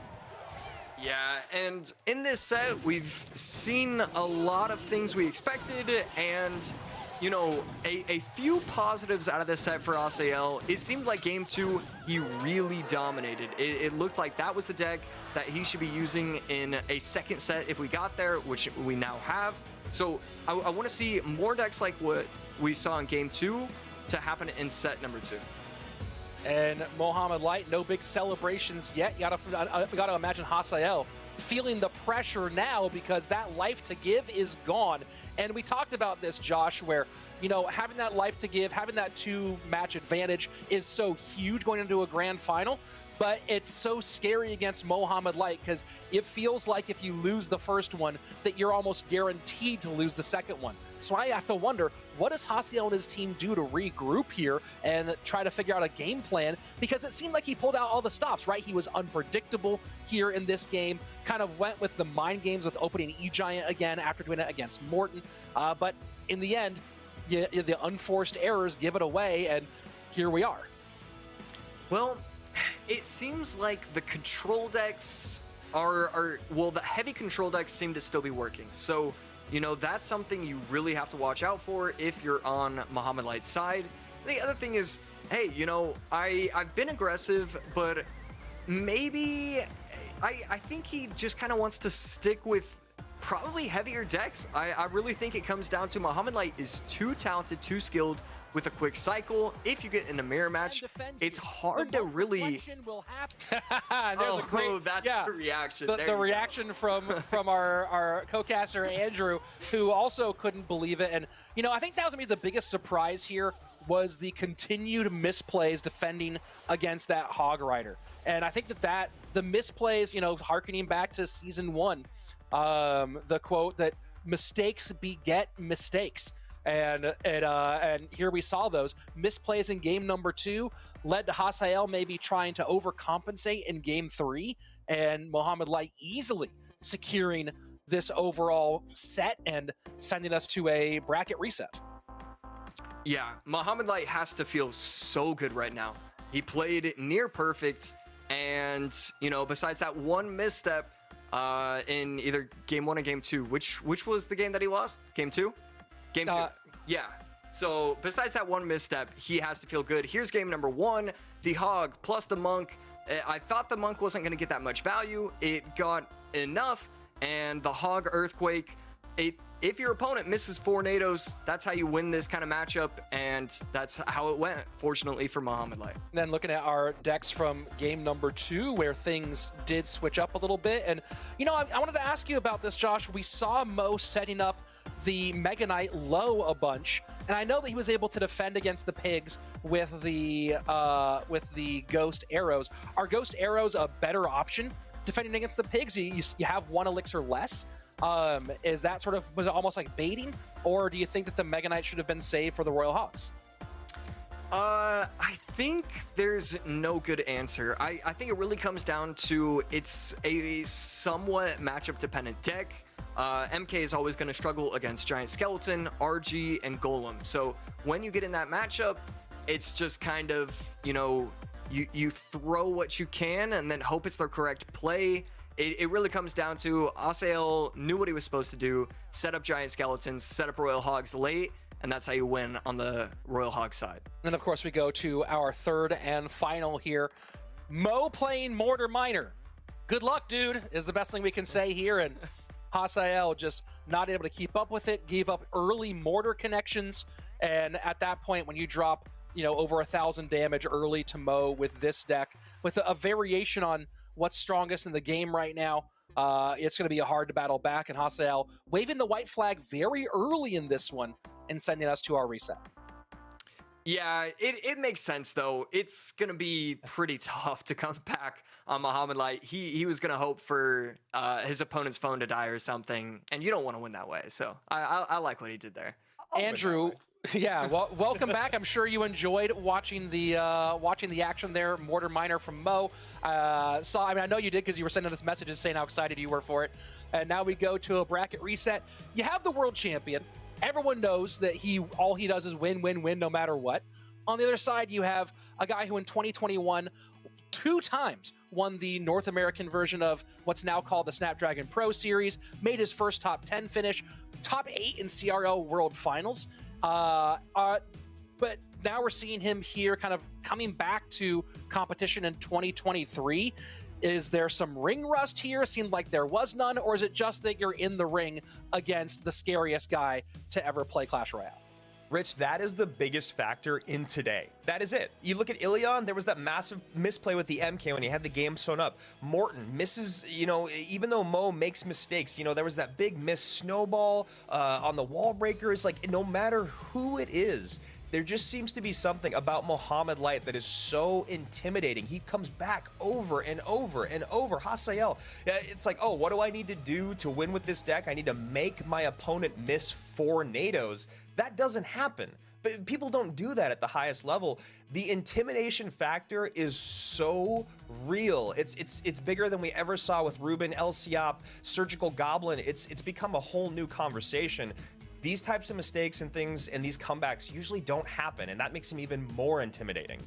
Yeah, and in this set, we've seen a lot of things we expected, and you know, a few positives out of this set for Hasael. It seemed like game 2, he really dominated. It looked like that was the deck that he should be using in a second set if we got there, which we now have. So I want to see more decks like what we saw in game 2 to happen in set number 2. And Mohamed Light, no big celebrations yet. You gotta imagine Hasael feeling the pressure now because that life to give is gone. And we talked about this, Josh, where, you know, having that life to give, having that 2-match advantage is so huge going into a grand final. But it's so scary against Mohamed Light because it feels like if you lose the first one, that you're almost guaranteed to lose the second one. So I have to wonder, what does Hasael and his team do to regroup here and try to figure out a game plan? Because it seemed like he pulled out all the stops, right? He was unpredictable here in this game, kind of went with the mind games with opening E-Giant again after doing it against Morton. But in the end, the unforced errors give it away, and here we are. Well, it seems like the control decks well, the heavy control decks seem to still be working. So, you know, that's something you really have to watch out for if you're on Mohamed Light's side. The other thing is, hey, you know, I've been aggressive, but maybe I think he just kind of wants to stick with probably heavier decks. I really think it comes down to Mohamed Light is too talented, too skilled with a quick cycle. If you get in a mirror match, it's hard to really... That's the reaction. The reaction from our co-caster Andrew, who also couldn't believe it. And, you know, I think that was going to be the biggest surprise here was the continued misplays defending against that Hog Rider. And I think that the misplays, you know, harkening back to Season 1, the quote that mistakes beget mistakes. And here we saw those misplays in game number 2 led to Hasael maybe trying to overcompensate in game 3, and Mohamed Light easily securing this overall set and sending us to a bracket reset. Yeah, Mohamed Light has to feel so good right now. He played near perfect, and you know, besides that one misstep in either game 1 or game 2, which was the game that he lost? Game 2? Game 2. Yeah. So besides that one misstep, he has to feel good. Here's game number 1, the Hog plus the Monk. I thought the Monk wasn't going to get that much value. It got enough, and the Hog Earthquake, if your opponent misses 4 NATOs, that's how you win this kind of matchup, and that's how it went, fortunately for Mohamed Light. Then looking at our decks from game number 2, where things did switch up a little bit. And, you know, I wanted to ask you about this, Josh. We saw Mo setting up the Mega Knight low a bunch, and I know that he was able to defend against the pigs with the Ghost Arrows. Are Ghost Arrows a better option defending against the pigs? You have 1 elixir less. Is that sort of, was it almost like baiting, or do you think that the Mega Knight should have been saved for the Royal Hogs? I think there's no good answer. I think it really comes down to it's a somewhat matchup dependent deck. MK is always going to struggle against Giant Skeleton, RG, and Golem. So when you get in that matchup, it's just kind of, you know, you throw what you can and then hope it's the correct play. It really comes down to Asael knew what he was supposed to do, set up Giant Skeletons, set up Royal Hogs late, and that's how you win on the Royal Hog side. And of course we go to our third and final here. Mo playing Mortar Miner. Good luck, dude, is the best thing we can say here. And Hasael just not able to keep up with it, gave up early mortar connections. And at that point, when you drop, you know, over 1,000 damage early to Mo with this deck, with a variation on what's strongest in the game right now, it's going to be a hard to battle back. And Hasael waving the white flag very early in this one and sending us to our reset. Yeah, it makes sense, though. It's going to be pretty tough to come back on Mohamed Light. He was going to hope for his opponent's phone to die or something, and you don't want to win that way. So I like what he did there. Andrew, yeah, well, welcome back. I'm sure you enjoyed watching the action there. Mortar Miner from Mo. I know you did because you were sending us messages saying how excited you were for it. And now we go to a bracket reset. You have the world champion. Everyone knows that all he does is win, win, win, no matter what. On the other side, you have a guy who in 2021 2 times won the North American version of what's now called the Snapdragon Pro Series, made his first top 10 finish, top 8 in CRL World Finals. But now we're seeing him here kind of coming back to competition in 2023. Is there some ring rust here? Seemed like there was none, or is it just that you're in the ring against the scariest guy to ever play Clash Royale? Rich, that is the biggest factor in today. That is it. You look at Ilion, there was that massive misplay with the MK when he had the game sewn up. Morton misses, you know, even though Mo makes mistakes, you know, there was that big miss snowball on the wall breakers. Like, no matter who it is, there just seems to be something about Mohamed Light that is so intimidating. He comes back over and over and over. Hasael, it's like, oh, what do I need to do to win with this deck? I need to make my opponent miss 4 NATOs. That doesn't happen. But people don't do that at the highest level. The intimidation factor is so real. It's bigger than we ever saw with Ruben, El Siop, Surgical Goblin. It's become a whole new conversation. These types of mistakes and things and these comebacks usually don't happen, and that makes him even more intimidating.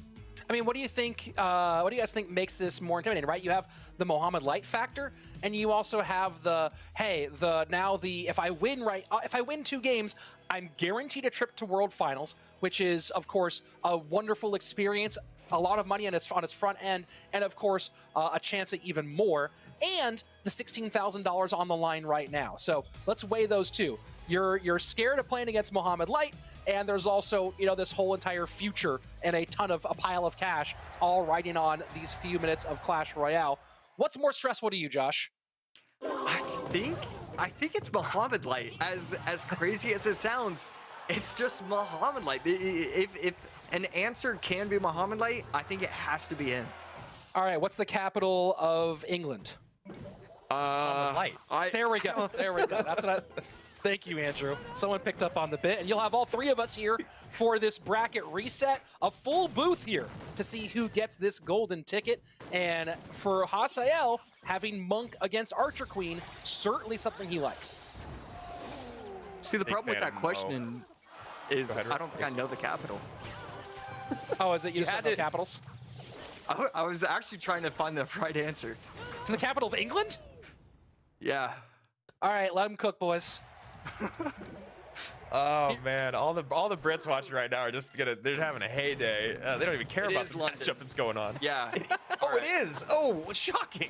I mean, what do you think? What do you guys think makes this more intimidating? Right, you have the Mohamed Light factor, and you also have if I win 2 games, I'm guaranteed a trip to World Finals, which is of course a wonderful experience, a lot of money on its front end, and of course a chance at even more, and the $16,000 on the line right now. So let's weigh those two. You're scared of playing against Mohamed Light, and there's also, you know, this whole entire future and a pile of cash all riding on these few minutes of Clash Royale. What's more stressful to you, Josh? I think it's Mohamed Light. As crazy as it sounds, it's just Mohamed Light. If an answer can be Mohamed Light, I think it has to be him. All right, what's the capital of England? Light. There we go. There we go. That's what I... Thank you, Andrew. Someone picked up on the bit, and you'll have all 3 of us here for this bracket reset. A full booth here to see who gets this golden ticket. And for Hasael, having Monk against Archer Queen, certainly something he likes. See, the problem with that question is I don't think I know the capital. Oh, is it you just don't know capitals? I was actually trying to find the right answer. To the capital of England? Yeah. All right, let them cook, boys. Oh man, all the Brits watching right now are just they're having a heyday. They don't even care about the matchup that's going on. Yeah. Oh, right. It is. Oh, shocking.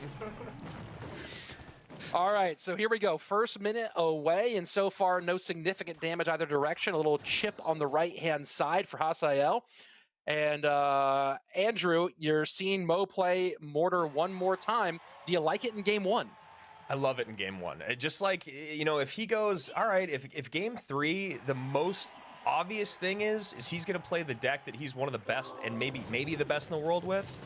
All right, so here we go. First minute away, and so far no significant damage either direction. A little chip on the right-hand side for Hasael. And Andrew, you're seeing Mo play Mortar one more time. Do you like it in game one? I love it in game one. Just like, you know, if he goes, all right, if game three, the most obvious thing is he's going to play the deck that he's one of the best and maybe the best in the world with,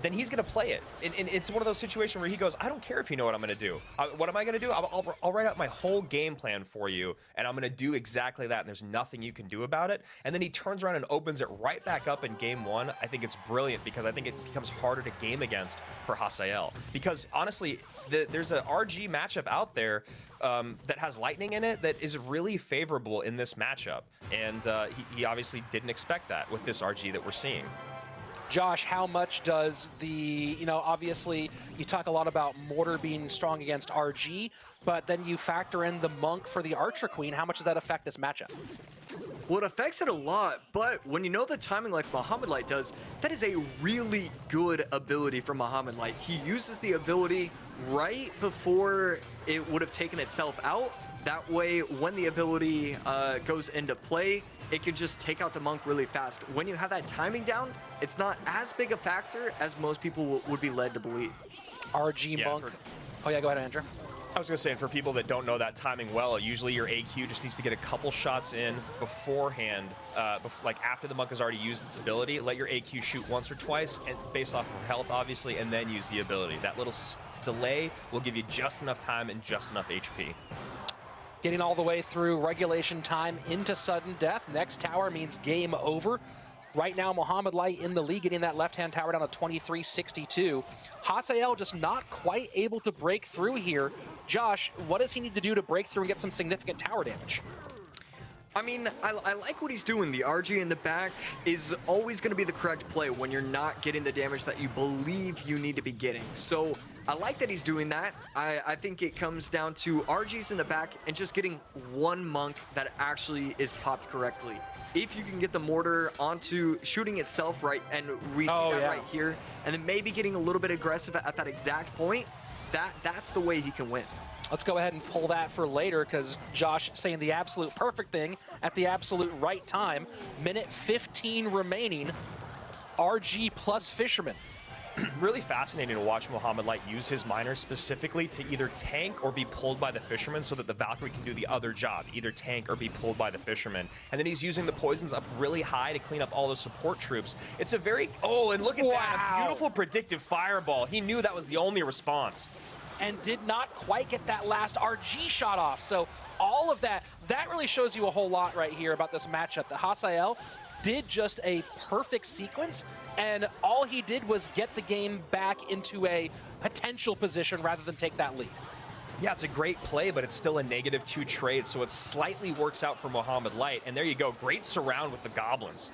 then he's going to play it. And it's one of those situations where he goes, I don't care if you know what I'm going to do. What am I going to do? I'll write out my whole game plan for you, and I'm going to do exactly that, and there's nothing you can do about it. And then he turns around and opens it right back up in game one. I think it's brilliant because I think it becomes harder to game against for Hasael. Because honestly, there's a RG matchup out there that has lightning in it that is really favorable in this matchup. And he obviously didn't expect that with this RG that we're seeing. Josh, how much does obviously you talk a lot about Mortar being strong against RG, but then you factor in the Monk for the Archer Queen. How much does that affect this matchup? Well, it affects it a lot, but when you know the timing like Mohamed Light does, that is a really good ability for Mohamed Light. He uses the ability right before it would have taken itself out. That way, when the ability goes into play, it can just take out the Monk really fast. When you have that timing down, it's not as big a factor as most people would be led to believe. RG Monk. Oh yeah, go ahead, Andrew. I was going to say, and for people that don't know that timing well, usually your AQ just needs to get a couple shots in beforehand, like after the Monk has already used its ability. Let your AQ shoot once or twice, and based off of health, obviously, and then use the ability. That little delay will give you just enough time and just enough HP. Getting all the way through regulation time into sudden death. Next tower means game over. Right now, Mohamed Light in the lead, getting that left-hand tower down to 23-62. Hasael just not quite able to break through here. Josh, what does he need to do to break through and get some significant tower damage? I mean, I like what he's doing. The RG in the back is always going to be the correct play when you're not getting the damage that you believe you need to be getting. So I like that he's doing that. I think it comes down to RGs in the back and just getting one Monk that actually is popped correctly. If you can get the Mortar onto shooting itself right and we see that right here, and then maybe getting a little bit aggressive at that exact point, that's the way he can win. Let's go ahead and pull that for later because Josh saying the absolute perfect thing at the absolute right time. Minute 15 remaining. RG plus Fisherman. Really fascinating to watch Mohamed Light use his miners specifically to either tank or be pulled by the Fisherman so that the Valkyrie can do the other job, either tank or be pulled by the Fisherman. And then he's using the poisons up really high to clean up all the support troops. It's a very, and look at that, a beautiful predictive fireball. He knew that was the only response. And did not quite get that last RG shot off. So all of that really shows you a whole lot right here about this matchup. The Hasael did just a perfect sequence, and all he did was get the game back into a potential position rather than take that lead. Yeah, it's a great play, but it's still a -2 trade, so it slightly works out for Mohamed Light. And there you go, great surround with the Goblins.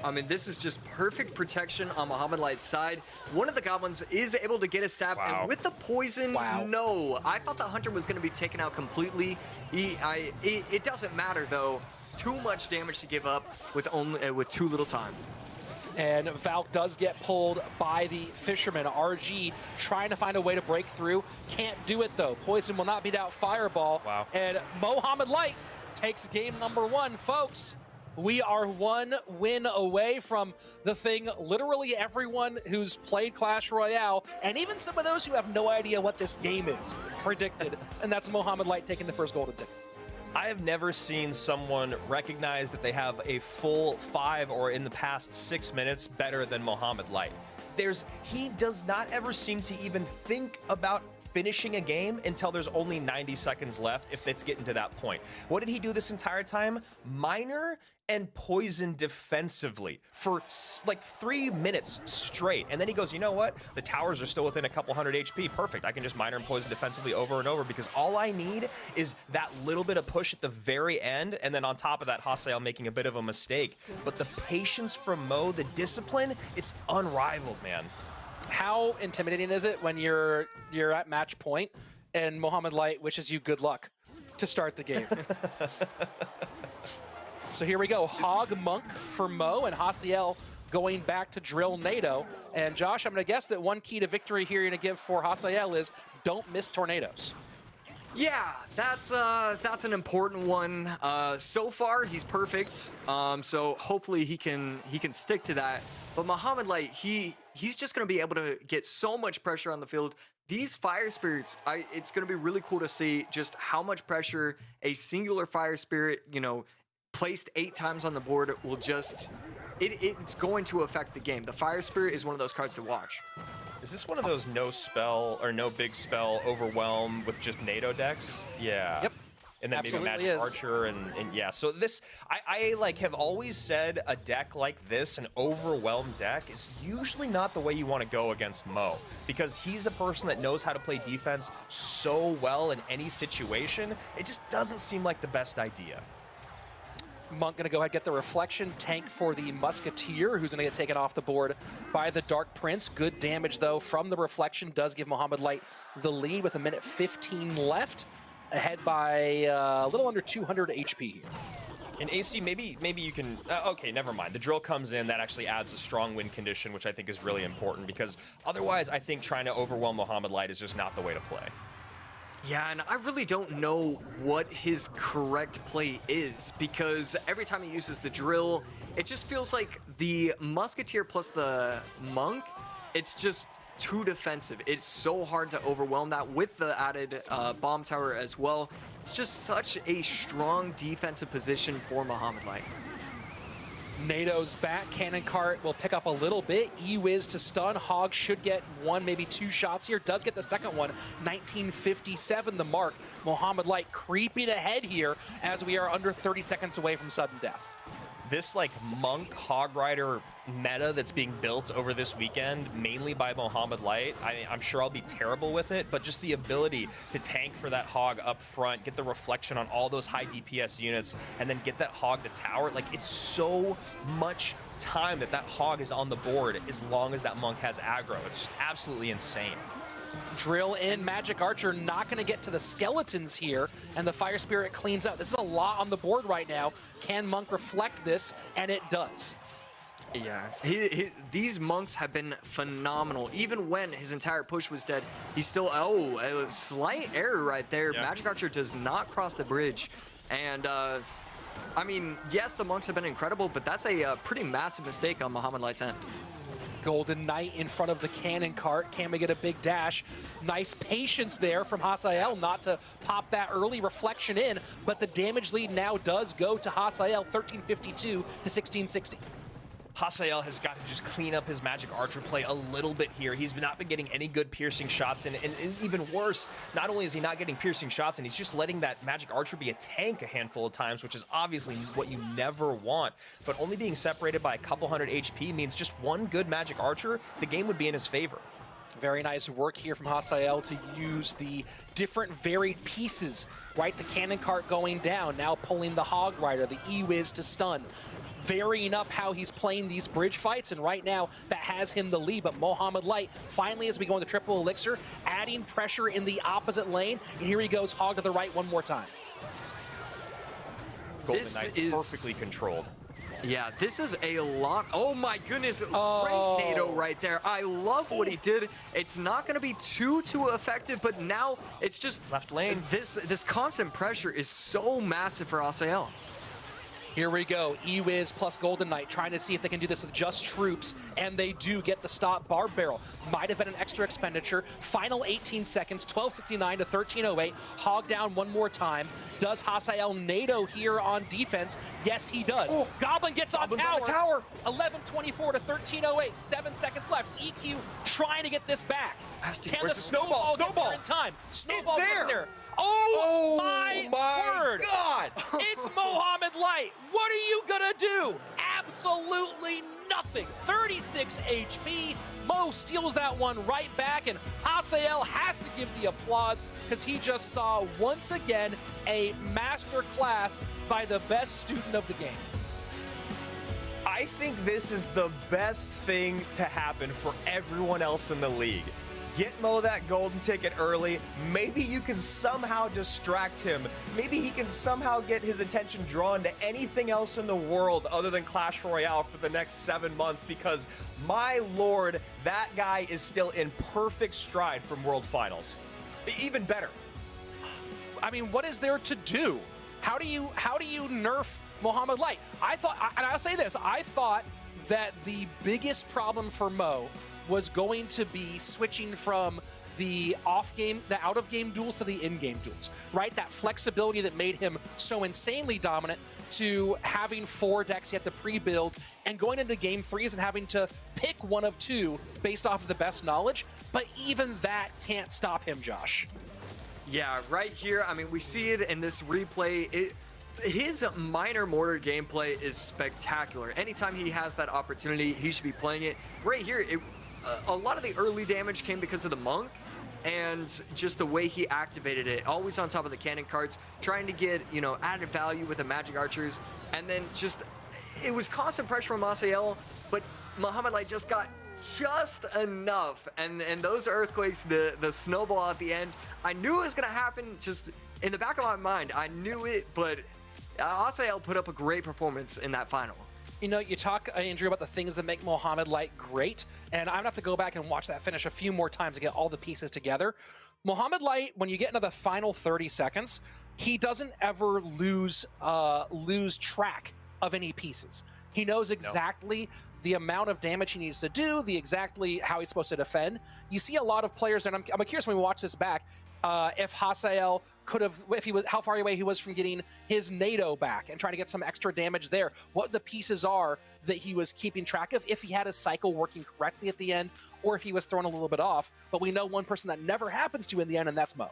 I mean, this is just perfect protection on Mohamed Light's side. One of the Goblins is able to get a stab, and with the poison, no. I thought the Hunter was going to be taken out completely. It doesn't matter, though. Too much damage to give up with too little time. And Valk does get pulled by the Fisherman. RG trying to find a way to break through. Can't do it, though. Poison will not beat out Fireball. And Mohamed Light takes game number 1, folks. We are 1 win away from the thing literally everyone who's played Clash Royale, and even some of those who have no idea what this game is, predicted. And that's Mohamed Light taking the first golden ticket. I have never seen someone recognize that they have a full 5 or in the past 6 minutes better than Mohamed Light. He does not ever seem to even think about finishing a game until there's only 90 seconds left, if it's getting to that point. What did he do this entire time? Miner and poison defensively for like 3 minutes straight. And then he goes, you know what? The towers are still within a couple hundred HP. Perfect. I can just miner and poison defensively over and over because all I need is that little bit of push at the very end. And then on top of that, Hasael making a bit of a mistake. But the patience from Mo, the discipline, it's unrivaled, man. How intimidating is it when you're at match point and Mohamed Light wishes you good luck to start the game? So here we go. Hog Monk for Mo, and Hasael going back to drill NATO. And Josh, I'm going to guess that one key to victory here you're going to give for Hasael is don't miss tornadoes. Yeah, that's an important one. So far, he's perfect. So hopefully he can stick to that. But Mohamed Light, he's just going to be able to get so much pressure on the field. These Fire Spirits, it's going to be really cool to see just how much pressure a singular Fire Spirit, placed 8 times on the board will just, it's going to affect the game. The Fire Spirit is one of those cards to watch. Is this one of those no spell or no big spell overwhelm with just NATO decks? Yeah. Yep. And then Absolutely maybe a Magic is. Archer and yeah. So this, I like have always said a deck like this, an overwhelmed deck, is usually not the way you want to go against Mo, because he's a person that knows how to play defense so well in any situation. It just doesn't seem like the best idea. Monk going to go ahead and get the reflection tank for the Musketeer, who's going to get taken off the board by the Dark Prince. Good damage, though, from the reflection. Does give Mohamed Light the lead with 1:15 left, ahead by a little under 200 HP here. In AC, maybe you can... okay, never mind. The drill comes in. That actually adds a strong win condition, which I think is really important, because otherwise I think trying to overwhelm Mohamed Light is just not the way to play. Yeah, and I really don't know what his correct play is, because every time he uses the drill, it just feels like the Musketeer plus the Monk, it's just too defensive. It's so hard to overwhelm that with the added bomb tower as well. It's just such a strong defensive position for Mohamed Light. NATO's back. Cannon Cart will pick up a little bit. E-Wiz to stun. Hog should get 1, maybe 2 shots here. Does get the second one. 1957 the mark. Mohamed Light creeping ahead here as we are under 30 seconds away from sudden death. This like Monk Hog Rider meta that's being built over this weekend, mainly by Mohamed Light, I'm sure I'll be terrible with it, but just the ability to tank for that Hog up front, get the reflection on all those high DPS units, and then get that Hog to tower, like it's so much time that Hog is on the board as long as that Monk has aggro. It's just absolutely insane. Drill in. Magic Archer not going to get to the skeletons here, and the Fire Spirit cleans up. This is a lot on the board right now. Can Monk reflect this? And it does. Yeah, these Monks have been phenomenal. Even when his entire push was dead, he's still, a slight error right there. Yeah. Magic Archer does not cross the bridge. And, I mean, yes, the Monks have been incredible, but that's a pretty massive mistake on Mohamed Light's end. Golden Knight in front of the Cannon Cart. Can we get a big dash? Nice patience there from Hasael not to pop that early reflection in, but the damage lead now does go to Hasael, 1352 to 1660. Hasael has got to just clean up his Magic Archer play a little bit here. He's not been getting any good piercing shots in, and even worse, not only is he not getting piercing shots in, he's just letting that Magic Archer be a tank a handful of times, which is obviously what you never want. But only being separated by a couple hundred HP means just one good Magic Archer, the game would be in his favor. Very nice work here from Hasael to use the different varied pieces, right? The Cannon Cart going down, now pulling the Hog Rider, the E-Wiz to stun. Varying up how he's playing these bridge fights, and right now that has him the lead. But Mohamed Light finally, as we go into triple elixir, adding pressure in the opposite lane, and here he goes, Hog to the right one more time. Golden Knight perfectly controlled. Yeah, this is a lot. Oh my goodness, great NATO right there. I love what he did. It's not going to be too effective, but now it's just left lane. This constant pressure is so massive for Hasael. Here we go, E-Wiz plus Golden Knight trying to see if they can do this with just troops, and they do get the stop. Barb Barrel might have been an extra expenditure. Final 18 seconds, 12:69 to 13:08. Hog down one more time. Does Hasael NATO here on defense? Yes, he does. Oh, Goblin gets on Goblin's tower. 11:24 to 13:08. 7 seconds left. EQ trying to get this back. Can the snowball get there in time? Snowball it's get there. Oh my word! God! It's Mohamed Light. What are you gonna do? Absolutely nothing. 36 HP. Mo steals that one right back, and Hasael has to give the applause because he just saw once again a master class by the best student of the game. I think this is the best thing to happen for everyone else in the league. Get Mo that golden ticket early. Maybe you can somehow distract him. Maybe he can somehow get his attention drawn to anything else in the world other than Clash Royale for the next 7 months, because my lord, that guy is still in perfect stride from World Finals. Even better. I mean, what is there to do? How do you nerf Mohamed Light? And I'll say this, I thought that the biggest problem for Mo was going to be switching from the out of game duels to the in-game duels, right? That flexibility that made him so insanely dominant, to having 4 decks you have to pre-build and going into game 3s and having to pick one of 2 based off of the best knowledge. But even that can't stop him, Josh. Yeah, right here, I mean, we see it in this replay. His minor mortar gameplay is spectacular. Anytime he has that opportunity, he should be playing it. Right here, a lot of the early damage came because of the Monk and just the way he activated it. Always on top of the cannon cards, trying to get, added value with the Magic Archers. And then it was constant pressure from Asael, but Mohamed Light just got just enough. And those Earthquakes, the snowball at the end, I knew it was going to happen. Just in the back of my mind, I knew it, but Asael put up a great performance in that final. You talk, Andrew, about the things that make Mohamed Light great, and I'm going to have to go back and watch that finish a few more times to get all the pieces together. Mohamed Light, when you get into the final 30 seconds, he doesn't ever lose track of any pieces. He knows exactly the amount of damage he needs to do, exactly how he's supposed to defend. You see a lot of players, and I'm curious when we watch this back, if Hasael how far away he was from getting his NATO back and trying to get some extra damage there, what the pieces are that he was keeping track of, if he had his cycle working correctly at the end, or if he was thrown a little bit off. But we know one person that never happens to in the end, and that's Mo.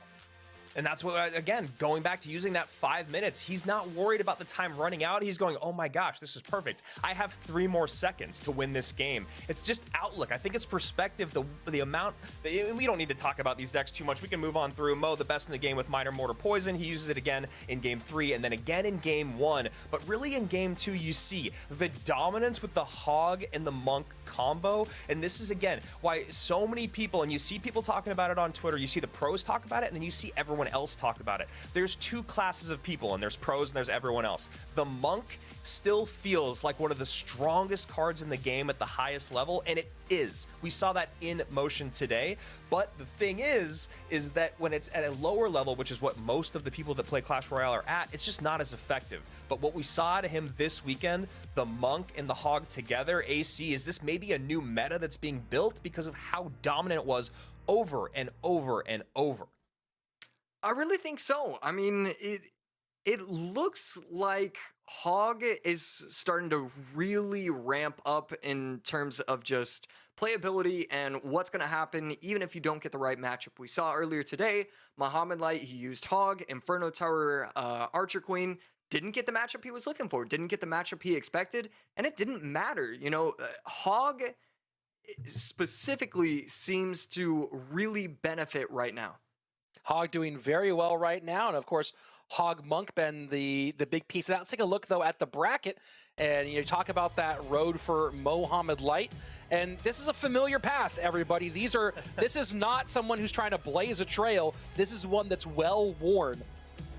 And that's what, again, going back to using that 5 minutes, he's not worried about the time running out. He's going, oh my gosh, this is perfect. I have 3 more seconds to win this game. It's just outlook. I think it's perspective, the amount. We don't need to talk about these decks too much. We can move on through. Mo, the best in the game with Minor Mortar Poison. He uses it again in game 3 and then again in game 1. But really in game 2, you see the dominance with the Hog and the Monk combo. And this is, again, why so many people, and you see people talking about it on Twitter, you see the pros talk about it, and then you see everyone else talk about it. There's 2 classes of people, and there's pros and there's everyone else. The Monk still feels like one of the strongest cards in the game at the highest level, and it is. We saw that in motion today. But the thing is that when it's at a lower level, which is what most of the people that play Clash Royale are at, it's just not as effective. But what we saw out of him this weekend, the Monk and the Hog together, AC, is this maybe a new meta that's being built because of how dominant it was over and over and over? I really think so. I mean, it looks like Hog is starting to really ramp up in terms of just playability and what's going to happen even if you don't get the right matchup. We saw earlier today, Mohamed Light, he used Hog, Inferno Tower, Archer Queen, didn't get the matchup he was looking for, didn't get the matchup he expected, and it didn't matter. Hog specifically seems to really benefit right now. Hog doing very well right now, and of course, Hog Monk been the big piece of that. Let's take a look though at the bracket, and you talk about that road for Mohamed Light, and this is a familiar path, everybody. This is not someone who's trying to blaze a trail. This is one that's well worn.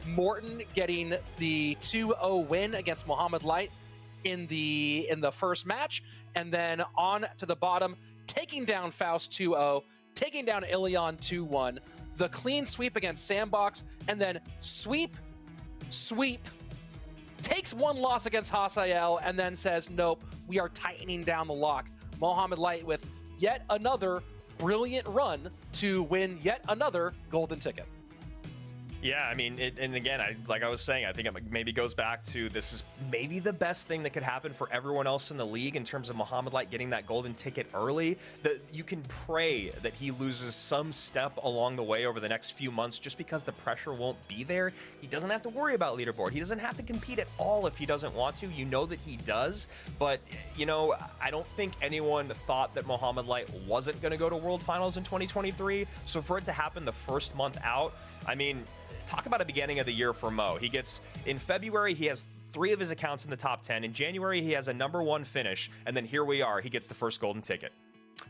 Morton getting the 2-0 win against Mohamed Light in the first match, and then on to the bottom, taking down Faust 2-0, taking down Ilion 2-1, the clean sweep against Sandbox, and then sweep, takes one loss against Hasael, and then says, nope, we are tightening down the lock. Mohamed Light with yet another brilliant run to win yet another golden ticket. Yeah, I mean, and again, like I was saying, I think it maybe goes back to this is maybe the best thing that could happen for everyone else in the league in terms of Mohamed Light getting that golden ticket early. That you can pray that he loses some step along the way over the next few months just because the pressure won't be there. He doesn't have to worry about leaderboard. He doesn't have to compete at all if he doesn't want to. You know that he does. But, I don't think anyone thought that Mohamed Light wasn't going to go to World Finals in 2023. So for it to happen the first month out, I mean, talk about a beginning of the year for Mo. In February, he has 3 of his accounts in the top 10. In January, he has a #1 finish. And then here we are. He gets the first golden ticket.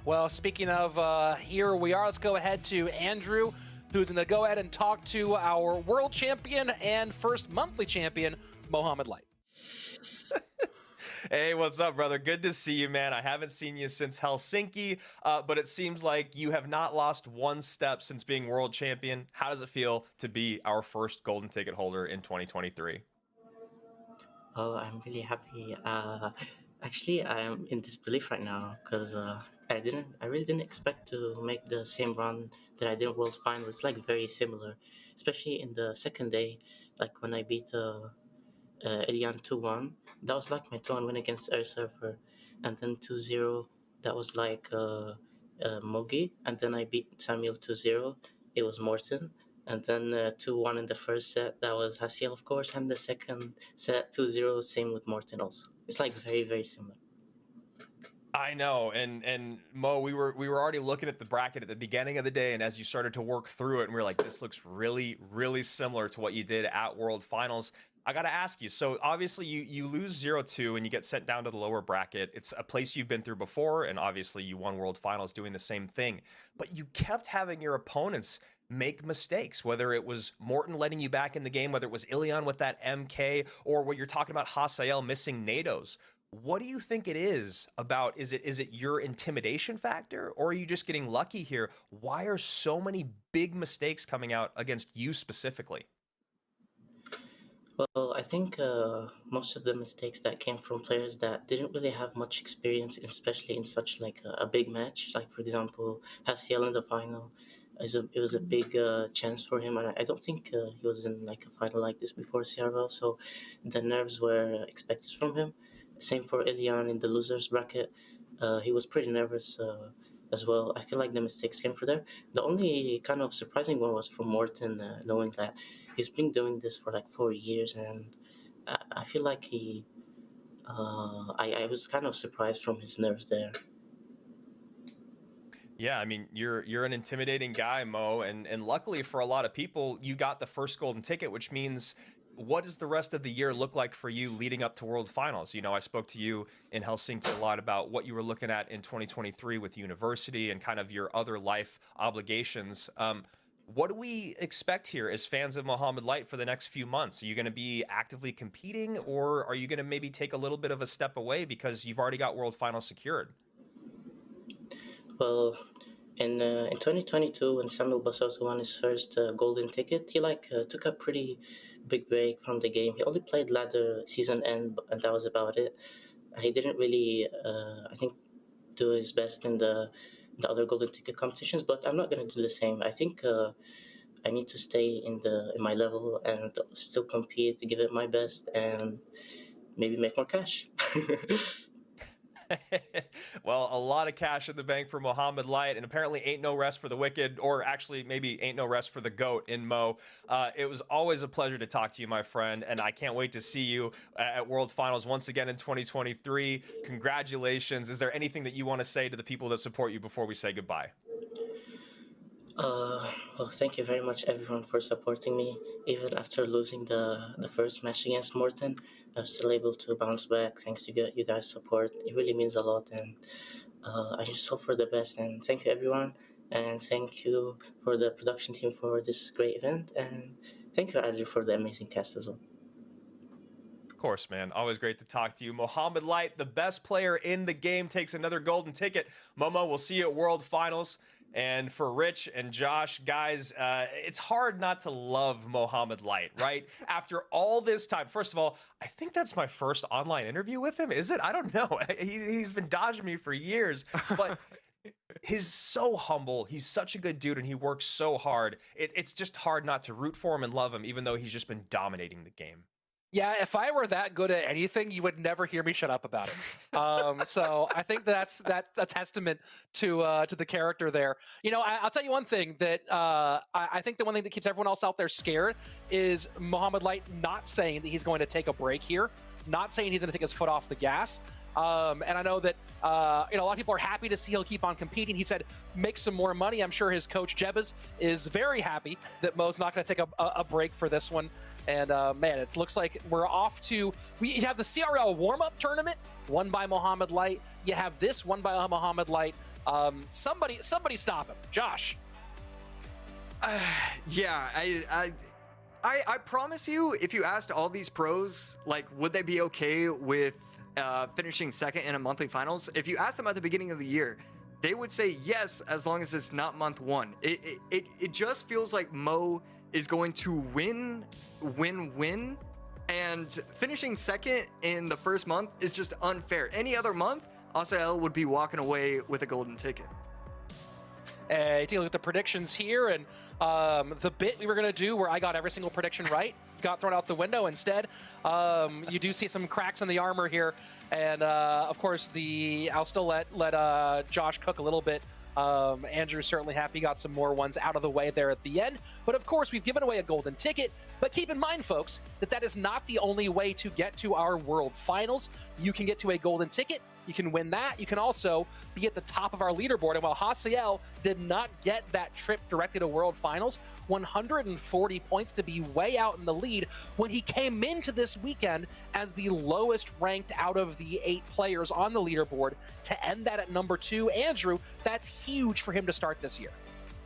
Well, speaking of here we are, let's go ahead to Andrew, who's going to go ahead and talk to our world champion and first monthly champion, Mohamed Light. Hey, what's up, brother? Good to see you, man. I haven't seen you since Helsinki, but it seems like you have not lost one step since being world champion. How does it feel to be our first golden ticket holder in 2023? Oh, I'm really happy. Actually, I'm in disbelief right now because I really didn't expect to make the same run that I did in World Final. It's like very similar, especially in the second day, like when I beat Elian 2-1. That was like my 2-1 win against Air Surfer, and then 2-0. That was like Mogi, and then I beat Samuel 2-0. It was Morton. And then 2-1 in the first set, that was Hasiel, of course, and the second set 2-0, same with Morton also. It's like very, very similar. I know, and Mo, we were already looking at the bracket at the beginning of the day, and as you started to work through it, and we were like, this looks really, really similar to what you did at World Finals. I got to ask you, so obviously you lose 0-2 and you get sent down to the lower bracket. It's a place you've been through before, and obviously you won World Finals doing the same thing, but you kept having your opponents make mistakes, whether it was Morton letting you back in the game, whether it was Ilion with that MK, or what you're talking about Hasael missing NATOs. What do you think it is about? Is it your intimidation factor, or are you just getting lucky here? Why are so many big mistakes coming out against you specifically? Well, I think most of the mistakes that came from players that didn't really have much experience, especially in such like a big match. Like for example, Hasiel in the final, it was a big chance for him, and I don't think he was in like a final like this before CRL. So the nerves were expected from him. Same for Ilian in the losers bracket. He was pretty nervous as well. I feel like the mistakes came from there. The only kind of surprising one was from Morton, knowing that he's been doing this for like 4 years, and I feel like I was kind of surprised from his nerves there. Yeah, I mean, you're an intimidating guy, Mo, and luckily for a lot of people, you got the first golden ticket, which means what does the rest of the year look like for you leading up to World Finals? You know, I spoke to you in Helsinki a lot about what you were looking at in 2023 with university and kind of your other life obligations. What do we expect here as fans of Mohamed Light for the next few months? Are you going to be actively competing, or are you going to maybe take a little bit of a step away because you've already got World Finals secured? Well, in 2022, when Samuel Basoto won his first golden ticket, he took a pretty big break from the game. He only played ladder season end, and that was about it. He didn't really, I think, do his best in the other golden ticket competitions. But I'm not gonna do the same. I think I need to stay in my level and still compete, give it my best, and maybe make more cash. Well, a lot of cash in the bank for Mohamed Light, and apparently ain't no rest for the wicked, or actually maybe ain't no rest for the GOAT in Mo. It was always a pleasure to talk to you, my friend, and I can't wait to see you at World Finals once again in 2023. Congratulations. Is there anything that you want to say to the people that support you before we say goodbye? Well, thank you very much, everyone, for supporting me. Even after losing the first match against Morton, I was still able to bounce back thanks to you guys' support. It really means a lot, and I just hope for the best. And thank you, everyone, and thank you for the production team for this great event, and thank you, Andrew, for the amazing cast as well. Of course, man. Always great to talk to you. Mohamed Light, the best player in the game, takes another golden ticket. Momo, we'll see you at World Finals. And for Rich and Josh, guys, it's hard not to love Mohamed Light, right? After all this time, first of all, I think that's my first online interview with him. Is it? I don't know. He's been dodging me for years, but he's so humble. He's such a good dude, and he works so hard. It's just hard not to root for him and love him, even though he's just been dominating the game. Yeah, if I were that good at anything, you would never hear me shut up about it. So I think that's a testament to the character there. You know, I'll tell you one thing that I think the one thing that keeps everyone else out there scared is Mohamed Light not saying that he's going to take a break here, not saying he's going to take his foot off the gas. And I know that you know, a lot of people are happy to see he'll keep on competing. He said make some more money. I'm sure his coach Jebas is very happy that Mo's not going to take a break for this one. And man, it looks like we're off to. We have the CRL warm-up tournament won by Mohamed Light. You have this won by Mohamed Light. Somebody stop him. Josh. Yeah, I promise you, if you asked all these pros, like, would they be okay with finishing second in a monthly finals? If you asked them at the beginning of the year, they would say yes, as long as it's not month one. It just feels like Mo is going to win, and finishing second in the first month is just unfair. Any other month, Asael would be walking away with a golden ticket. Take a look at the predictions here, and the bit we were going to do where I got every single prediction right got thrown out the window instead. You do see some cracks in the armor here, and of course I'll still let Josh cook a little bit. Andrew's certainly happy he got some more ones out of the way there at the end. But of course, we've given away a golden ticket. But keep in mind, folks, that is not the only way to get to our World Finals. You can get to a golden ticket. You can win that. You can also be at the top of our leaderboard. And while Hasiel did not get that trip directly to World Finals, 140 points to be way out in the lead when he came into this weekend as the lowest ranked out of the 8 players on the leaderboard to end that at number 2. Andrew, that's huge for him to start this year.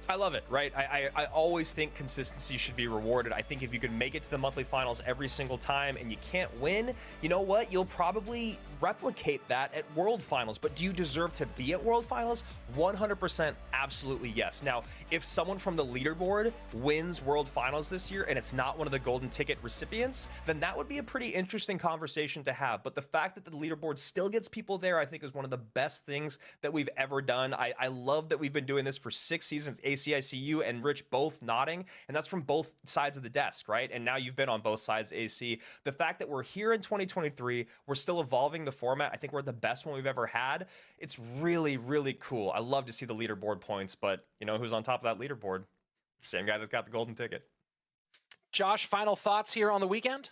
I love it, right? I always think consistency should be rewarded. I think if you can make it to the monthly finals every single time and you can't win, you know what? You'll probably replicate that at World Finals. But do you deserve to be at World Finals? 100% absolutely yes. Now, if someone from the leaderboard wins World Finals this year and it's not one of the golden ticket recipients, then that would be a pretty interesting conversation to have. But the fact that the leaderboard still gets people there, I think is one of the best things that we've ever done. I love that we've been doing this for 6 seasons. ACICU and Rich both nodding, and that's from both sides of the desk, right? And now you've been on both sides, AC. The fact that we're here in 2023, we're still evolving the format. I think we're the best one we've ever had. It's really, really cool. I love to see the leaderboard points, but you know who's on top of that leaderboard? Same guy that's got the golden ticket. Josh, final thoughts here on the weekend?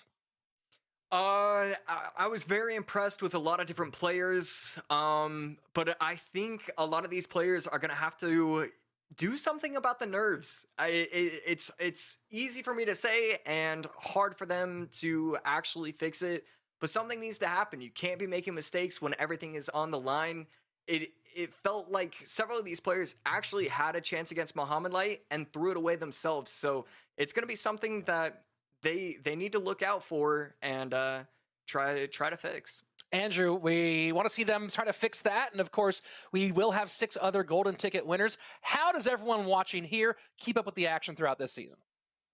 I was very impressed with a lot of different players, but I think a lot of these players are going to have to do something about the nerves. It's easy for me to say and hard for them to actually fix it, but something needs to happen. You can't be making mistakes when everything is on the line. It felt like several of these players actually had a chance against Mohamed Light and threw it away themselves. So it's going to be something that they need to look out for and try to fix. Andrew, we want to see them try to fix that. And of course, we will have 6 other golden ticket winners. How does everyone watching here keep up with the action throughout this season?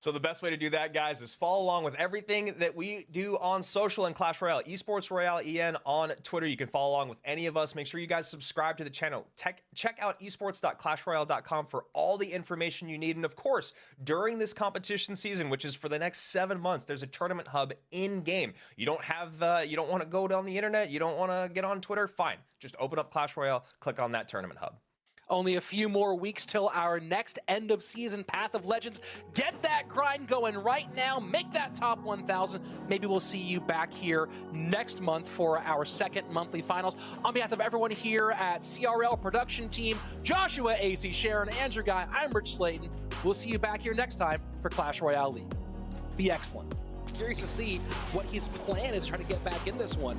So the best way to do that, guys, is follow along with everything that we do on social and Clash Royale. Esports Royale EN on Twitter. You can follow along with any of us. Make sure you guys subscribe to the channel. Check out esports.clashroyale.com for all the information you need. And of course, during this competition season, which is for the next 7 months, there's a tournament hub in-game. You don't want to go down the internet. You don't want to get on Twitter. Fine. Just open up Clash Royale, click on that tournament hub. Only a few more weeks till our next end-of-season Path of Legends. Get that grind going right now. Make that top 1,000. Maybe we'll see you back here next month for our 2nd monthly finals. On behalf of everyone here at CRL Production Team, Joshua, AC, Sharon, Andrew Guy, I'm Rich Slayton. We'll see you back here next time for Clash Royale League. Be excellent. Curious to see what his plan is trying to get back in this one.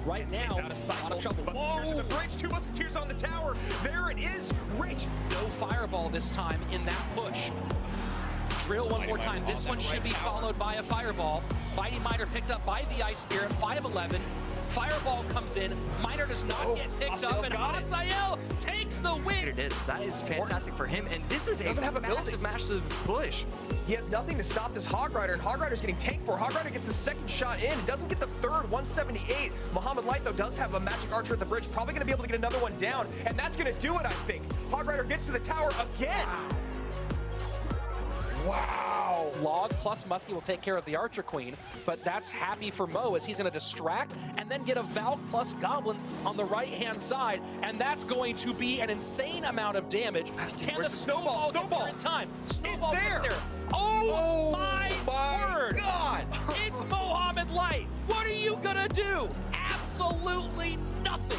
Right now, out of sight. A lot of trouble. Musketeers in the bridge. 2 Musketeers on the tower. There it is. Rich. No fireball this time in that push. Drill one more time. This one should be followed by a fireball. Mighty Miner picked up by the Ice Spirit. 5'11". Fireball comes in. Miner does not get picked up, and Asael takes the win. It is. That is fantastic for him, and this is a massive push. He has nothing to stop this Hog Rider, and Hog Rider's getting tanked for. Hog Rider gets his 2nd shot in. Doesn't get the 3rd, 178. Mohamed Light, though, does have a Magic Archer at the bridge. Probably going to be able to get another one down, and that's going to do it, I think. Hog Rider gets to the tower again. Wow. Log plus Muskie will take care of the Archer Queen, but that's happy for Mo as he's going to distract and then get a Valk plus Goblins on the right-hand side, and that's going to be an insane amount of damage. Can the snowball get there in time? Snowball it's there. Oh my word. God. It's Mohamed Light. What are you going to do? Absolutely nothing.